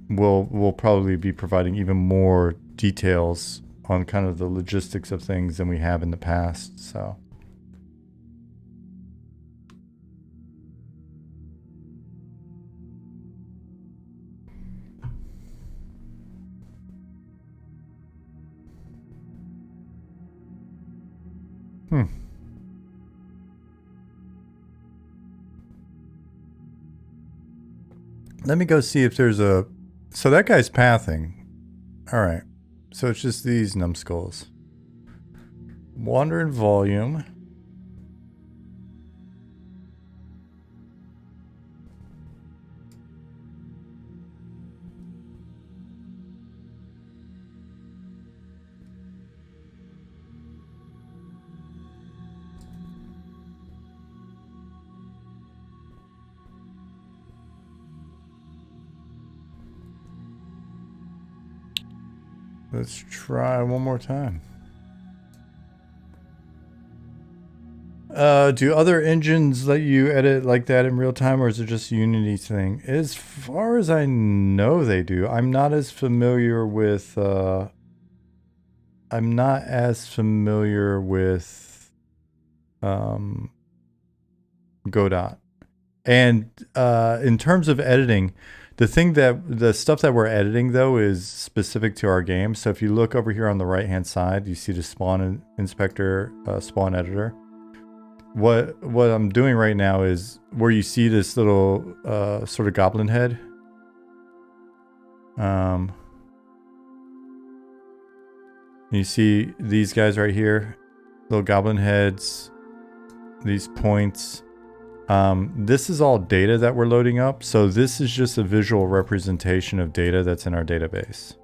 we'll probably be providing even more details on kind of the logistics of things than we have in the past. So let me go see if there's a... So that guy's pathing. All right. So it's just these numbskulls. Wander in volume. Let's try one more time. Do other engines let you edit like that in real time, or is it just a Unity thing? As far as I know, they do. I'm not as familiar with Godot. And in terms of editing, the stuff that we're editing though is specific to our game. So if you look over here on the right hand side, you see the spawn inspector, spawn editor. What I'm doing right now is where you see this little sort of goblin head. You see these guys right here, little goblin heads, these points. This is all data that we're loading up. So this is just a visual representation of data that's in our database.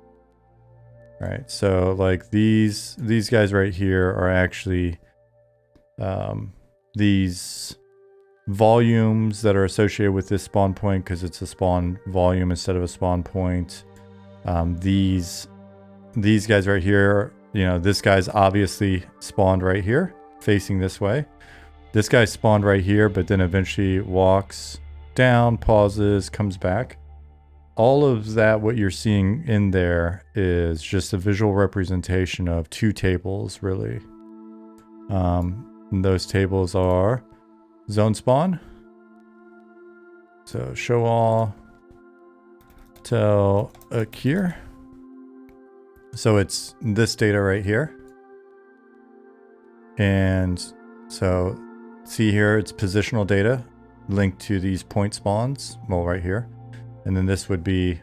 Right. So like these guys right here are actually these volumes that are associated with this spawn point because it's a spawn volume instead of a spawn point. These guys right here, you know, this guy's obviously spawned right here, facing this way. This guy spawned right here, but then eventually walks down, pauses, comes back. all of that, what you're seeing in there is just a visual representation of two tables, really. And those tables are zone spawn. So show all, tell here. So it's this data right here. And so see here, it's positional data linked to these point spawns, well, right here. And then this would be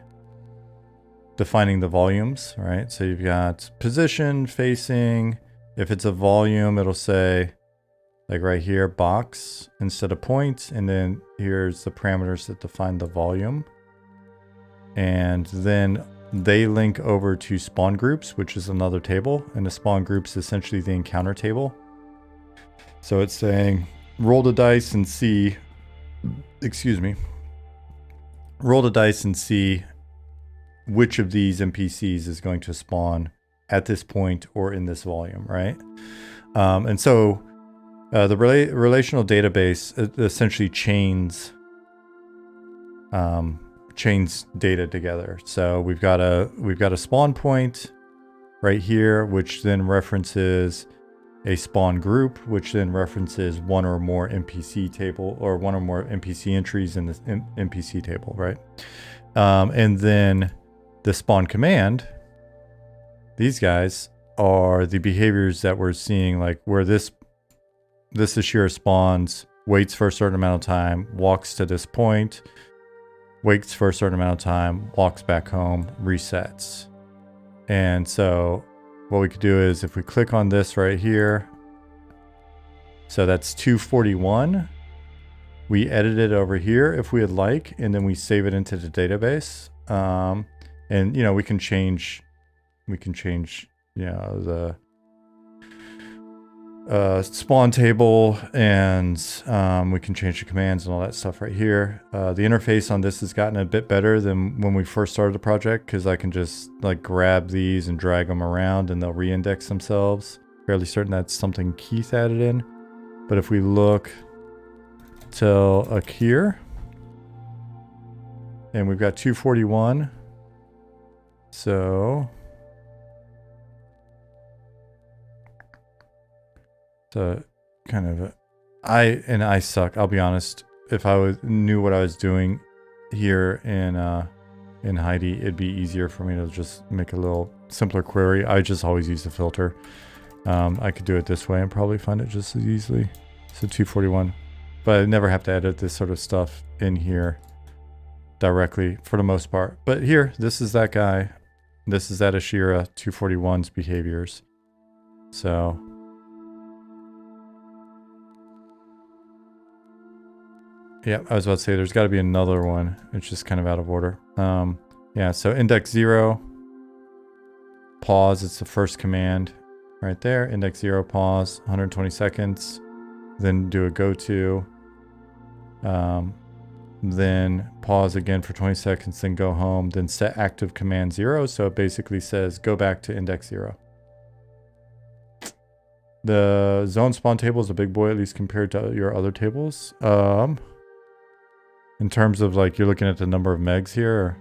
defining the volumes, right? So you've got position, facing. If it's a volume, it'll say, like right here, box instead of point. And then here's the parameters that define the volume. And then they link over to spawn groups, which is another table. And the spawn groups is essentially the encounter table. So it's saying, roll the dice and see, excuse me, roll the dice and see which of these NPCs is going to spawn at this point or in this volume, right? And so the relational database essentially chains data together. So we've got a spawn point right here, which then references a spawn group, which then references one or more NPC table or one or more NPC entries in this NPC table, right? And then the spawn command, these guys are the behaviors that we're seeing, like where this Ashira spawns, waits for a certain amount of time, walks to this point, waits for a certain amount of time, walks back home, resets. And so what we could do is if we click on this right here, so that's 241. We edit it over here if we would like, and then we save it into the database. And you know, we can change, you know, the spawn table, and we can change the commands and all that stuff right here. The interface on this has gotten a bit better than when we first started the project, because I can just like grab these and drag them around and they'll reindex themselves. Fairly certain that's something Keith added in. But if we look till here, and we've got 241. So kind of I suck, I'll be honest. If I knew what I was doing here in Heidi, it'd be easier for me to just make a little simpler query. I just always use the filter. I could do it this way and probably find it just as easily. So 241, but I never have to edit this sort of stuff in here directly for the most part. But here, this is that guy. This is that Ashira 241's behaviors. So yeah, I was about to say there's got to be another one. It's just kind of out of order. Yeah, so index 0, pause. It's the first command right there. Index 0, pause, 120 seconds. Then do a go to. Then pause again for 20 seconds, then go home, then set active command 0. So it basically says go back to index 0. The zone spawn table is a big boy, at least compared to your other tables. In terms of like, you're looking at the number of megs here. Or?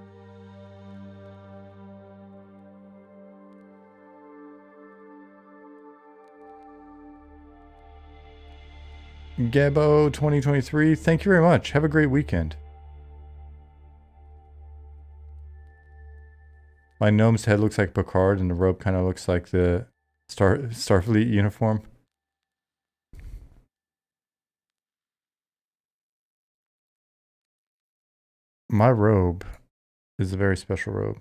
Gabo 2023, thank you very much. Have a great weekend. My gnome's head looks like Picard, and the robe kind of looks like the Starfleet uniform. My robe is a very special robe.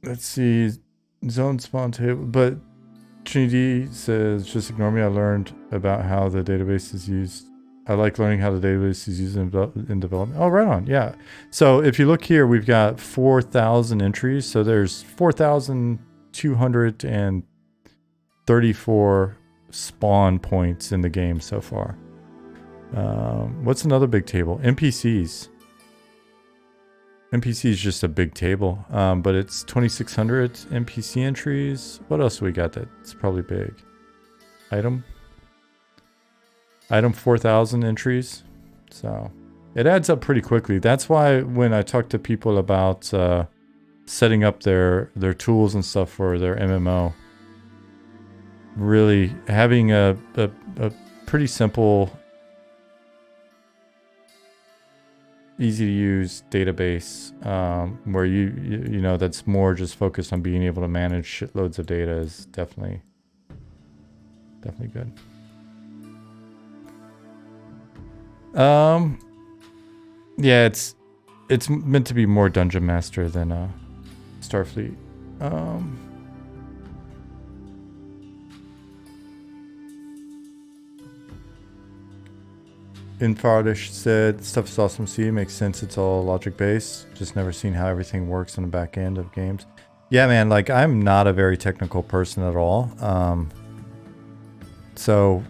Let's see, zone spawn table, but Trinity says, just ignore me. I learned about how the database is used. I like learning how the database is used in development. Oh, right on. Yeah. So if you look here, we've got 4,000 entries. So there's 4,234 spawn points in the game so far. What's another big table? NPCs. NPC is just a big table, but it's 2,600 NPC entries. What else we got that's probably big? item 4,000 entries. So it adds up pretty quickly. That's why when I talk to people about setting up their tools and stuff for their MMO, really having a pretty simple, easy to use database where you know that's more just focused on being able to manage shitloads of data is definitely good. Yeah, it's meant to be more Dungeon Master than Starfleet. Infardish said, stuff is awesome. See, it makes sense. It's all logic based. Just never seen how everything works on the back end of games. Yeah, man, like I'm not a very technical person at all. So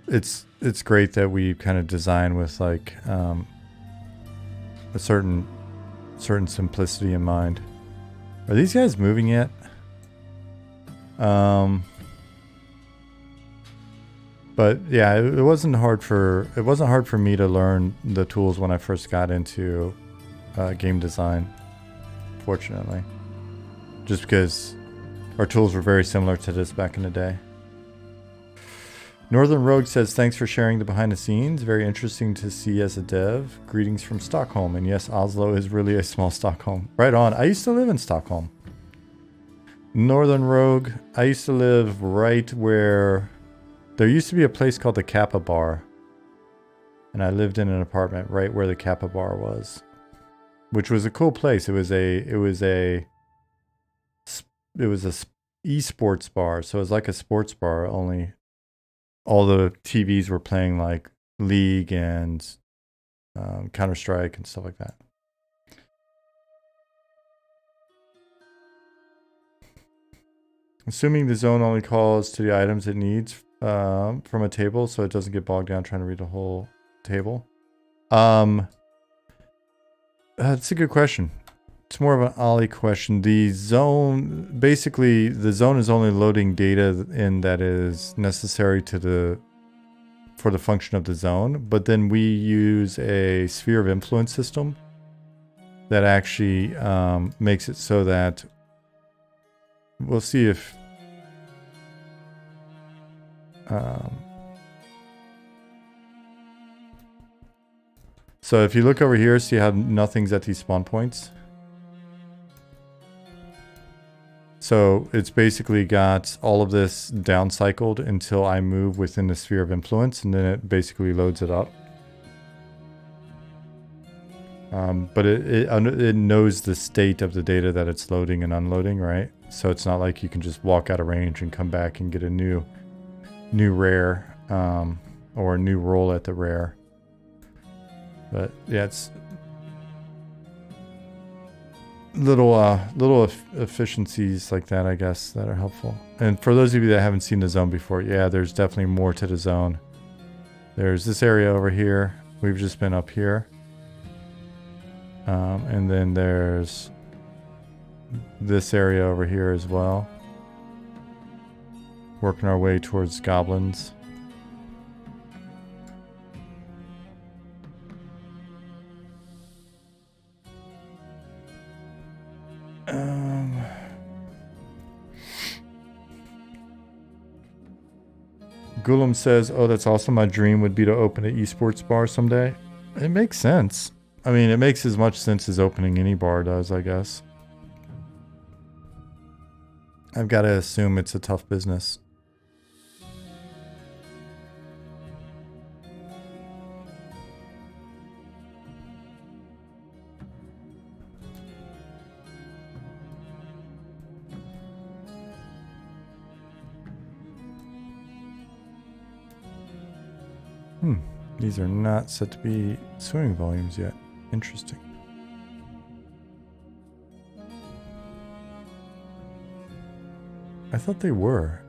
it's great that we kind of design with like a certain simplicity in mind. Are these guys moving yet? But yeah, it wasn't hard for me to learn the tools when I first got into game design. Fortunately, just because our tools were very similar to this back in the day. Northern Rogue says, thanks for sharing the behind the scenes. Very interesting to see as a dev. Greetings from Stockholm. And yes, Oslo is really a small Stockholm. Right on. I used to live in Stockholm. Northern Rogue. I used to live right where there used to be a place called the Kappa Bar. And I lived in an apartment right where the Kappa Bar was, which was a cool place. It was a esports bar. So it was like a sports bar, only all the TVs were playing like League and Counter-Strike and stuff like that. Assuming the zone only calls to the items it needs from a table, so it doesn't get bogged down trying to read the whole table. That's a good question. It's more of an Ollie question. The zone, basically, the zone is only loading data in that is necessary for the function of the zone. But then we use a sphere of influence system that actually makes it so that we'll see if so if you look over here, see how nothing's at these spawn points. So it's basically got all of this down cycled until I move within the sphere of influence, and then it basically loads it up. But it knows the state of the data that it's loading and unloading, right? So it's not like you can just walk out of range and come back and get a new rare or a new roll at the rare. But yeah, it's little efficiencies like that, I guess, that are helpful. And for those of you that haven't seen the zone before, yeah, there's definitely more to the zone. There's this area over here. We've just been up here. And then there's this area over here as well. Working our way towards goblins. Gulam says, oh, that's awesome. My dream would be to open an esports bar someday. It makes sense. I mean, it makes as much sense as opening any bar does, I guess. I've got to assume it's a tough business. These are not set to be swimming volumes yet. Interesting. I thought they were.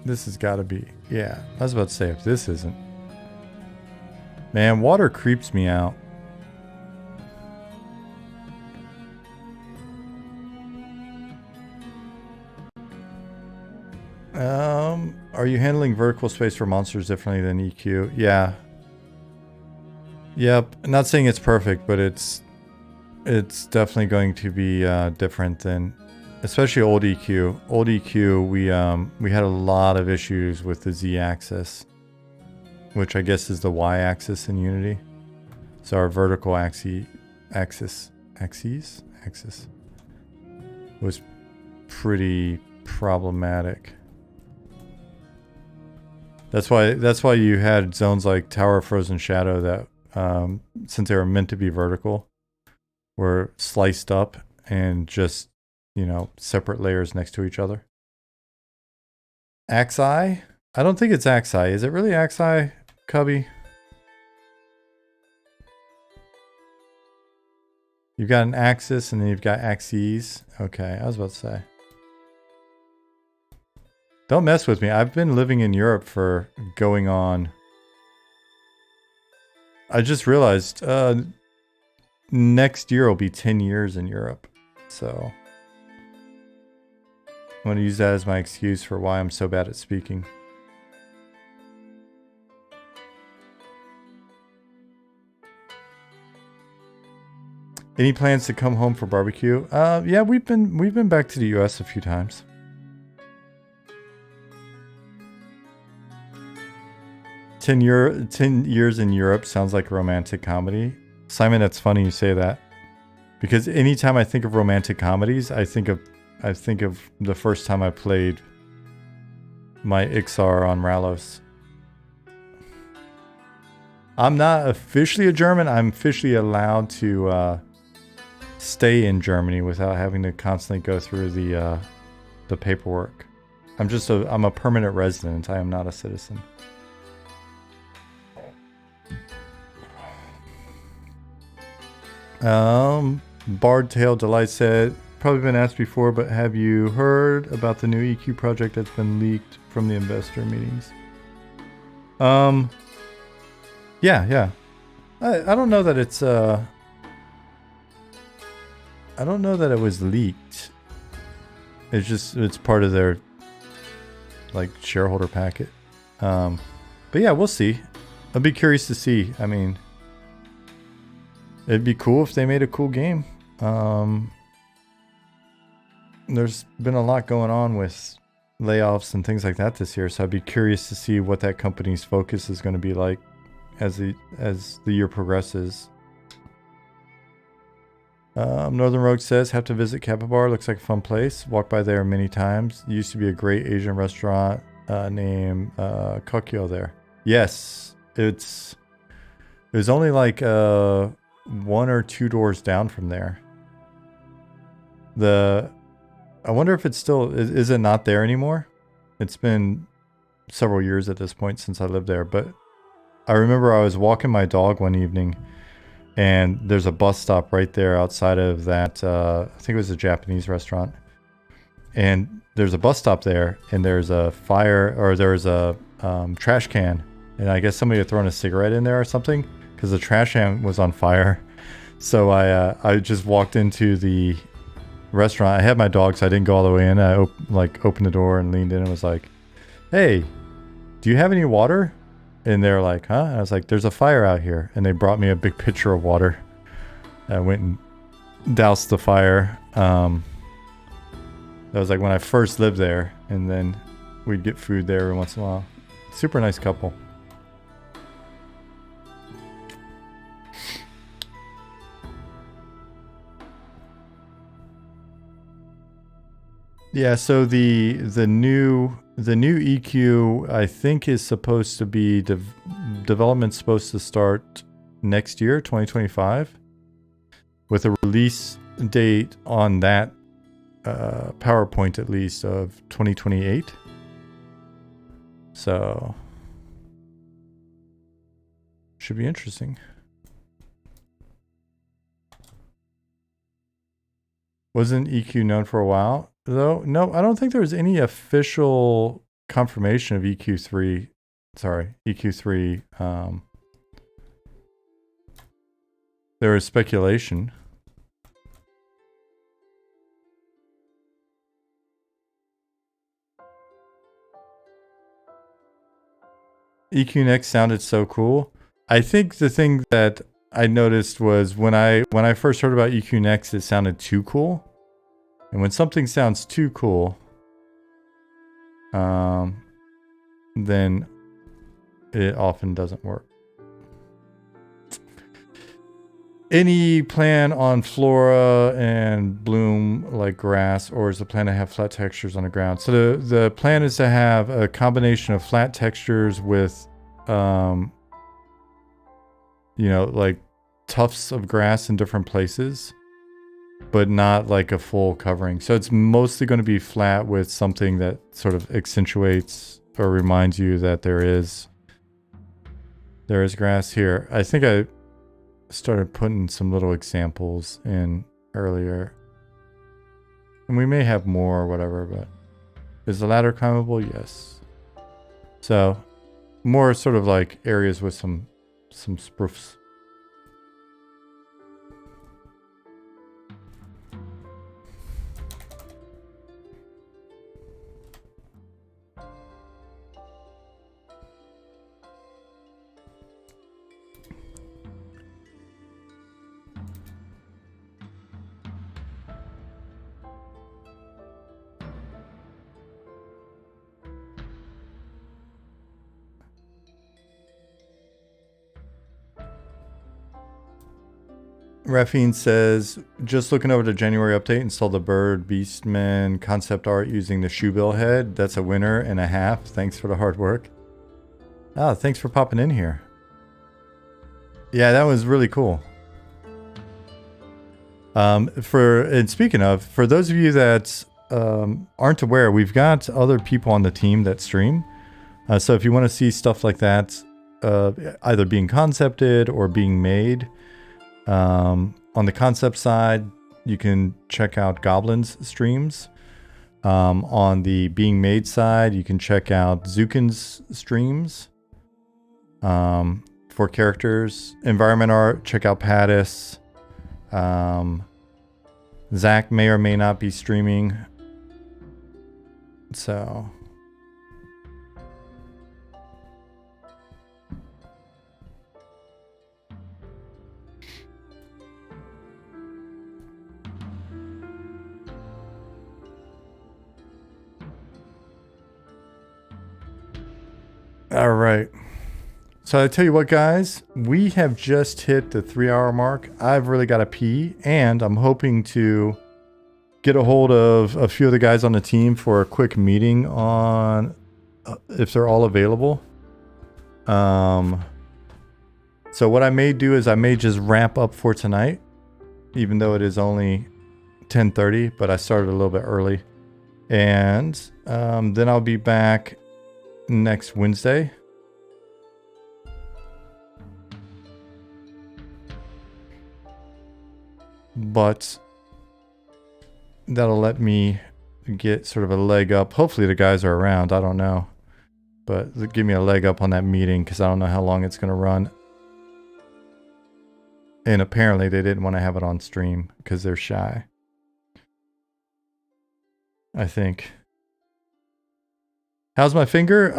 This has got to be. Yeah, I was about to say if this isn't. Man, water creeps me out. Are you handling vertical space for monsters differently than EQ? Yeah. Yep. I'm not saying it's perfect, but it's definitely going to be different than, especially old EQ. Old EQ, we had a lot of issues with the Z-axis, which I guess is the Y-axis in Unity. So our vertical axis was pretty problematic. That's why you had zones like Tower of Frozen Shadow that, since they were meant to be vertical, were sliced up and just, you know, separate layers next to each other. Axi? I don't think it's Axi. Is it really Axi, Cubby? You've got an axis and then you've got axes. Okay, I was about to say. Don't mess with me. I've been living in Europe for going on. I just realized next year will be 10 years in Europe. So I'm going to use that as my excuse for why I'm so bad at speaking. Any plans to come home for barbecue? Yeah, we've been back to the US a few times. Ten years in Europe sounds like a romantic comedy. Simon, that's funny you say that. Because anytime I think of romantic comedies, I think of the first time I played my Ixar on Ralos. I'm not officially a German. I'm officially allowed to stay in Germany without having to constantly go through the paperwork. I'm a permanent resident. I am not a citizen. Bardtail Delight said, probably been asked before, but have you heard about the new EQ project that's been leaked from the investor meetings? Yeah. I don't know that it's I don't know that it was leaked. It's part of their like shareholder packet. But yeah, we'll see. I'll be curious to see. I mean, it'd be cool if they made a cool game. There's been a lot going on with layoffs and things like that this year, so I'd be curious to see what that company's focus is going to be like as the year progresses. Northern Rogue says, have to visit Kappa Bar. Looks like a fun place. Walked by there many times. Used to be a great Asian restaurant named Kokyo there. Yes, it was only like 1 or 2 doors down from there. I wonder if it's still, is it not there anymore? It's been several years at this point since I lived there, but I remember I was walking my dog one evening and there's a bus stop right there outside of that, I think it was a Japanese restaurant. And there's a bus stop there and there's a fire, or there's a trash can. And I guess somebody had thrown a cigarette in there or something because the trash can was on fire. So I just walked into the restaurant. I had my dog, so I didn't go all the way in. I opened the door and leaned in and was like, hey, do you have any water? And they're like, huh? And I was like, there's a fire out here. And they brought me a big pitcher of water. I went and doused the fire. That was like when I first lived there. And then we'd get food there every once in a while. Super nice couple. Yeah, so the new EQ I think is supposed to be development's supposed to start next year, 2025, with a release date on that PowerPoint at least of 2028. So should be interesting. Wasn't EQ known for a while? Though, no, I don't think there was any official confirmation of EQ3. Sorry, EQ3. There was speculation. EQNext sounded so cool. I think the thing that I noticed was when I first heard about EQNext, it sounded too cool. And when something sounds too cool, then it often doesn't work. Any plan on flora and bloom like grass, or is the plan to have flat textures on the ground? So the plan is to have a combination of flat textures with, you know, like tufts of grass in different places, but not like a full covering. So it's mostly going to be flat with something that sort of accentuates or reminds you that there is grass here. I think I started putting some little examples in earlier. And we may have more or whatever, but is the ladder climbable? Yes. So more sort of like areas with some spoofs. Raffine says, just looking over the January update, install the Bird Beastman concept art using the shoebill head. That's a winner and a half. Thanks for the hard work. Ah, thanks for popping in here. Yeah, that was really cool. And speaking of, for those of you that aren't aware, we've got other people on the team that stream. So if you want to see stuff like that, either being concepted or being made, on the concept side, you can check out Goblin's streams. On the being made side, you can check out Zukin's streams. For characters, environment art, check out Pattis. Zach may or may not be streaming. So all right. So I tell you what, guys, we have just hit the 3-hour mark. I've really got to pee, and I'm hoping to get a hold of a few of the guys on the team for a quick meeting on if they're all available. So what I may do is I may just wrap up for tonight, even though it is only 10:30, but I started a little bit early. And then I'll be back next Wednesday. But that'll let me get sort of a leg up. Hopefully the guys are around. I don't know. But give me a leg up on that meeting because I don't know how long it's going to run. And apparently they didn't want to have it on stream because they're shy. I think. How's my finger?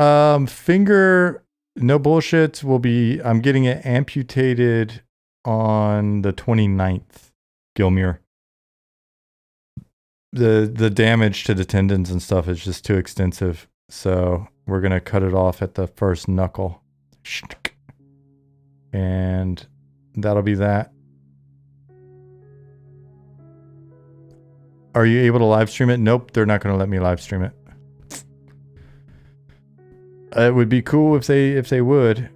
Finger, no bullshit, I'm getting it amputated on the 29th. Gilmere. The damage to the tendons and stuff is just too extensive, so we're gonna cut it off at the first knuckle, and that'll be that. Are you able to live stream it? Nope, they're not gonna let me live stream it. It would be cool if they would.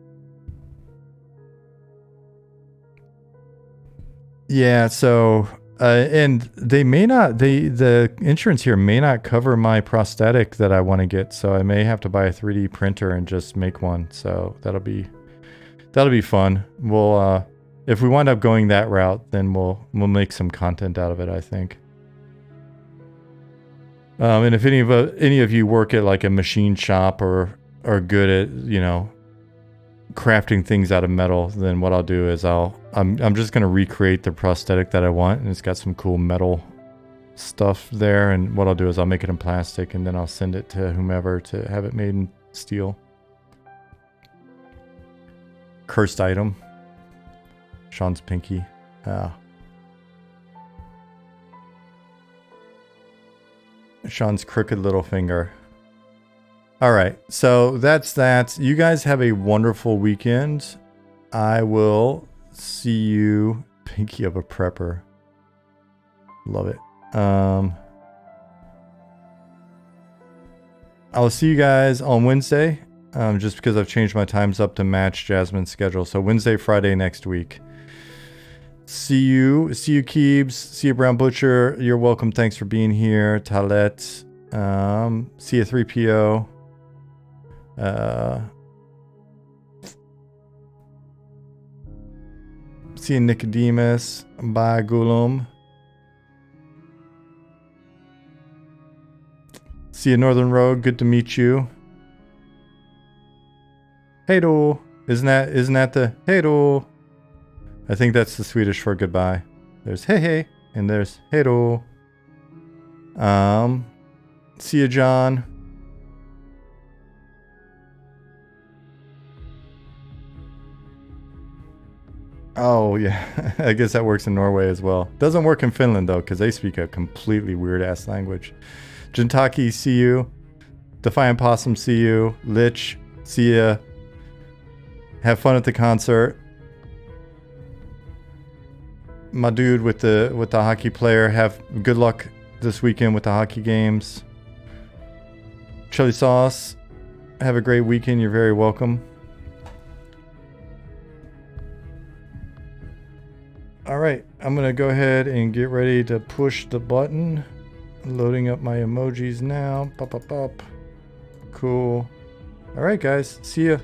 Yeah, so and they may not the insurance here may not cover my prosthetic that I want to get, so I may have to buy a 3D printer and just make one. So that'll be fun. We'll if we wind up going that route, then we'll make some content out of it, I think. And if any of you work at like a machine shop or are good at, you know, crafting things out of metal, then what I'll do is I'm just gonna recreate the prosthetic that I want, and it's got some cool metal stuff there, and what I'll do is I'll make it in plastic and then I'll send it to whomever to have it made in steel. cursed item. Sean's pinky. Sean's crooked little finger. All right, so that's that. You guys have a wonderful weekend. I will see you. Pinky of a prepper. Love it. I'll see you guys on Wednesday, just because I've changed my times up to match Jasmine's schedule. So Wednesday, Friday next week. See you Keebs. See you Brown Butcher. You're welcome. Thanks for being here. Talet. See you 3PO. See you Nicodemus. Bye Gulum. See you Northern Road. Good to meet you. Hey do. Isn't that the hey do? I think that's the Swedish for goodbye. There's hey hey and there's hey do. See you John. Oh yeah, I guess that works in Norway as well. Doesn't work in Finland though, because they speak a completely weird ass language. Jintaki, see you. Defiant Possum, see you. Lich, see ya. Have fun at the concert. My dude with the hockey player, have good luck this weekend with the hockey games. Chili Sauce, have a great weekend. You're very welcome. All right, I'm gonna go ahead and get ready to push the button. Loading up my emojis now. Pop, pop, pop. Cool. All right, guys. See ya.